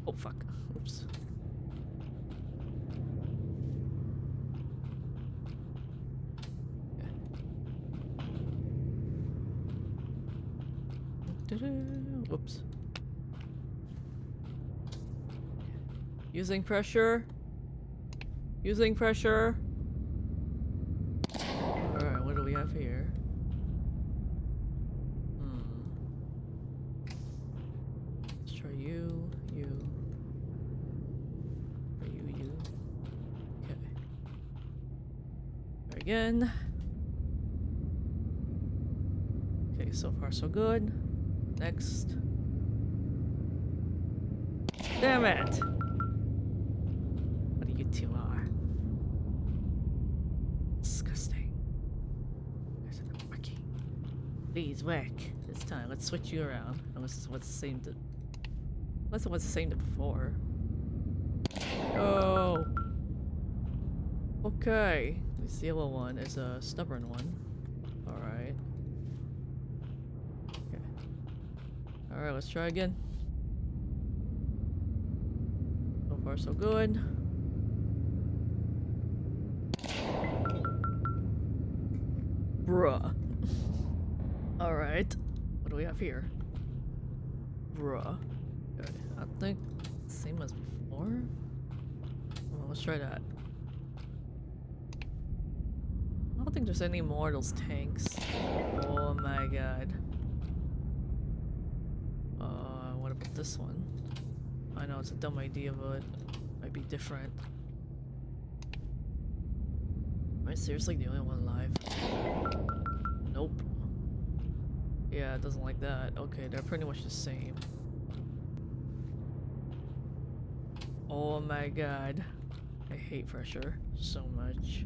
Oh, fuck. Oops. Whoops. Using pressure. Using pressure. Alright, what do we have here? Let's try you. Or you. Okay. Try again. Okay, so far so good. Next. Damn it! What you two are. Disgusting. There's an working. Please work. This time, let's switch you around. Unless it's what's the same to. Unless it was the same to before. Oh. Okay. This yellow one is a stubborn one. Alright. Okay. Alright, let's try again. So far, so good. Bruh. Alright. What do we have here? Bruh. Okay, I think same as before. Well, let's try that. I don't think there's any more of those tanks. Oh my god. What about this one? I know it's a dumb idea, but it might be different. I seriously the only one alive? Nope. Yeah, it doesn't like that. Okay, they're pretty much the same. Oh my god. I hate pressure so much.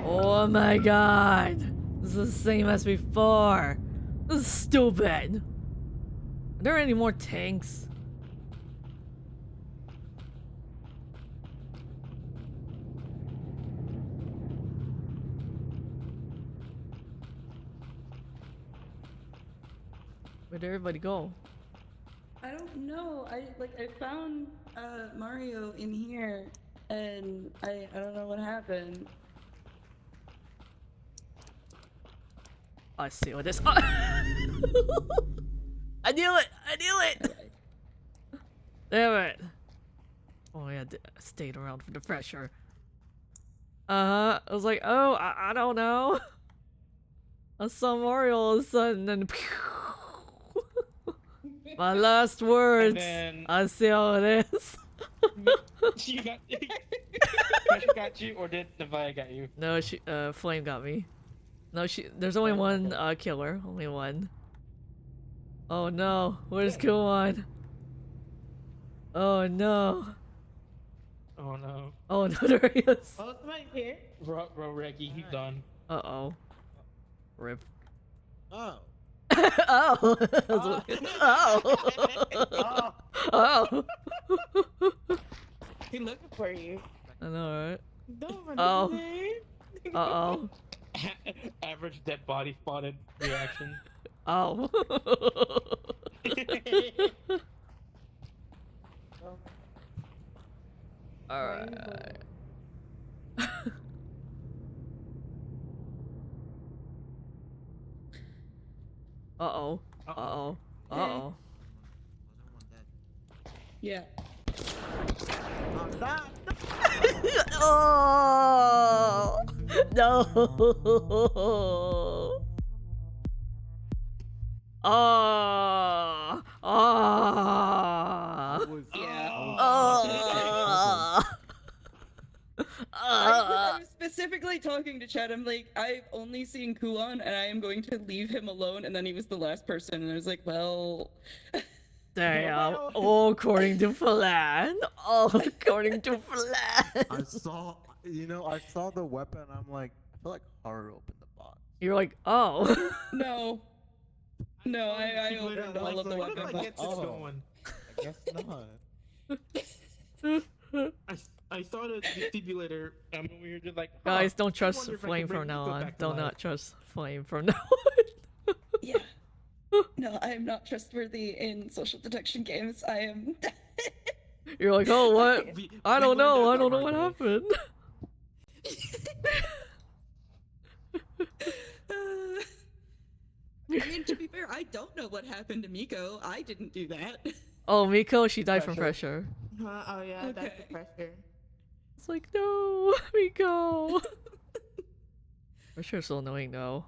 Oh my god! This is the same as before! This is stupid! Are there any more tanks? Where'd everybody go? I don't know. I found Mario in here, and I don't know what happened. I see what this. I knew it! I knew it! Damn it! Oh yeah, I stayed around for the pressure. I was like, oh, I don't know. I saw Mario all of a sudden, and my last words. then- I see how it is. She got Pressure got you, or did Nevia got you? No, Flame got me. No, there's only Oh, one okay. killer, only one. Oh no, where's Kuon? Oh no. Oh no. Oh no, there he is. Oh, somebody here. Bro, Reggie, he's done. Uh-oh. Rip. Oh. Oh. Oh. Oh. He looking for you. I know, right? Don't run Oh. away. Uh-oh. Average dead body spotted reaction. Oh. Alright. Uh-oh. Uh-oh. Uh-oh. Yeah. Oh no! Oh! Oh! Yeah. Oh! I was specifically talking to Chad. I'm like, I've only seen Kuon, and I am going to leave him alone. And then he was the last person, and I was like, well. Damn! All according to plan. All according to plan. I saw the weapon. I'm like, I feel like Haru opened the box. You're like, oh. No. No, I opened all of the What if I weapons. get this going? I guess not. I saw the defibrillator, and we were just like, Guys, don't I trust wonder if I Flame can bring from now Nico on. back to Do life. not trust Flame from now on. Yeah. No, I am not trustworthy in social detection games. I am. You're like, oh, what? We- I we don't learned know. that I the don't know hard what way. happened. I mean, to be fair, I don't know what happened to Miko. I didn't do that. Oh, Miko, she died from pressure. Huh? Oh yeah, that's Okay. the pressure. It's like, no, Miko. Pressure's so annoying, though.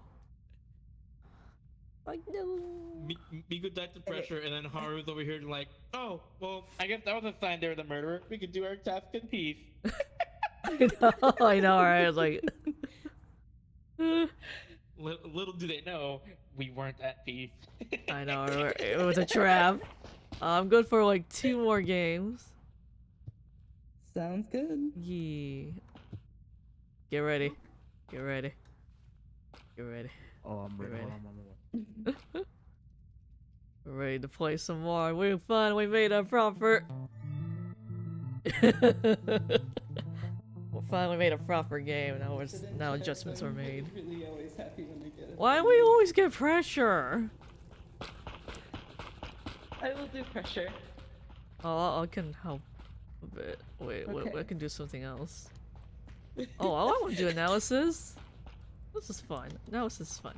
Like, no. Miku died to pressure, and then Haru's over here like, oh, well, I guess that was a sign they were the murderer. We could do our task in peace. I know, right? I was like, Little do they know, we weren't at peace. I know, it was a trap. I'm good for like 2 more games. Sounds good. Yeah. Get ready. Get ready. Get ready. Oh, I'm ready. Ready. Hold on, We're ready to play some more. We finally made a proper. We finally made a proper game. Now adjustments are made. Really always happy when I get it. Why do we always get pressure? I will do pressure. Oh, I can help a bit. Wait, Okay. I can do something else. Oh, I want to do analysis. This is fun. Analysis is fun.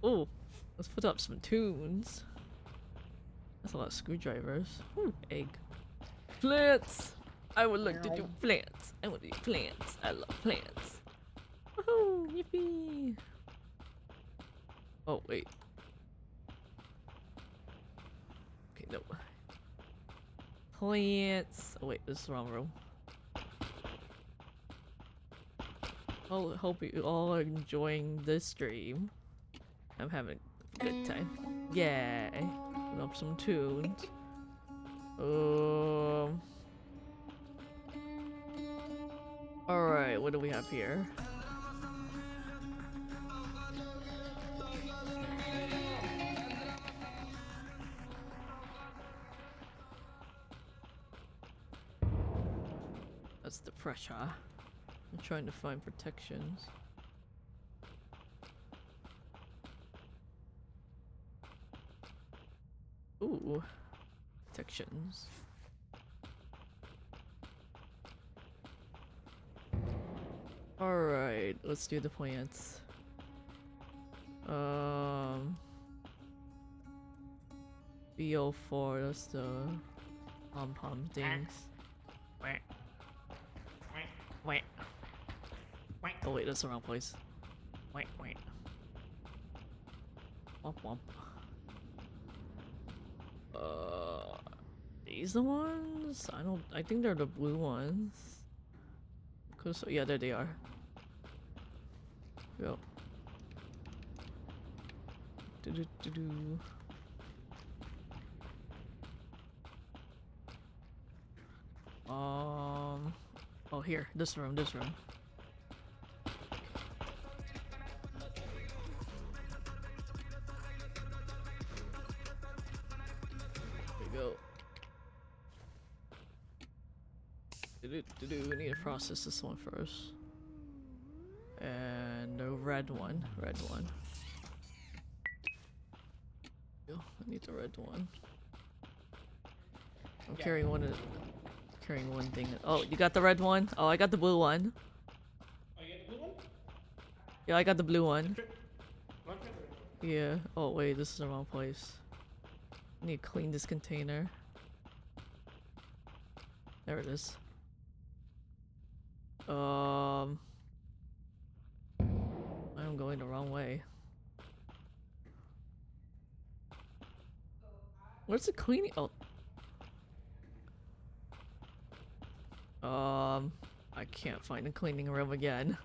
Oh, let's put up some tunes. That's a lot of screwdrivers. Ooh, egg. Plants! I would like to do plants. I want to do plants. I love plants. Woohoo! Yippee! Oh, wait. Okay, no. plants. Oh wait, this is the wrong room. Hope you all are enjoying this stream. I'm having a good time. Yay! Put up some tunes. Alright, what do we have here? That's the pressure. I'm trying to find protections. Ooh, protections. Alright, let's do the plants. BO4, that's the pom-pom things. Wait. Oh wait, that's the wrong place. Wait. Womp womp. These the ones? I think they're the blue ones. Cause, yeah, there they are. Go. Do. Oh, here, this room. There we go. We need to process this one first. And the red one. Yo, I need the red one. I'm carrying one thing. Oh, you got the red one? Oh, I got the blue one. Oh, you got the blue one? Yeah, I got the blue one. Okay. Yeah. Oh wait, this is the wrong place. I need to clean this container. There it is. I'm going the wrong way. Where's the cleaning? Oh. I can't find the cleaning room again.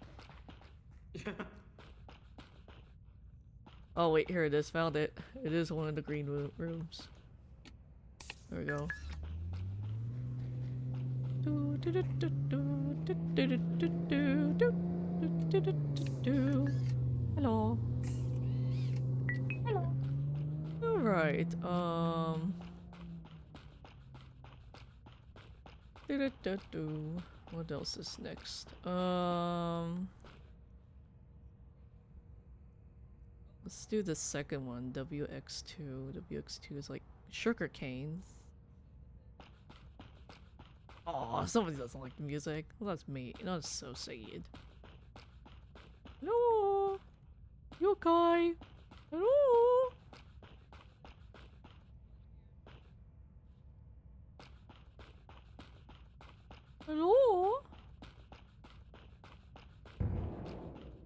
Oh wait, here it is. Found it. It is one of the green rooms. There we go. Hello. Alright, what else is next? Let's do the second one, WX2. WX2 is like sugar canes. Oh, somebody doesn't like the music. Well, that's me. That's so sad. Hello? You okay? Hello? Hello?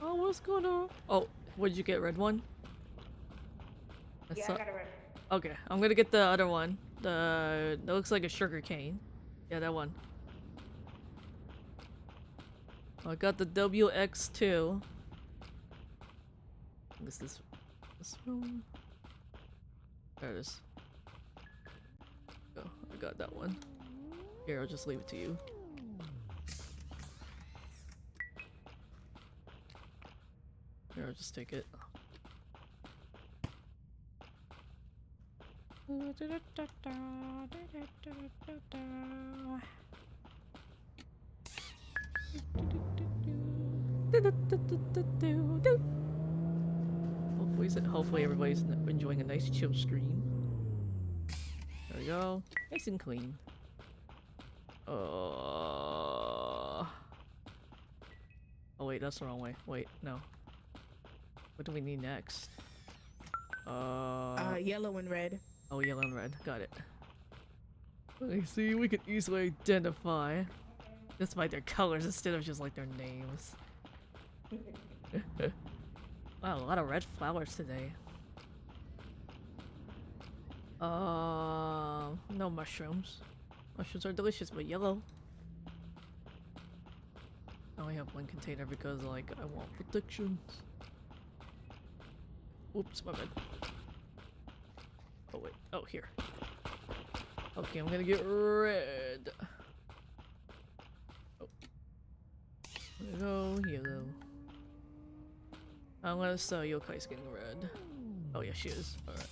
Oh, what's going on? Oh, what did you get? Red one? I got it right. Okay, I'm gonna get the other one. That looks like a sugar cane. Yeah, that one. I got the WX2. This one? There it is. Oh, I got that one. Here, I'll just leave it to you. Here, I'll just take it. Hopefully everybody's enjoying a nice chill stream. There we go. Nice and clean. Oh wait, that's the wrong way. Wait, no. What do we need next? Yellow and red. Oh, yellow and red. Got it. I see, we can easily identify just by their colors instead of just like their names. Wow, a lot of red flowers today. No mushrooms. Mushrooms are delicious, but yellow. I only have one container because, like, I want protection. Oops, my bad. Oh, wait. Oh, here. Okay, I'm gonna get red. Oh. There we go, yellow. Unless Yokai's getting red. Oh, yeah, she is. Alright.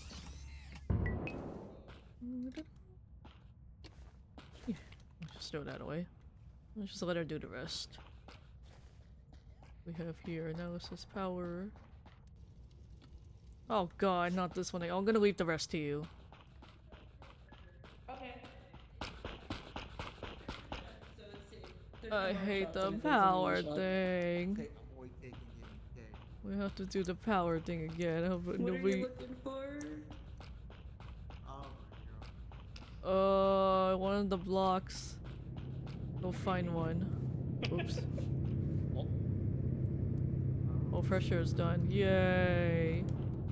Yeah, let's just throw that away. Let's just let her do the rest. We have here analysis power. Oh god, not this one. I'm gonna leave the rest to you. Okay. I hate the power thing. Okay, I'm always taking him. Okay. We have to do the power thing again. But What are nobody. you looking for? Oh my god. One of the blocks. Go find one. Oops. Oh, pressure is done. Yay.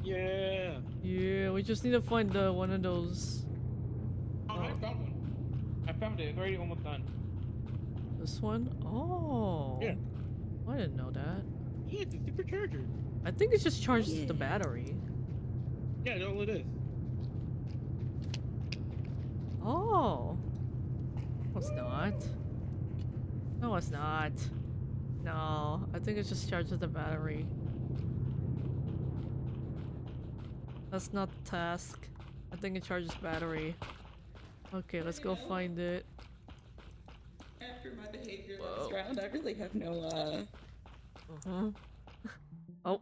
Yeah. Yeah, we just need to find one of those. Oh, I found one. I found it. It's already almost done. This one? Oh. Yeah. I didn't know that. Yeah, it's a supercharger. I think it just charges the battery. Yeah, that's all it is. Oh. No, it's not. No, it's not. No, I think it just charges the battery. That's not the task. I think it charges battery. Okay, let's go find it. After my behavior Whoa. last round, I really have no, Oh.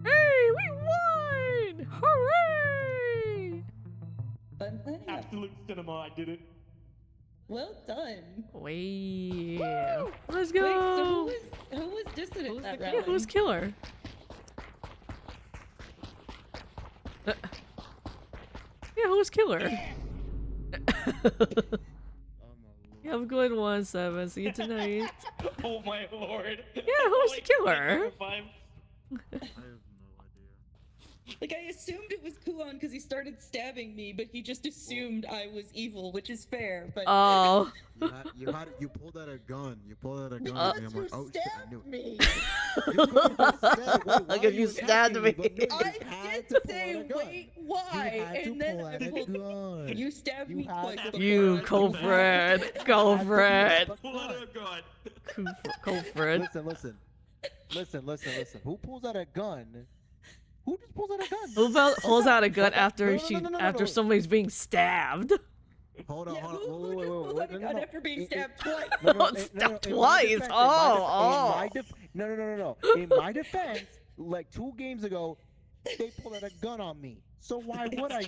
Hey, we won! Hooray! fun planning. Absolute cinema, I did it. Well done. Wait. Let's Wait, go! so who was dissonant that round? Yeah, who's killer? Yeah, who's killer? Oh my lord. You have a good one, Seven. See you tonight. Oh my lord. Yeah, who's the killer? I have no idea. Like, I assumed it was Kuon because he started stabbing me, but he just assumed I was evil, which is fair, but... Oh. You pulled out a gun. You pulled out a gun Because at me. I'm you like, oh shit, I stabbed knew it. me! Look at you stabbed me. I did say, wait, why? And then I pulled... You stabbed me twice. You, Cofred. Cofred. Pull out a gun. Cofred. Listen. Who pulls out a gun? Who just pulls out a gun? Who pulls out a gun after No. after somebody's being stabbed? Hold on, Yeah, hold who on. just pulls out a gun after being stabbed twice? Twice? Oh. No. In my defense, like 2 games ago, they pulled out a gun on me. So why would I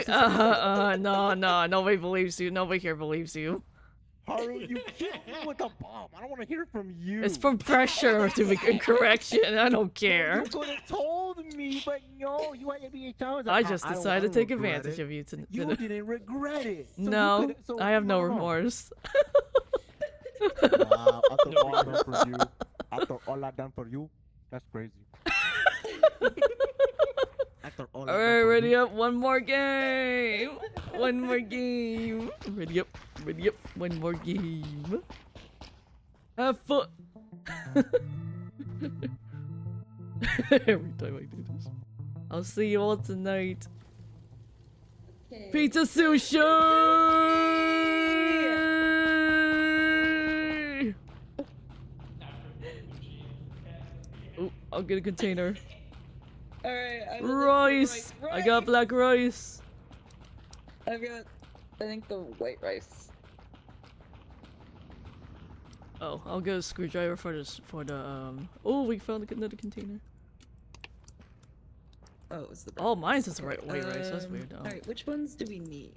not? No, nobody believes you. Nobody here believes you. Haru, you killed me with a bomb. I don't want to hear from you. It's from pressure to be correction. I don't care. You could have told me, but no, you had to be I just decided to take advantage of you You didn't regret it. So you No, could've- so I have no no. remorse. Wow, after all I've done for you, after all I've done for you, that's crazy. After all I've done Alright, for ready you. up. One more game. One more game. Ready up. Ready up. One more game. Have fun. Every time I do this. I'll see you all tonight. Okay. Pizza sushi! Oh, I'll get a container. Alright, I will look for Rice! I got black rice. I've got, I think, the white rice. Oh, I'll get a screwdriver for this. Oh, we found another container. Oh, it was the Oh, mine's just white rice. That's Um, weird. Though. Alright, which ones do we need?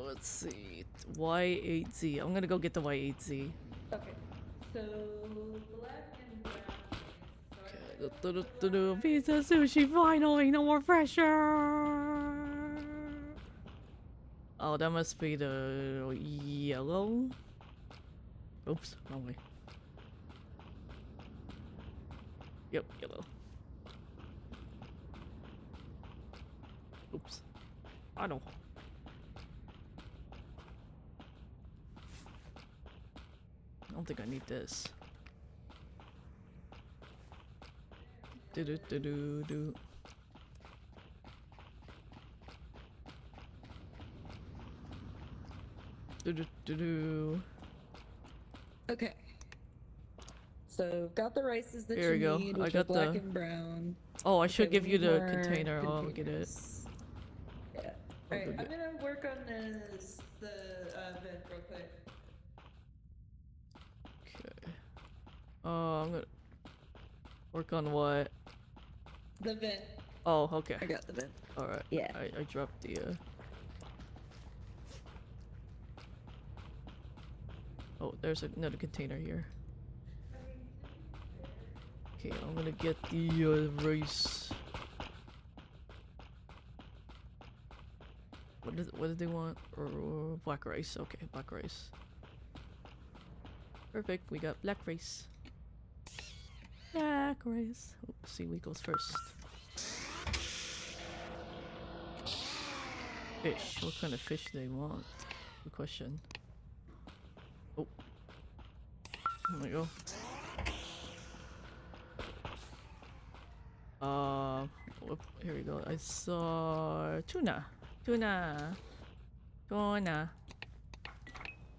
Let's see. Y8Z. I'm gonna go get the Y8Z. Okay. So, black and brown. Okay. Pizza sushi, finally! No more pressure! Oh, that must be the yellow. Oops, wrong way. Yep, yellow. Oops. I know. don't think I need this. Do do do do do. Do do do do. Okay. So got the rices that Here you we go. need, I which got are black the- and brown. Oh, I Okay, should we give you need the more container. I'll get it. containers. Yeah. I'll Alright, go I'm get- gonna work on the vent real quick. Okay. I'm gonna work on what? The vent. Oh, okay. I got the vent. All right. Yeah. I dropped the. Oh, there's another container here. Okay, I'm gonna get the rice. What did they want? Black rice. Okay, black rice. Perfect. We got black rice. Black rice. Oh, seaweed goes first. Fish. What kind of fish do they want? Good question. Oh. There we go. Here we go. I saw tuna. Tuna. Tuna.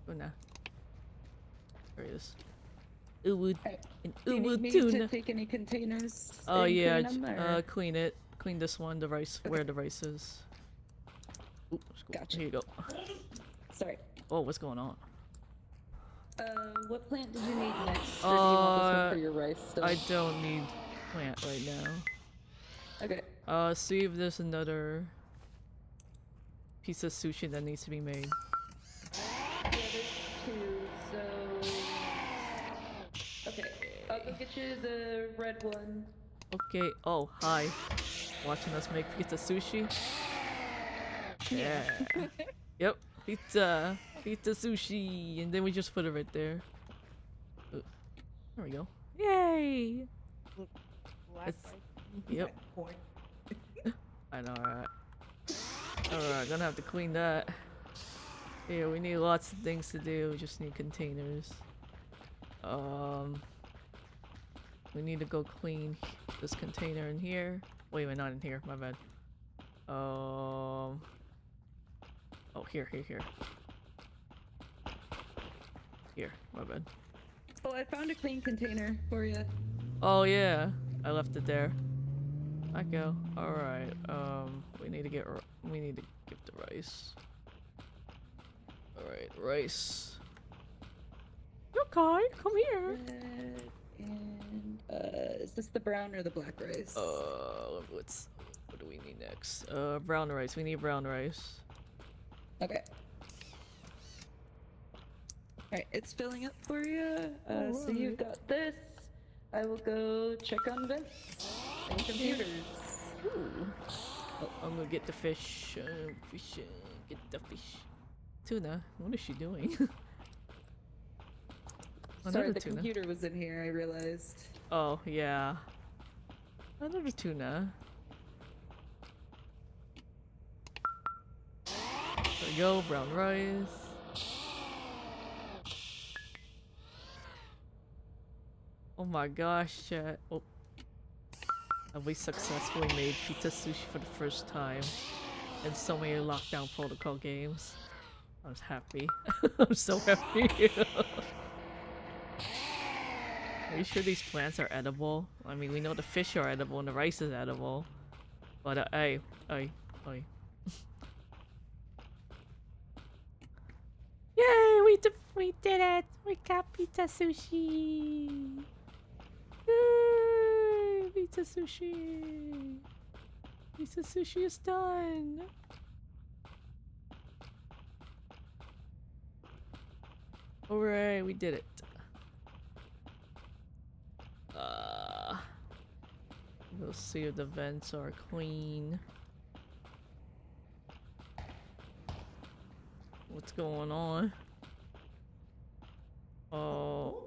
Tuna. There it is. Uwu. Alright. An Do you need uwu me tuna. to take any containers? Oh and yeah, clean them, or- clean it. Clean this one, the rice, where the rice is. Ooh, Gotcha. Here you go. Sorry. Oh, what's going on? What plant did you need next? Or do you want this one for your rice still? I don't need plant right now. Okay. See if there's another piece of sushi that needs to be made. Yeah, there's two, so... Okay, I'll go get you the red one. Okay. Oh, hi. Watching us make pizza sushi. Yeah. Yep. Pizza. Pizza sushi, and then we just put it right there. There we go. Yay! Black It's- rice. Yep. Corn. I know, right? Alright, gonna have to clean that. Yeah, we need lots of things to do. We just need containers. We need to go clean this container in here. Wait a minute, not in here. My bad. Oh, here. Here, my bad. Oh, I found a clean container for you. Oh yeah, I left it there. I go. All right. We need to get the rice. All right, rice. Okay, come here. Red and is this the brown or the black rice? What do we need next? Brown rice. We need brown rice. Okay. Alright, it's filling up for you. So you've got this. I will go check on vents and computers. Ooh. Oh, I'm gonna get the fish. Get the fish. Tuna. What is she doing? Sorry, Another the tuna. computer was in here, I realized. Oh yeah. Another tuna. There we go. Brown rice. Oh my gosh, chat. Oh. And we successfully made pizza sushi for the first time in so many lockdown protocol games. I was happy. I'm so happy. Are you sure these plants are edible? I mean, we know the fish are edible and the rice is edible. But, hey. Yay! We did it! We got pizza sushi! Yay! Pizza sushi! Pizza sushi is done! Alright, we did it. We'll see if the vents are clean. What's going on? Oh.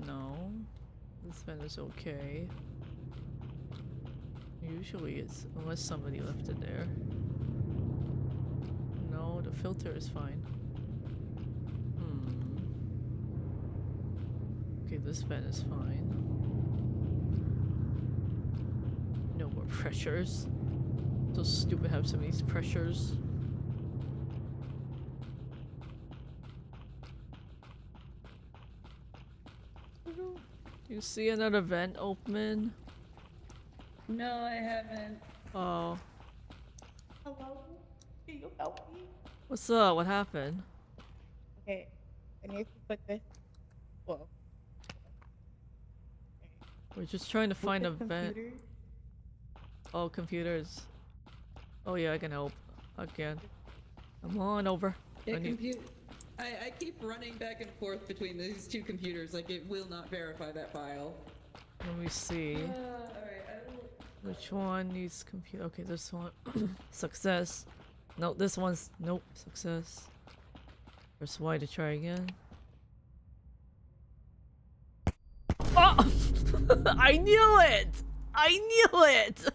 No. This vent is okay. Usually it's unless somebody left it there. No, the filter is fine. Okay, this vent is fine. No more pressures. So stupid have some of these pressures. You see another vent open? No, I haven't. Oh. Hello? Can you help me? What's up? What happened? Okay. I need to put this. Well. We're just trying to find a the vent. computer. Oh, computers. Oh yeah, I can help. I can. Come on over. Yeah, I need- I keep running back and forth between these two computers, like it will not verify that file. Let me see. Alright, I will. Which one needs compute? Okay, this one. Success. No, this one's. Nope. Success. Press Y to try again. Oh! I knew it! I knew it!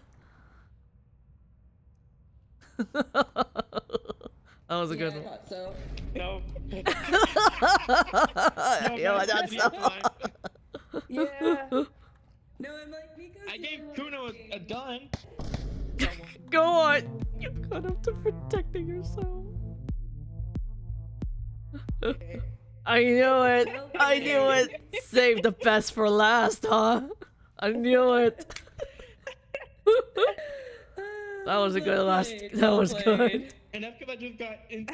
That was a Yeah, good I one. thought so. No. Yeah, man, that's you're fine. Yeah. No, I'm like, Miko's I the gave one Kuno working. a gun. Go on! You got up to protecting yourself. I knew it! I knew it! Save the best for last, huh? I knew it! That was a good Well last. played, That well was played. good. And that's because I just got in.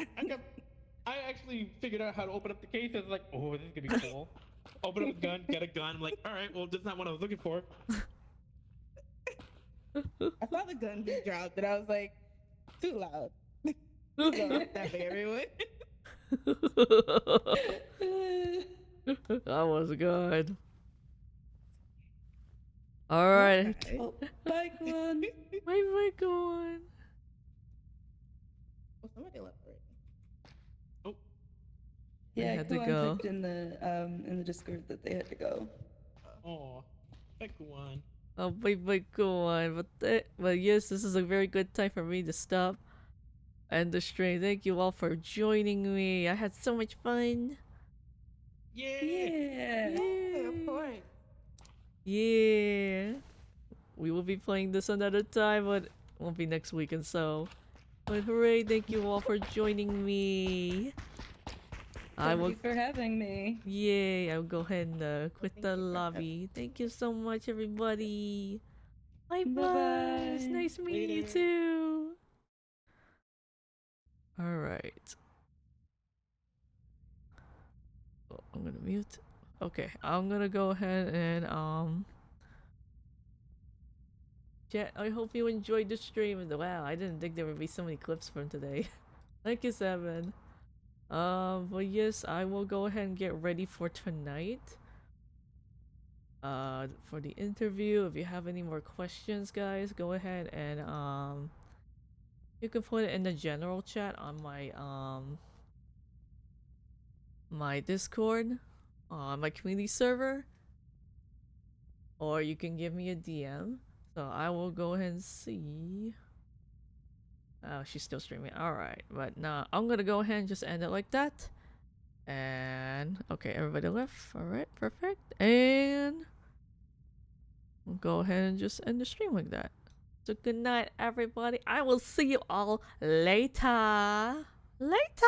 I actually figured out how to open up the case. I was like, oh, this is gonna be cool. Open up the gun, get a gun. I'm like, all right, well, that's not what I was looking for. I saw the gun be dropped and I was like, too loud. So I'm stabbing everyone. That was good. Alright. Okay. Oh, bye, Glenn. Wait, go on. Well, somebody left already. Yeah, had to Kuan go. typed in the Discord that they had to go. Oh, thank one. Oh, wait, go on. But yes, this is a very good time for me to stop and the stream. Thank you all for joining me. I had so much fun. Yeah. Yeah. Yeah, of course. Yeah. We will be playing this another time, but it won't be next weekend, so. But hooray, thank you all for joining me. Thank you for having me. Yay, I'll go ahead and quit Thank the you for lobby. Thank you so much, everybody. Bye bye. Bye-bye. It's nice meeting you Later. too. Alright. Oh, I'm gonna mute. Okay, I'm gonna go ahead and chat. I hope you enjoyed the stream. Wow, I didn't think there would be so many clips from today. Thank you, Seven. But yes, I will go ahead and get ready for tonight. For the interview. If you have any more questions, guys, go ahead and you can put it in the general chat on my my Discord, on my community server, or you can give me a DM. So I will go ahead and see. Oh, she's still streaming. Alright, but nah, I'm gonna go ahead and just end it like that. And okay, everybody left. Alright, perfect. And we'll go ahead and just end the stream like that. So good night, everybody. I will see you all later. Later.